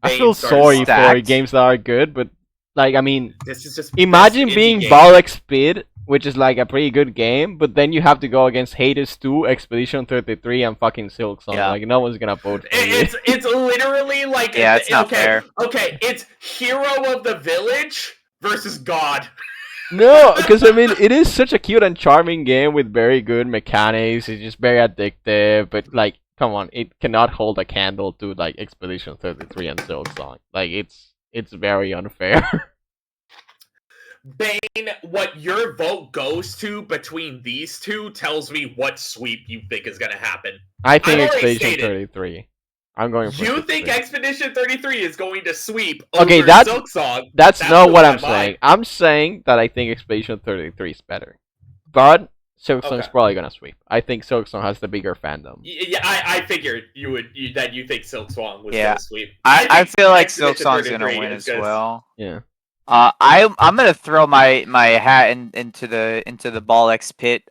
S1: I
S2: Bane
S1: feel
S2: started
S1: sorry
S2: off.
S1: for
S3: Stacked.
S1: games that are good, but like I mean,
S2: This is just
S1: imagine
S2: best indie
S1: being
S2: game.
S1: Ball X Speed, which is like a pretty good game, but then you have to go against Hades 2, Expedition 33, and fucking Silksong.
S3: Yeah.
S1: Like no one's gonna vote for you.
S2: It's literally like
S3: Yeah, it's not
S2: okay,
S3: fair.
S2: Okay, it's Hero of the Village versus God.
S1: No, because I mean, it is such a cute and charming game with very good mechanics. It's just very addictive, but like, come on, it cannot hold a candle to like Expedition 33 and Silksong. Like, it's very unfair.
S2: Bane, what your vote goes to between these two tells me what sweep you think is gonna happen.
S1: I think
S2: I've already
S1: Expedition
S2: stated.
S1: 33. I'm going for.
S2: You think
S1: 33.
S2: Expedition 33 is going to sweep
S1: Okay,
S2: over
S1: that's-
S2: Silksong?
S1: That's
S2: That
S1: not
S2: blew
S1: what
S2: my
S1: I'm
S2: mind.
S1: saying. I'm saying that I think Expedition 33 is better, but Silksong's
S2: Okay.
S1: probably gonna sweep. I think Silksong has the bigger fandom.
S2: Yeah, I figured that you think Silksong was
S3: Yeah.
S2: gonna sweep.
S3: I
S2: think
S3: feel like
S2: Expedition
S3: Silksong's gonna
S2: 33
S3: win
S2: is
S3: as
S2: gonna-
S3: well.
S1: Yeah.
S3: I'm gonna throw my hat into the Ball X pit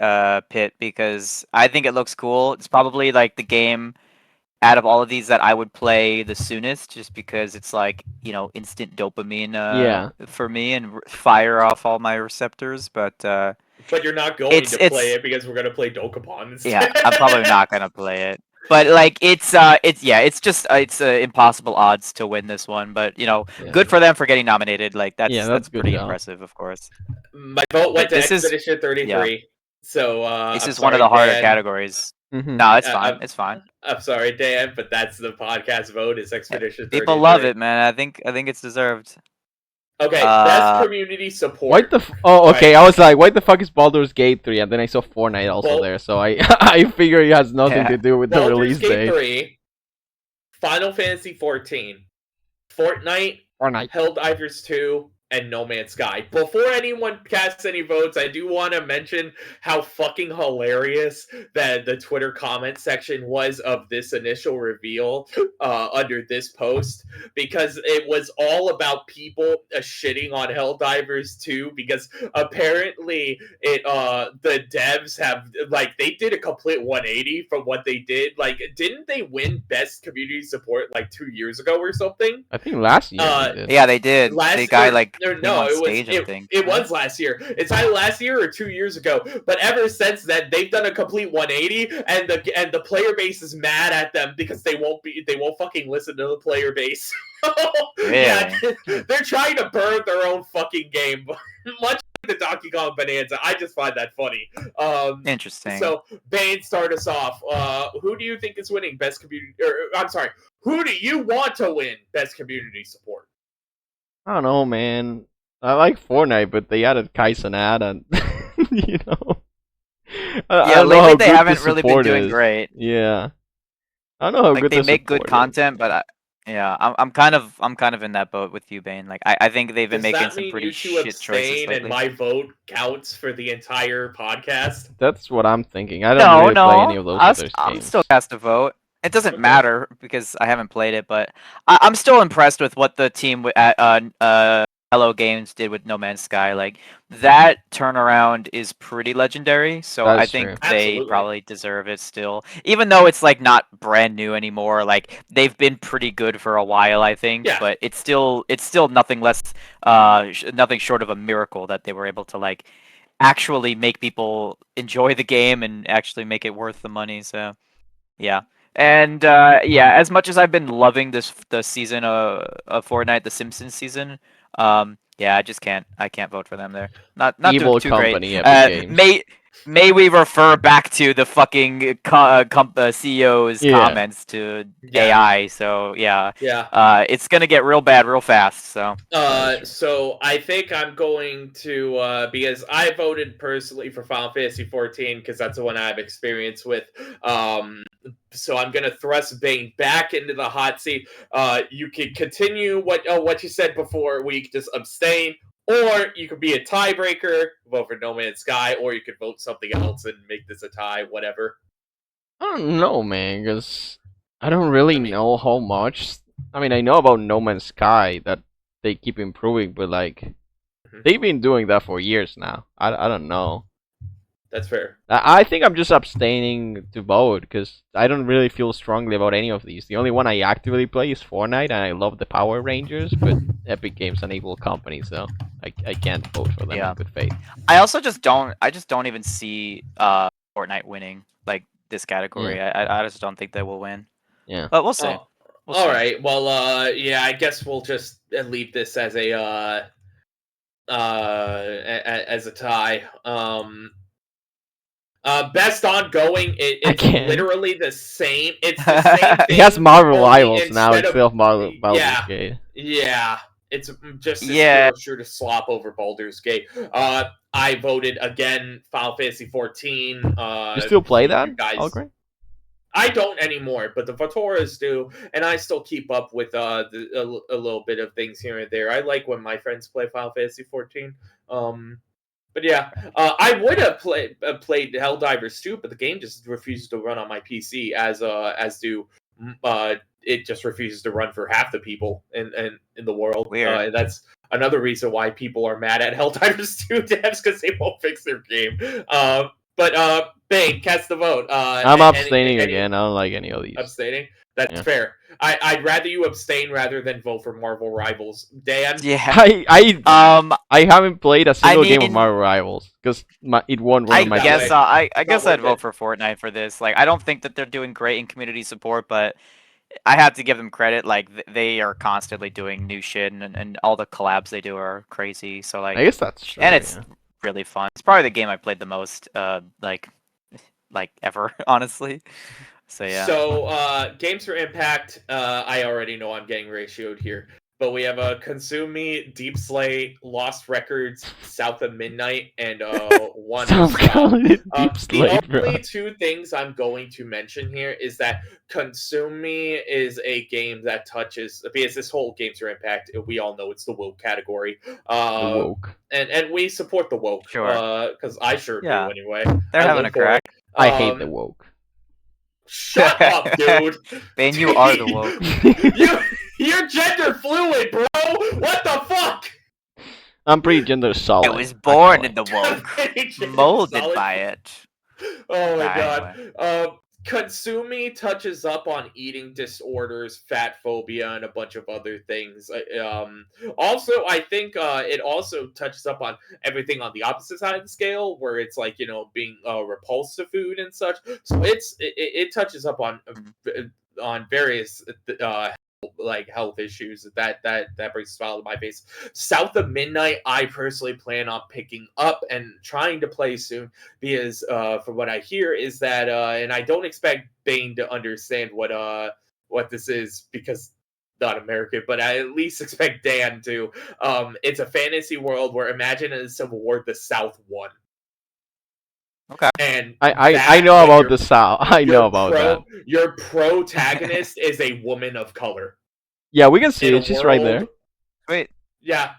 S3: because I think it looks cool. It's probably like the game out of all of these that I would play the soonest, just because it's like, you know, instant dopamine
S1: Yeah.
S3: for me and fire off all my receptors. But
S2: But you're not going
S3: It's-
S2: to play it because we're gonna play Dokapon instead.
S3: yeah, I'm probably not gonna play it. But like it's just it's impossible odds to win this one. But you know,
S1: Yeah.
S3: good for them for getting nominated. Like that's
S1: Yeah, that's good
S3: pretty
S1: job.
S3: impressive, of course.
S2: My vote went to
S3: This is-
S2: Expedition 33. So
S3: This
S2: I'm
S3: is one of the
S2: sorry,
S3: harder
S2: Dan.
S3: categories.
S1: Mhm.
S3: No, it's
S2: Uh,
S3: fine.
S2: I'm-
S3: It's fine.
S2: I'm sorry, Dan, but that's the podcast vote. Is Expedition 33.
S3: People love it, man. I think it's deserved.
S2: Okay,
S3: Uh,
S2: best community support.
S1: What the? Oh, okay. I was like, why the fuck is Baldur's Gate 3? And then I saw Fortnite also
S2: Bal-
S1: there, so I I figure it has nothing
S3: Yeah.
S1: to do with the
S2: Baldur's
S1: release
S2: Gate
S1: date.
S2: 3, Final Fantasy 14, Fortnite,
S1: Fortnite.
S2: Helldivers 2, and No Man's Sky. Before anyone casts any votes, I do want to mention how fucking hilarious that the Twitter comment section was of this initial reveal under this post, because it was all about people shitting on Helldivers 2, because apparently the devs have, like, they did a complete 180 from what they did. Like, didn't they win best community support like 2 years ago or something?
S1: I think last year.
S2: Uh,
S1: they did.
S3: Yeah, they did.
S2: Last
S3: The guy
S2: year-
S3: like
S2: no,
S3: came on
S2: it was
S3: stage, I think.
S2: it was last year. It's either last year or 2 years ago. But ever since then, they've done a complete 180, and the player base is mad at them because they won't fucking listen to the player base. Yeah, they're trying to burn their own fucking game, much like the Donkey Kong Bonanza. I just find that funny.
S3: Interesting.
S2: So Bane, start us off. Who do you think is winning best community? Or I'm sorry, who do you want to win best community support?
S1: I don't know, man. I like Fortnite, but they added Kai Cenat and you know. I
S3: Yeah,
S1: don't know how
S3: lately they
S1: good the
S3: haven't really been
S1: support
S3: doing
S1: is.
S3: great.
S1: Yeah, I don't know how
S3: Like
S1: good
S3: they
S1: the
S3: make good
S1: support is.
S3: content, but I'm kind of in that boat with you, Bane. Like I think they've been
S2: Does
S3: making
S2: that
S3: some
S2: mean
S3: pretty
S2: you two
S3: shit choices
S2: abstain and
S3: lately.
S2: my vote counts for the entire podcast?
S1: That's what I'm thinking. I don't
S3: No,
S1: really play any
S3: no,
S1: of those other
S3: I'm still
S1: games.
S3: cast a vote. It doesn't
S2: Okay.
S3: matter because I haven't played it, but I'm still impressed with what the team at Hello Games did with No Man's Sky. Like that turnaround is pretty legendary, so I
S1: That's true.
S3: think they
S2: Absolutely.
S3: probably deserve it still. Even though it's like not brand new anymore, like they've been pretty good for a while, I think,
S2: Yeah.
S3: but it's still nothing less nothing short of a miracle that they were able to like actually make people enjoy the game and actually make it worth the money. So yeah. And yeah, as much as I've been loving the season of Fortnite, the Simpsons season, yeah, I can't vote for them there. Not doing
S1: Evil
S3: too great.
S1: company, Epic Games.
S3: May we refer back to the fucking CEO's
S1: Yeah.
S3: comments to
S2: Yeah.
S3: AI. So yeah,
S2: Yeah.
S3: it's gonna get real bad real fast. So
S1: That is true.
S2: So I think I'm going to because I voted personally for Final Fantasy 14 because that's the one I have experience with. So I'm gonna thrust Bane back into the hot seat. You can continue what you said before. We could just abstain, or you could be a tiebreaker, vote for No Man's Sky, or you could vote something else and make this a tie. Whatever.
S1: I don't know, man, because I don't really
S2: I mean,
S1: know how much. I mean, I know about No Man's Sky that they keep improving, but like
S2: Mhm.
S1: they've been doing that for years now. I don't know.
S2: That's fair.
S1: I think I'm just abstaining to vote because I don't really feel strongly about any of these. The only one I actively play is Fortnite, and I love the Power Rangers, but Epic Games an evil company, so I can't vote for them in
S3: yeah.
S1: good faith.
S3: I just don't even see Fortnite winning like this
S1: Yeah,
S3: category. I just don't think they will win.
S1: yeah.
S3: But we'll see.
S2: Oh,
S3: We'll
S2: all
S3: see.
S2: right. Well, yeah. I guess we'll just leave this as a as a tie. Best ongoing. It's
S1: Again.
S2: literally the same. It's the same
S1: It has
S2: thing.
S1: Marvel
S2: Only
S1: Rivals now
S2: instead of
S1: instead of Baldur's
S2: yeah,
S1: Gate.
S2: yeah. It's just this
S3: Yeah.
S2: hero shooter slop over Baldur's Gate. I voted again. Final Fantasy 14.
S1: You still play that,
S2: You guys.
S1: Algren?
S2: I don't anymore, but the Vatoras do, and I still keep up with a little bit of things here and there. I like when my friends play Final Fantasy 14. But yeah, I would have played Helldivers 2, but the game just refuses to run on my PC as do it just refuses to run for half the people in the world.
S3: Weird.
S2: That's another reason why people are mad at Helldivers 2 devs because they won't fix their game. But Bane, cast the vote.
S1: I'm abstaining
S2: Any
S1: again. I don't like any of these.
S2: abstaining? That's
S1: Yeah.
S2: fair. I'd rather you abstain rather than vote for Marvel Rivals. Dan?
S3: Yeah.
S1: I haven't played a single game of
S3: mean,
S1: Marvel Rivals because it won one
S3: I
S1: of my
S2: that
S3: guess
S1: games.
S2: way.
S3: I guess
S2: Not
S3: I'd
S2: worth
S3: vote
S2: it.
S3: for Fortnite for this. Like I don't think that they're doing great in community support, but I have to give them credit. Like they are constantly doing new shit, and all the collabs they do are crazy. So
S1: I
S3: like,
S1: guess that's true.
S3: and it's
S1: Yeah.
S3: really fun. It's probably the game I played the most, like ever, honestly. So yeah.
S2: So, games for impact. I already know I'm getting ratioed here, but we have Consume Me, Deep Slay, Lost Records, South of Midnight, and One
S1: Sounds
S2: Stop.
S1: kind of
S2: The
S1: deep slave, bro.
S2: only two things I'm going to mention here is that Consume Me is a game that touches because this whole games for impact. We all know it's the woke category.
S1: The woke.
S2: And we support the woke.
S3: Sure.
S2: Because I sure
S3: Yeah.
S2: do anyway.
S3: They're
S2: I
S3: having
S2: live
S3: a
S2: for
S3: crack.
S2: it.
S1: I hate the woke.
S2: Shut up, dude.
S3: Bane, you are the woke.
S2: You're gender fluid, bro. What the fuck?
S1: I'm pretty gender solid.
S3: I was born
S1: actually.
S3: in the woke,
S2: Gender
S3: molded
S2: solid.
S3: by it.
S2: Oh my
S3: Nah,
S2: god. Consume Me touches up on eating disorders, fat phobia, and a bunch of other things. Also, I think it also touches up on everything on the opposite side of the scale, where it's like being repulsed to food and such. So it touches up on various like health issues that brings a smile to my face. South of Midnight, I personally plan on picking up and trying to play soon because from what I hear is that and I don't expect Bane to understand what this is because not American, but I at least expect Dan to. It's a fantasy world where imagine in the Civil War the South won.
S3: Okay.
S2: And
S1: I
S2: that,
S1: know
S2: when
S1: about
S2: your-
S1: the sound. I know about that.
S2: Your protagonist is a woman of color.
S1: Yeah, we can see
S2: In a
S1: it. She's right there.
S2: world-
S3: Wait.
S2: Yeah.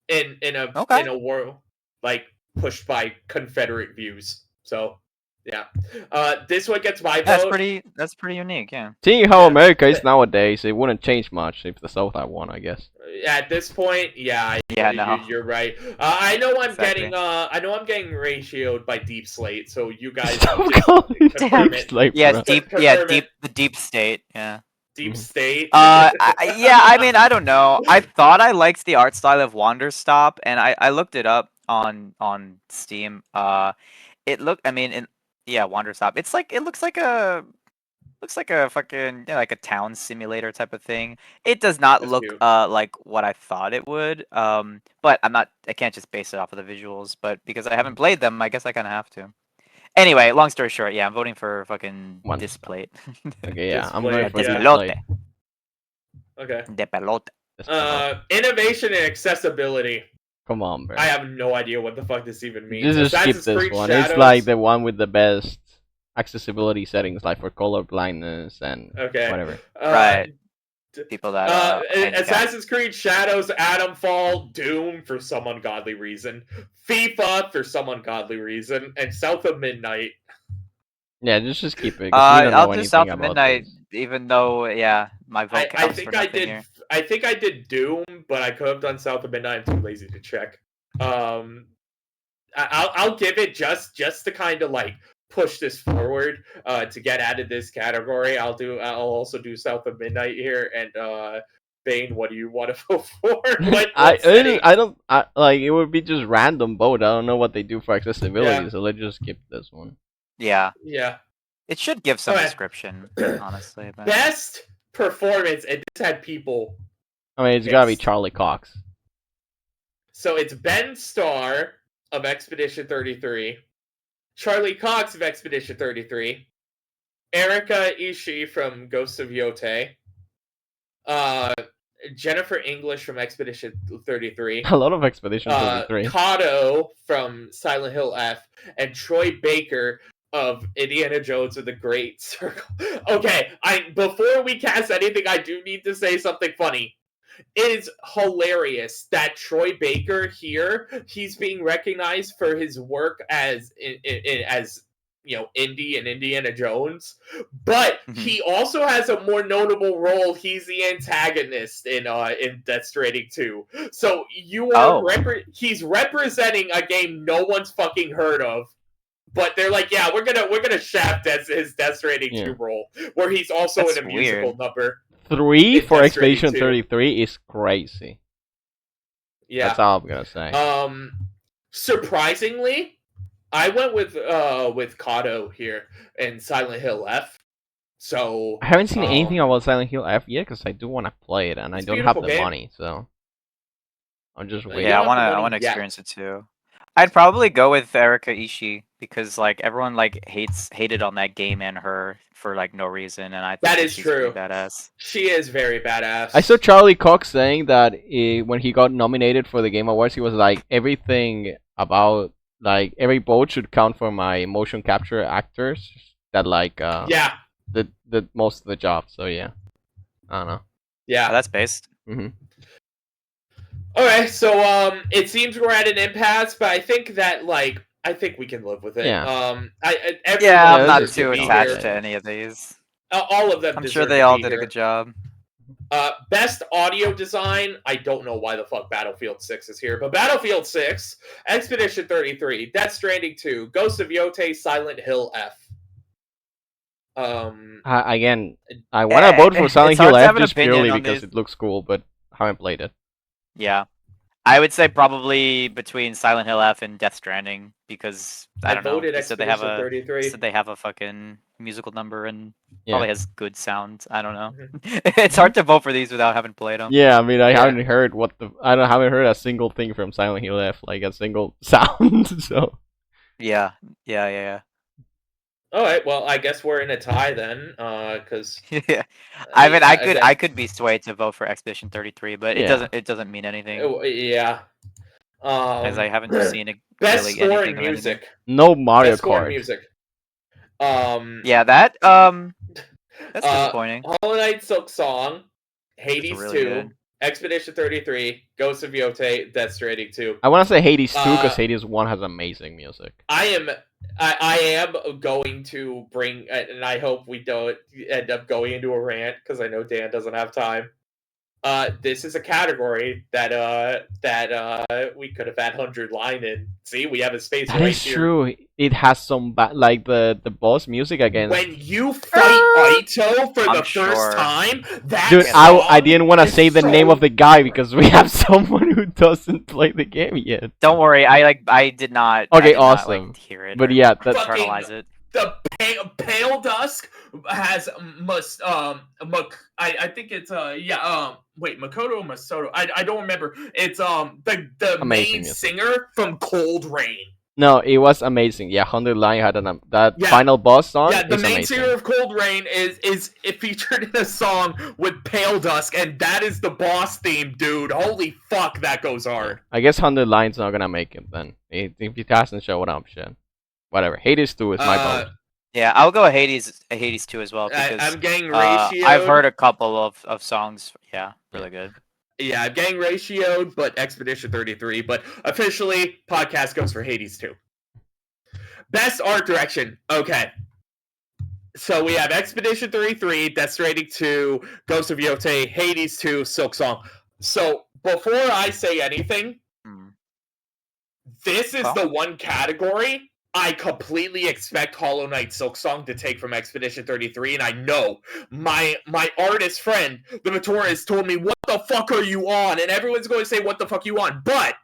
S2: In
S3: Okay.
S2: a world like pushed by Confederate views. So yeah. This one gets my
S3: That's
S2: vote.
S3: That's pretty unique. Yeah.
S1: Seeing how
S2: Yeah.
S1: America is nowadays, it wouldn't change much if the South had won, I guess.
S2: At this point, yeah,
S3: Yeah, no.
S2: you're right. I know I'm
S3: Exactly.
S2: getting ratioed by Deep Slate, so you guys
S1: Stop
S2: just
S1: calling it
S2: confirm
S1: Deep
S2: it.
S1: Slate,
S3: Yeah,
S1: bro.
S3: it's deep.
S2: Confirm
S3: Yeah,
S2: it.
S3: the deep state. Yeah.
S2: Deep
S1: Mhm.
S2: State.
S3: Yeah. I mean, I don't know. I thought I liked the art style of Wanderstop, and I looked it up on Steam. It looked. I mean, yeah, Wanderstop. It's like it looks like a fucking like a town simulator type of thing. It does not
S2: That's
S3: look
S2: cute.
S3: like what I thought it would. But I can't just base it off of the visuals. But because I haven't played them, I guess I kind of have to. Anyway, long story short, yeah, I'm voting for fucking
S1: Wanderstop.
S3: Displate.
S1: Okay, yeah, I'm
S2: Display,
S1: going for
S2: yeah.
S3: Despelote.
S1: Displate.
S2: Okay.
S3: De pelote.
S2: Innovation and accessibility.
S1: Come on, bro.
S2: I have no idea what the fuck this even means.
S1: Just skip
S2: Assassin's
S1: this
S2: Creed
S1: one.
S2: Shadows.
S1: It's like the one with the best accessibility settings, like for color blindness and
S2: Okay.
S1: whatever.
S3: Right. People that handicapped.
S2: Assassin's Creed Shadows, Atomfall, Doom for some ungodly reason, FIFA for some ungodly reason, and South of Midnight.
S1: Yeah, just keep it. 'Cause we don't know
S3: I'll do
S1: anything
S3: South of
S1: about
S3: Midnight,
S1: this.
S3: even though my vote
S2: I
S3: counts
S2: think
S3: for
S2: I
S3: nothing
S2: did.
S3: here.
S2: I think I did Doom, but I could have done South of Midnight. I'm too lazy to check. I'll give it just to kind of like push this forward to get added this category. I'll also do South of Midnight here. And Bane, what do you want to vote for?
S1: I don't like it would be just random vote. I don't know what they do for accessibility,
S2: Yeah.
S1: so let's just skip this one.
S3: Yeah,
S2: Yeah.
S3: it should give some
S2: Okay.
S3: description, honestly. But...
S2: Best performance, and this had people.
S1: I mean, it's gotta be
S2: Yes.
S1: Charlie Cox.
S2: So it's Ben Starr of Expedition 33, Charlie Cox of Expedition 33, Erika Ishii from Ghosts of Yote, Jennifer English from Expedition 33,
S1: A lot of Expedition 33.
S2: Kato from Silent Hill F, and Troy Baker of Indiana Jones and the Great Circle. Okay, before we cast anything, I do need to say something funny. It is hilarious that Troy Baker here, he's being recognized for his work as Indy and Indiana Jones, but he also has a more notable role. He's the antagonist in Death Stranding 2. So he's representing a game no one's fucking heard of. But they're like, yeah, we're gonna shaft his Death Stranding 2 role, where he's also
S3: That's
S2: in a musical
S3: weird.
S2: number.
S1: 3
S2: in
S1: for
S2: Death Stranding
S1: Expedition
S2: 2.
S1: 33 is crazy.
S2: Yeah.
S1: That's all I'm gonna say.
S2: Surprisingly, I went with Kato here in Silent Hill F. So
S1: I haven't seen anything about Silent Hill F yet because I do want to play it and I
S2: It's a
S1: don't have
S2: beautiful
S1: the
S2: game.
S1: money, so I'm just
S2: Yeah,
S1: waiting.
S3: Yeah,
S2: don't have the
S3: I
S2: money
S3: want to
S2: yet.
S3: experience it too. I'd probably go with Erika Ishii because like everyone like hated on that game and her for like no reason, and I think
S2: That is
S3: she's pretty
S2: true.
S3: badass.
S2: She is very badass.
S1: I saw Charlie Cox saying that when he got nominated for the Game Awards, he was like, everything about like every vote should count for my motion capture actors that like
S2: yeah,
S1: the most of the job. So yeah, I don't know.
S2: yeah.
S3: Oh, that's based.
S2: Okay, so it seems we're at an impasse, but I think we can live with it.
S1: Yeah.
S2: Everyone
S3: Yeah, I'm
S1: Yeah,
S3: not
S1: this is
S3: too
S1: good
S3: attached
S1: content.
S3: to any of these.
S2: All of them.
S3: I'm sure
S2: deserve
S3: they
S2: to
S3: all
S2: be
S3: did a
S2: here.
S3: good job.
S2: Best audio design. I don't know why the fuck Battlefield 6 is here, but Battlefield 6, Expedition 33, Death Stranding 2, Ghosts of Yote, Silent Hill F.
S1: Again, I want to vote for Silent
S3: it's hard
S1: Hill
S3: to
S1: F
S3: have an
S1: just
S3: opinion
S1: purely
S3: on
S1: because
S3: these.
S1: it looks cool, but haven't played it.
S3: Yeah, I would say probably between Silent Hill F and Death Stranding because I don't know.
S2: voted
S3: They said they have
S2: Expedition
S3: a
S2: 33.
S3: said they have a fucking musical number and
S1: Yeah.
S3: probably has good sound. I don't know. It's hard to vote for these without having played them.
S1: Yeah, I mean, I
S2: Yeah.
S1: haven't heard haven't heard a single thing from Silent Hill F, like a single sound. So
S3: Yeah.
S2: All right, well, I guess we're in a tie then, because
S3: Yeah. I mean, I could be swayed to vote for Expedition 33, but
S1: Yeah.
S3: it doesn't mean anything.
S2: Yeah.
S3: as I haven't seen it
S2: best
S3: really
S2: score in
S3: anything or anything.
S2: music.
S1: No Mario
S2: Best score in
S1: Kart.
S2: music.
S3: Yeah, that's disappointing.
S2: Hollow Knight Silk Song, Hades
S3: really
S2: 2,
S3: good.
S2: Expedition 33, Ghost of Yote, Death Stranding 2.
S1: I want to say Hades 2 because Hades 1 has amazing music.
S2: I am going to bring, and I hope we don't end up going into a rant because I know Dan doesn't have time. This is a category that we could have had 100 line in. See, we have a space
S1: That
S2: right
S1: is
S2: here.
S1: true. It has some like the boss music against.
S2: When you fight Aito for the
S3: sure.
S2: first time, that
S1: Dude,
S2: song
S1: I didn't want to
S2: is
S1: say the name
S2: so-
S1: of the guy because we have someone who doesn't play the game yet.
S3: Don't worry, I did not.
S1: Okay,
S3: I did not,
S1: awesome.
S3: hear it.
S1: But
S3: or
S1: yeah, that
S2: Fucking-
S3: internalize it.
S2: The Pale Dusk has I think it's wait, Makoto or Masoto, I don't remember. It's the
S1: Amazing
S2: main
S1: music.
S2: singer from Cold Rain.
S1: No, it was amazing. Yeah, 100 Line had that
S2: Yeah.
S1: final boss song.
S2: Yeah, the
S1: is
S2: main
S1: amazing.
S2: singer of Cold Rain is it featured in a song with Pale Dusk, and that is the boss theme, dude. Holy fuck, that goes hard.
S1: I guess 100 Line's not gonna make it then. If it hasn't shown up, shit. Whatever. Hades 2 is my vote.
S3: Yeah, I'll go Hades 2 as well because
S2: I'm getting ratioed.
S3: I've heard a couple of songs. Yeah, really good.
S2: Yeah, I'm getting ratioed, but Expedition 33. But officially, podcast goes for Hades 2. Best art direction. Okay. So we have Expedition 33, Death Stranding 2, Ghost of Yote, Hades 2, Silk Song. So before I say anything, this is the one category I completely expect Hollow Knight Silk Song to take from Expedition 33, and I know my artist friend, the Matoris, told me, what the fuck are you on? And everyone's going to say, what the fuck you on? But,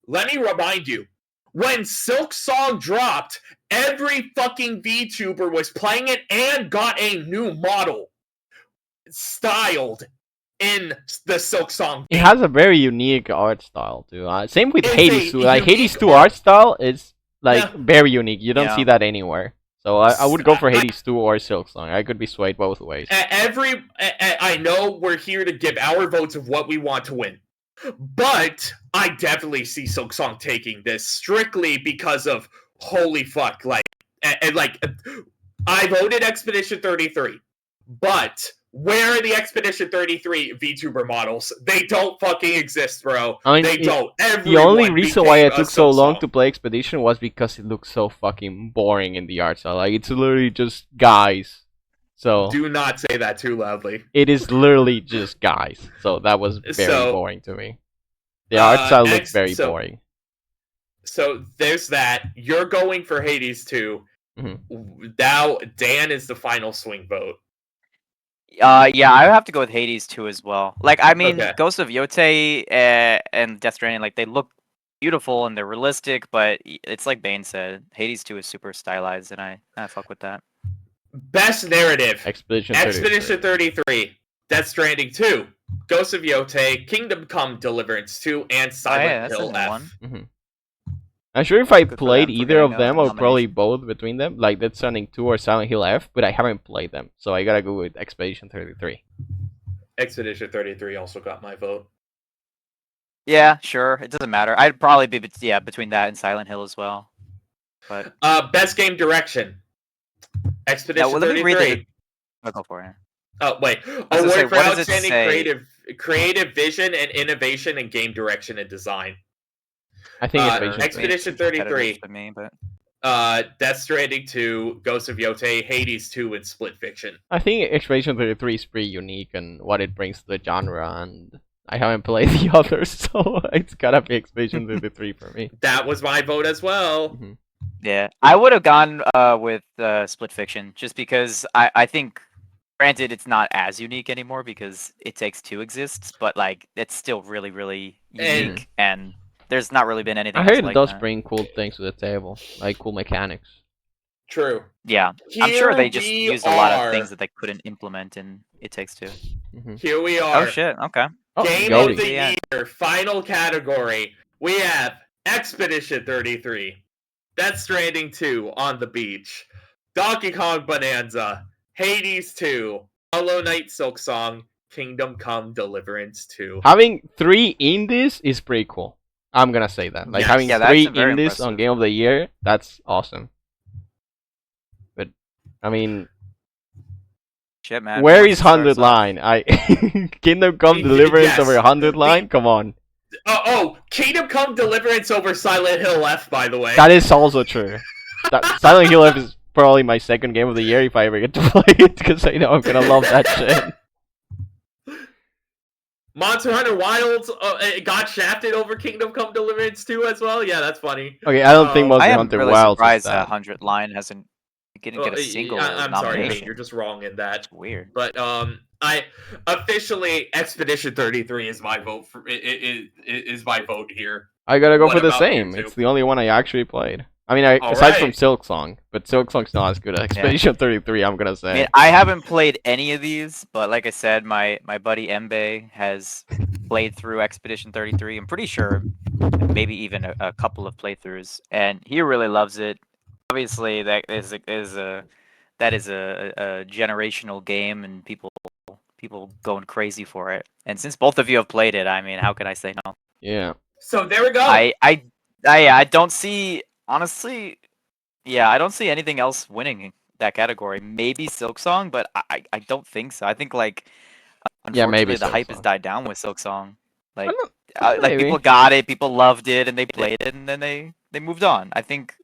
S2: let me remind you, when Silk Song dropped, every fucking VTuber was playing it and got a new model styled in the Silk Song.
S1: It has a very unique art style too. Same with
S2: It's
S1: Hades
S2: a
S1: 2. Like
S2: unique
S1: Hades 2 art style is like
S2: Yeah.
S1: very unique. You don't
S3: Yeah.
S1: see that anywhere. So I would go for
S2: I-
S1: Hades 2 or Silk Song. I could be swayed both ways.
S2: I know we're here to give our votes of what we want to win, but I definitely see Silk Song taking this strictly because of holy fuck, I voted Expedition 33, but where are the Expedition 33 VTuber models? They don't fucking exist, bro.
S1: I mean,
S2: They don't.
S1: The only
S2: Everyone
S1: reason why it
S2: became a
S1: took so
S2: Silk
S1: long
S2: Song.
S1: to play Expedition was because it looked so fucking boring in the art style. Like it's literally just guys. So
S2: Do not say that too loudly.
S1: it is literally just guys. So that was very
S2: So,
S1: boring to me. The art style looked
S2: X-
S1: very
S2: so-
S1: boring.
S2: So there's that. You're going for Hades 2.
S1: Mhm.
S2: Now Dan is the final swing vote.
S3: Yeah, I would have to go with Hades 2 as well. Like, I mean,
S2: Okay.
S3: Ghost of Yote and Death Stranding, like, they look beautiful and they're realistic, but it's like Bane said, Hades 2 is super stylized, and I fuck with that.
S2: Best narrative.
S1: Expedition 33.
S2: Expedition 33. Death Stranding 2. Ghost of Yote. Kingdom Come Deliverance 2. And Silent
S3: yeah, that's
S2: Hill
S3: a new
S2: F.
S3: one.
S1: I'm sure if I
S3: Good for
S1: played
S3: them for
S1: either
S3: getting
S1: of them
S3: a
S1: or probably
S3: nomination.
S1: both between them, like Death Stranding 2 or Silent Hill F, but I haven't played them, so I gotta go with Expedition 33.
S2: Expedition 33 also got my vote.
S3: Yeah, sure. It doesn't matter. I'd probably be between that and Silent Hill as well. But
S2: Best Game Direction. Expedition
S3: let me read
S2: 33.
S3: I'll go for it.
S2: Oh, wait.
S3: was gonna say,
S2: Award for
S3: what does it
S2: outstanding
S3: say?
S2: creative vision and innovation in game direction and design.
S1: I think
S2: Expedition
S1: Expedition
S3: Maybe it's
S2: 33.
S3: competitive to me, but
S2: Death Stranding 2, Ghost of Yote, Hades 2, and Split Fiction.
S1: I think Expedition 33 is pretty unique and what it brings to the genre, and I haven't played the others, so it's gotta be Expedition 33 for me.
S2: That was my vote as well.
S1: Mhm.
S3: yeah, I would have gone with Split Fiction just because I think, granted, it's not as unique anymore because It Takes Two exists, but like it's still really, really
S2: And-
S3: unique, and there's not really been anything.
S1: I
S3: else
S1: heard it
S3: like
S1: does
S3: that.
S1: bring cool things to the table, like cool mechanics.
S2: True.
S3: Yeah, I'm sure they
S2: Here
S3: just
S2: we
S3: used a lot
S2: are.
S3: of things that they couldn't implement in It Takes Two.
S2: Here we are.
S3: Oh shit! Okay.
S1: Oh,
S2: Game
S1: Goaty.
S2: of the
S3: Yeah.
S2: year, final category. We have Expedition 33, Death Stranding 2 on the beach, Donkey Kong Bonanza, Hades 2, Hollow Knight Silk Song, Kingdom Come Deliverance 2.
S1: Having 3 in this is pretty cool. I'm gonna say that. Like
S2: Yes.
S1: having
S3: Yeah, that's
S1: three
S3: very
S1: indies on
S3: impressive.
S1: Game of the Year, that's awesome. But I mean,
S3: Shit, man. Who
S1: where
S3: wants
S1: is
S3: to start us
S1: 100
S3: off?
S1: line? Kingdom Come Deliverance over
S2: Yes.
S1: 100 line. Come on,
S2: Kingdom Come Deliverance over Silent Hill F, by the way.
S1: that is also true. Silent Hill F is probably my second game of the year if I ever get to play it, because I know I'm gonna love that shit.
S2: Monster Hunter Wilds it got shafted over Kingdom Come Deliverance 2 as well. Yeah, that's funny.
S1: Okay, I don't think
S2: Um,
S1: Monster
S3: I am
S1: Hunter
S3: really
S1: Wilds is
S3: surprised
S1: that.
S3: that 100 line hasn't didn't get a single
S2: I'm sorry,
S3: nomination.
S2: Bane, you're just wrong in that.
S3: It's weird.
S2: But I officially Expedition 33 is my vote for is my vote here.
S1: I gotta go
S2: What
S1: for the
S2: about
S1: same.
S2: you two?
S1: It's the only one I actually played. I mean,
S2: All
S1: aside from
S2: right.
S1: Silk Song, but Silk Song's not as good as Expedition 33. I'm gonna say.
S3: I mean, I haven't played any of these, but like I said, my buddy Embe has played through Expedition 33. I'm pretty sure maybe even a couple of playthroughs, and he really loves it. Obviously, that is a generational game, and people going crazy for it. And since both of you have played it, I mean, how can I say no?
S1: Yeah.
S2: So there we go.
S3: I don't see, honestly, yeah, I don't see anything else winning that category. Maybe Silk Song, but I don't think so. I think like
S1: Yeah, maybe
S3: unfortunately the
S1: Silk
S3: hype has
S1: Song.
S3: died down with Silk Song. Like like
S1: maybe.
S3: people got it, people loved it, and they played it, and then they moved on. I think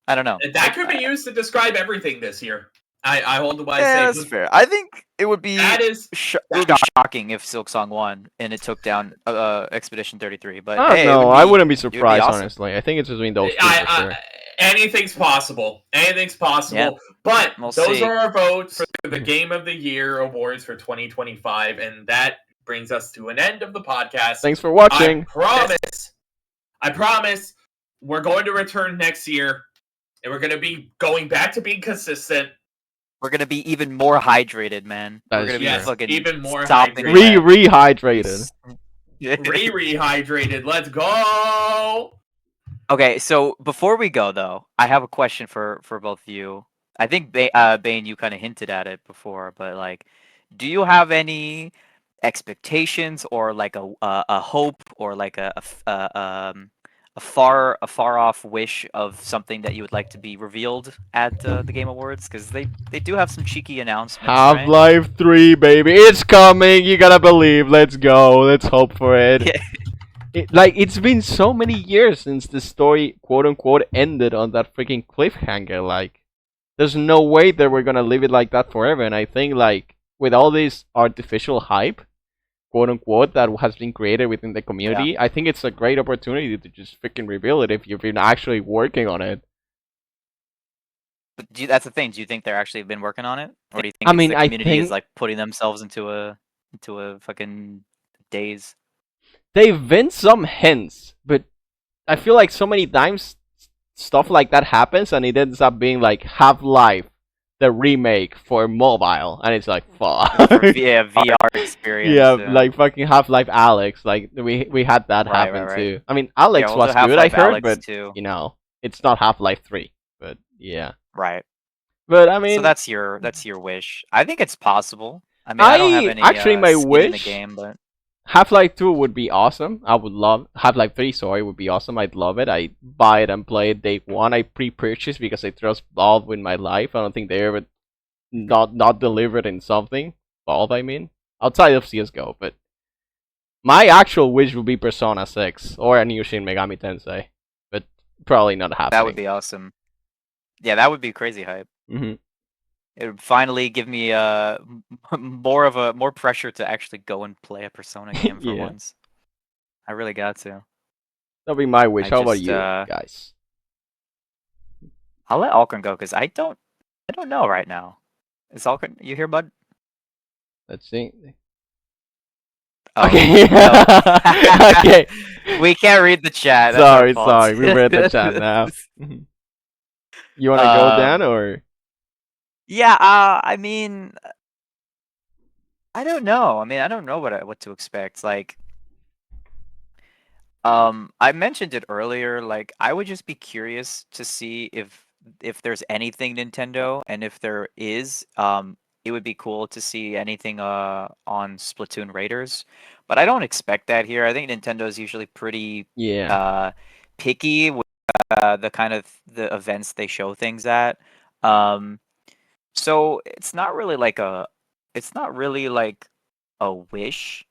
S3: I don't know.
S2: That could be used to describe everything this year. I hold to what I
S3: Yeah,
S2: say.
S3: that's fair. I think it would be
S2: That is
S3: it would be shocking if Silk Song won and it took down Expedition 33. But
S1: I don't
S3: hey,
S1: know. I wouldn't be surprised,
S3: awesome.
S1: honestly. I think it's between those two for sure.
S2: Anything's possible. Anything's possible.
S3: Yeah.
S2: But
S3: We'll
S2: those
S3: see.
S2: are our votes for the Game of the Year awards for 2025, and that brings us to an end of the podcast.
S1: Thanks for watching.
S2: I promise we're going to return next year, and we're going to be going back to being consistent.
S3: We're gonna be even more hydrated, man. We're gonna be
S2: Yes,
S3: fucking
S2: even more
S3: stopping
S2: hydrated.
S1: Rehydrated.
S2: Rehydrated. Let's go.
S3: Okay, so before we go though, I have a question for both of you. I think Bane, you kind of hinted at it before, but like, do you have any expectations or like a hope or like a far off wish of something that you would like to be revealed at the Game Awards? Because they do have some cheeky announcements. Right?
S1: Half-Life 3, baby. It's coming. You gotta believe. Let's go. Let's hope for it. It's been so many years since the story, quote unquote, ended on that freaking cliffhanger. Like, there's no way that we're gonna leave it like that forever. And I think, like, with all this artificial hype, quote unquote, that has been created within the community, I think it's a great opportunity to just freaking reveal it if you've been actually working on it.
S3: But that's the thing. Do you think they're actually been working on it, or do you think
S1: I mean,
S3: the community
S1: I
S3: is
S1: think
S3: like putting themselves into a fucking daze?
S1: they've been some hints, but I feel like so many times stuff like that happens and it ends up being like Half-Life, the remake for mobile, and it's like fuck.
S3: Yeah, VR experience.
S1: Yeah, like fucking Half-Life Alex, like we had that happen
S3: right.
S1: too. I mean, Alex
S3: Yeah,
S1: was
S3: also
S1: good, I
S3: Half-Life
S1: heard,
S3: Alex
S1: but
S3: too.
S1: you know, it's not Half-Life 3. But yeah,
S3: Right.
S1: but I mean,
S3: So that's your wish. I think it's possible. I mean, I don't have any
S1: actually my
S3: skin in the
S1: wish.
S3: game, but
S1: Half-Life 2 would be awesome. I would love Half-Life 3. Sorry, would be awesome. I'd love it. I buy it and play it day one. I pre-purchased because I trust Valve with my life. I don't think they ever not delivered in something. Valve, I mean, outside of CS:GO. But my actual wish would be Persona 6 or a new Shin Megami Tensei, but probably not happening.
S3: that would be awesome. Yeah, that would be crazy hype.
S1: Mm-hmm.
S3: It would finally give me more pressure to actually go and play a Persona game for
S1: Yeah.
S3: once. I really got to.
S1: That'll be my wish.
S3: I
S1: How about
S3: just,
S1: you guys?
S3: I'll let Alcon go because I don't know right now. Is Alcon you here, bud?
S1: Let's see.
S3: Oh,
S1: Okay.
S3: no.
S1: Okay.
S3: We can't read the chat. That's our fault.
S1: Sorry. We read the chat now. You want to go, Dan, or?
S3: Yeah, I mean, I don't know. I mean, I don't know what to expect. Like, I mentioned it earlier. Like, I would just be curious to see if there's anything Nintendo, and if there is, it would be cool to see anything on Splatoon Raiders, but I don't expect that here. I think Nintendo is usually pretty
S1: Yeah.
S3: picky with the kind of the events they show things at. Um, so it's not really like a wish.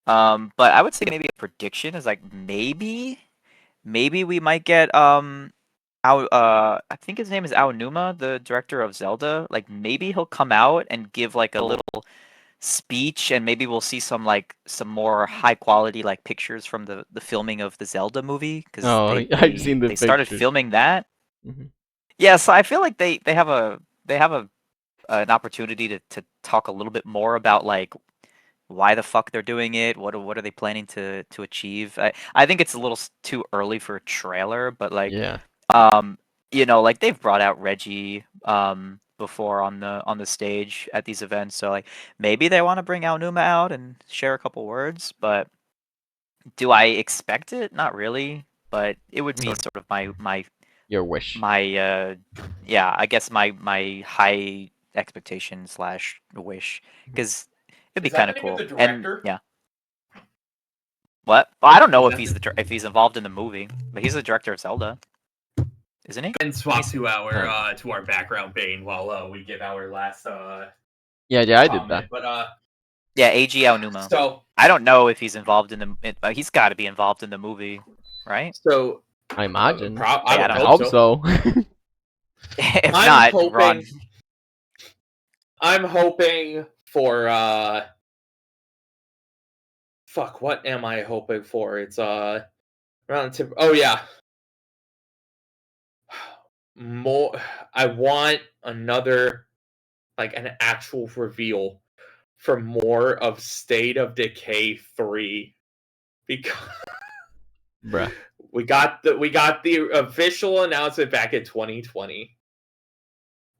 S3: But I would say maybe a prediction is like maybe we might get I think his name is Aonuma, the director of Zelda. Like maybe he'll come out and give like a little speech, and maybe we'll see some more high quality like pictures from the filming of the Zelda movie because
S1: Oh, I've seen the
S3: they started
S1: pictures.
S3: filming that.
S1: Mhm.
S3: Yeah, so I feel like they have a an opportunity to talk a little bit more about like why the fuck they're doing it, what are they planning to achieve. I think it's a little too early for a trailer, but like
S1: Yeah.
S3: um like they've brought out Reggie before on the stage at these events, so like maybe they want to bring Aonuma out and share a couple words, but do I expect it? Not really, but it would be sort of
S1: Your wish.
S3: my yeah, I guess my high expectation slash wish, because it'd be
S2: Is that
S3: kind of
S2: the name of
S3: cool.
S2: the
S3: And
S2: director?
S3: yeah, what? Well, I don't know
S2: Is that the-
S3: if he's involved in the movie, but he's the director of Zelda, isn't he?
S2: Ben swap
S3: see.
S2: to our background Bane while we give our last
S1: Yeah, I did
S2: comment.
S1: that.
S2: But
S3: Yeah, Eiji Aonuma.
S2: so
S3: I don't know if he's involved in but he's got to be involved in the movie, right?
S2: so
S1: I imagine.
S2: I would
S3: I
S1: I
S2: hope
S1: hope
S2: so.
S1: so.
S3: If
S2: I'm
S3: not,
S2: hoping-
S3: Ron.
S2: I'm hoping for fuck, what am I hoping for? It's relative. Oh yeah. More I want another, like, an actual reveal for more of State of Decay 3, because
S1: Bruh.
S2: we got the official announcement back in 2020.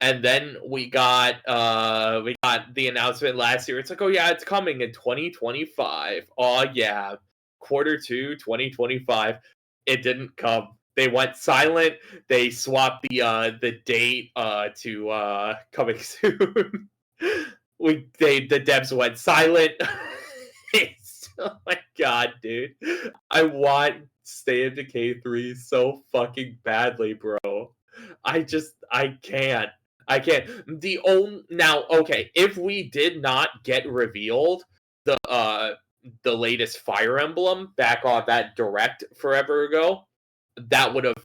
S2: And then we got the announcement last year. It's like, oh yeah, it's coming in 2025. Oh yeah, Q2 2025. It didn't come. They went silent. They swapped the date to coming soon. The devs went silent. Oh my god, dude. I want State of Decay 3 so fucking badly, bro. I can't. I can't. Now, okay, if we did not get revealed the latest Fire Emblem back on that direct forever ago, that would have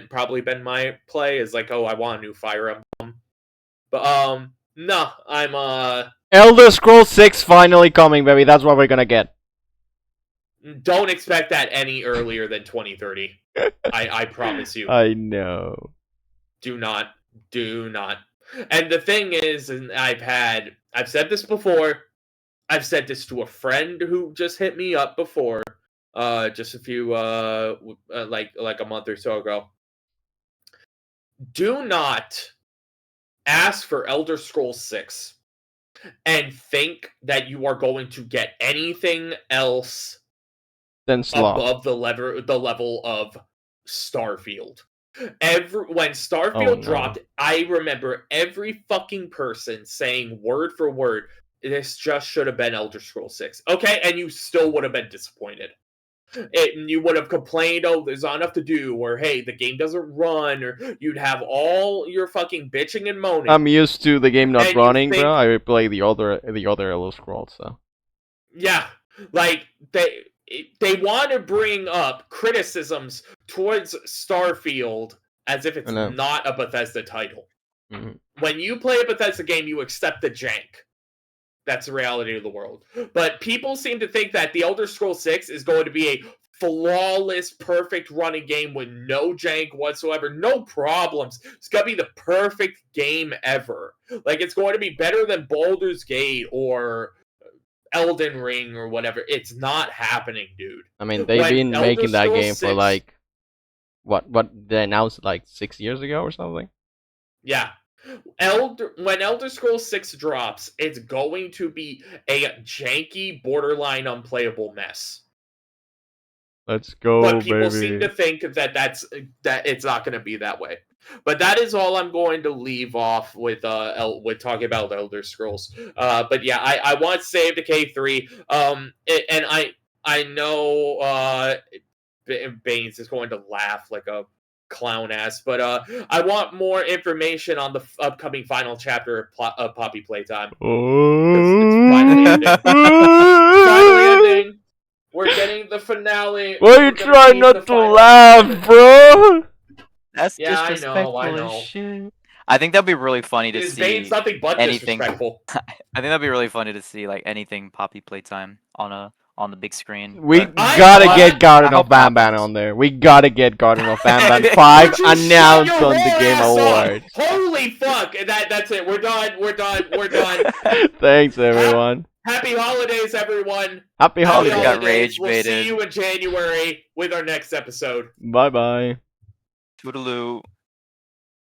S2: probably been my play, is like, oh, I want a new Fire Emblem. But no, I'm
S1: Elder Scrolls 6 finally coming, baby. That's what we're gonna get.
S2: don't expect that any earlier than 2030. I promise you.
S1: I know.
S2: Do not. And the thing is, and I've said this before. I've said this to a friend who just hit me up before, just a few like a month or so ago. Do not ask for Elder Scrolls 6 and think that you are going to get anything else
S1: Then Sloth.
S2: above the level of Starfield. When Starfield dropped, I remember every fucking person saying word for word, this just should have been Elder Scrolls 6. Okay, and you still would have been disappointed. You would have complained, oh, there's not enough to do, or hey, the game doesn't run, or you'd have all your fucking bitching and moaning.
S1: I'm used to the game not
S2: And
S1: running,
S2: you think-
S1: bro. I play the other Elder Scrolls, so.
S2: Yeah, like they want to bring up criticisms towards Starfield as if it's
S1: I know.
S2: not a Bethesda title.
S1: Mhm.
S2: When you play a Bethesda game, you accept the jank. That's the reality of the world. But people seem to think that the Elder Scrolls 6 is going to be a flawless, perfect running game with no jank whatsoever, no problems. It's going to be the perfect game ever. Like, it's going to be better than Baldur's Gate or Elden Ring or whatever. It's not happening, dude.
S1: I mean, they've
S2: When
S1: been
S2: Elder
S1: making that
S2: Scrolls
S1: game for
S2: 6
S1: like what they announced like 6 years ago or something.
S2: Yeah. When Elder Scrolls 6 drops, it's going to be a janky, borderline unplayable mess.
S1: Let's go,
S2: But people
S1: baby.
S2: seem to think that it's not going to be that way. But that is all I'm going to leave off with with talking about Elder Scrolls. But yeah, I want Save to K3. And I know Baines is going to laugh like a clown ass, but I want more information on the upcoming final chapter of Poppy Playtime. It's finally ending. Finally ending. We're getting the finale.
S1: Why are you trying not to laugh, bro?
S3: That's
S2: Yeah, I know,
S3: disrespectful
S2: I
S3: as
S2: know.
S3: shit. I think that'd be really funny to
S2: Is
S3: see.
S2: Baines nothing but
S3: anything-
S2: disrespectful?
S3: I think that'd be really funny to see like anything Poppy Playtime on the big screen.
S1: We
S3: but-
S1: gotta get Garden
S3: I
S1: of
S3: hope that
S1: Banban
S3: happens.
S1: on there. We gotta get Garden of Banban 5
S2: Would you shut
S1: announced
S2: your
S1: on the
S2: whole
S1: Game
S2: ass up?
S1: Awards.
S2: Holy fuck! That's it. We're done. We're done. We're done.
S1: Thanks, everyone.
S2: Happy holidays, everyone.
S1: Happy
S2: Happy
S1: holidays.
S3: got
S2: holidays.
S3: rage
S2: We'll see
S3: baited.
S2: you in January with our next episode.
S1: Bye bye.
S3: Toodaloo.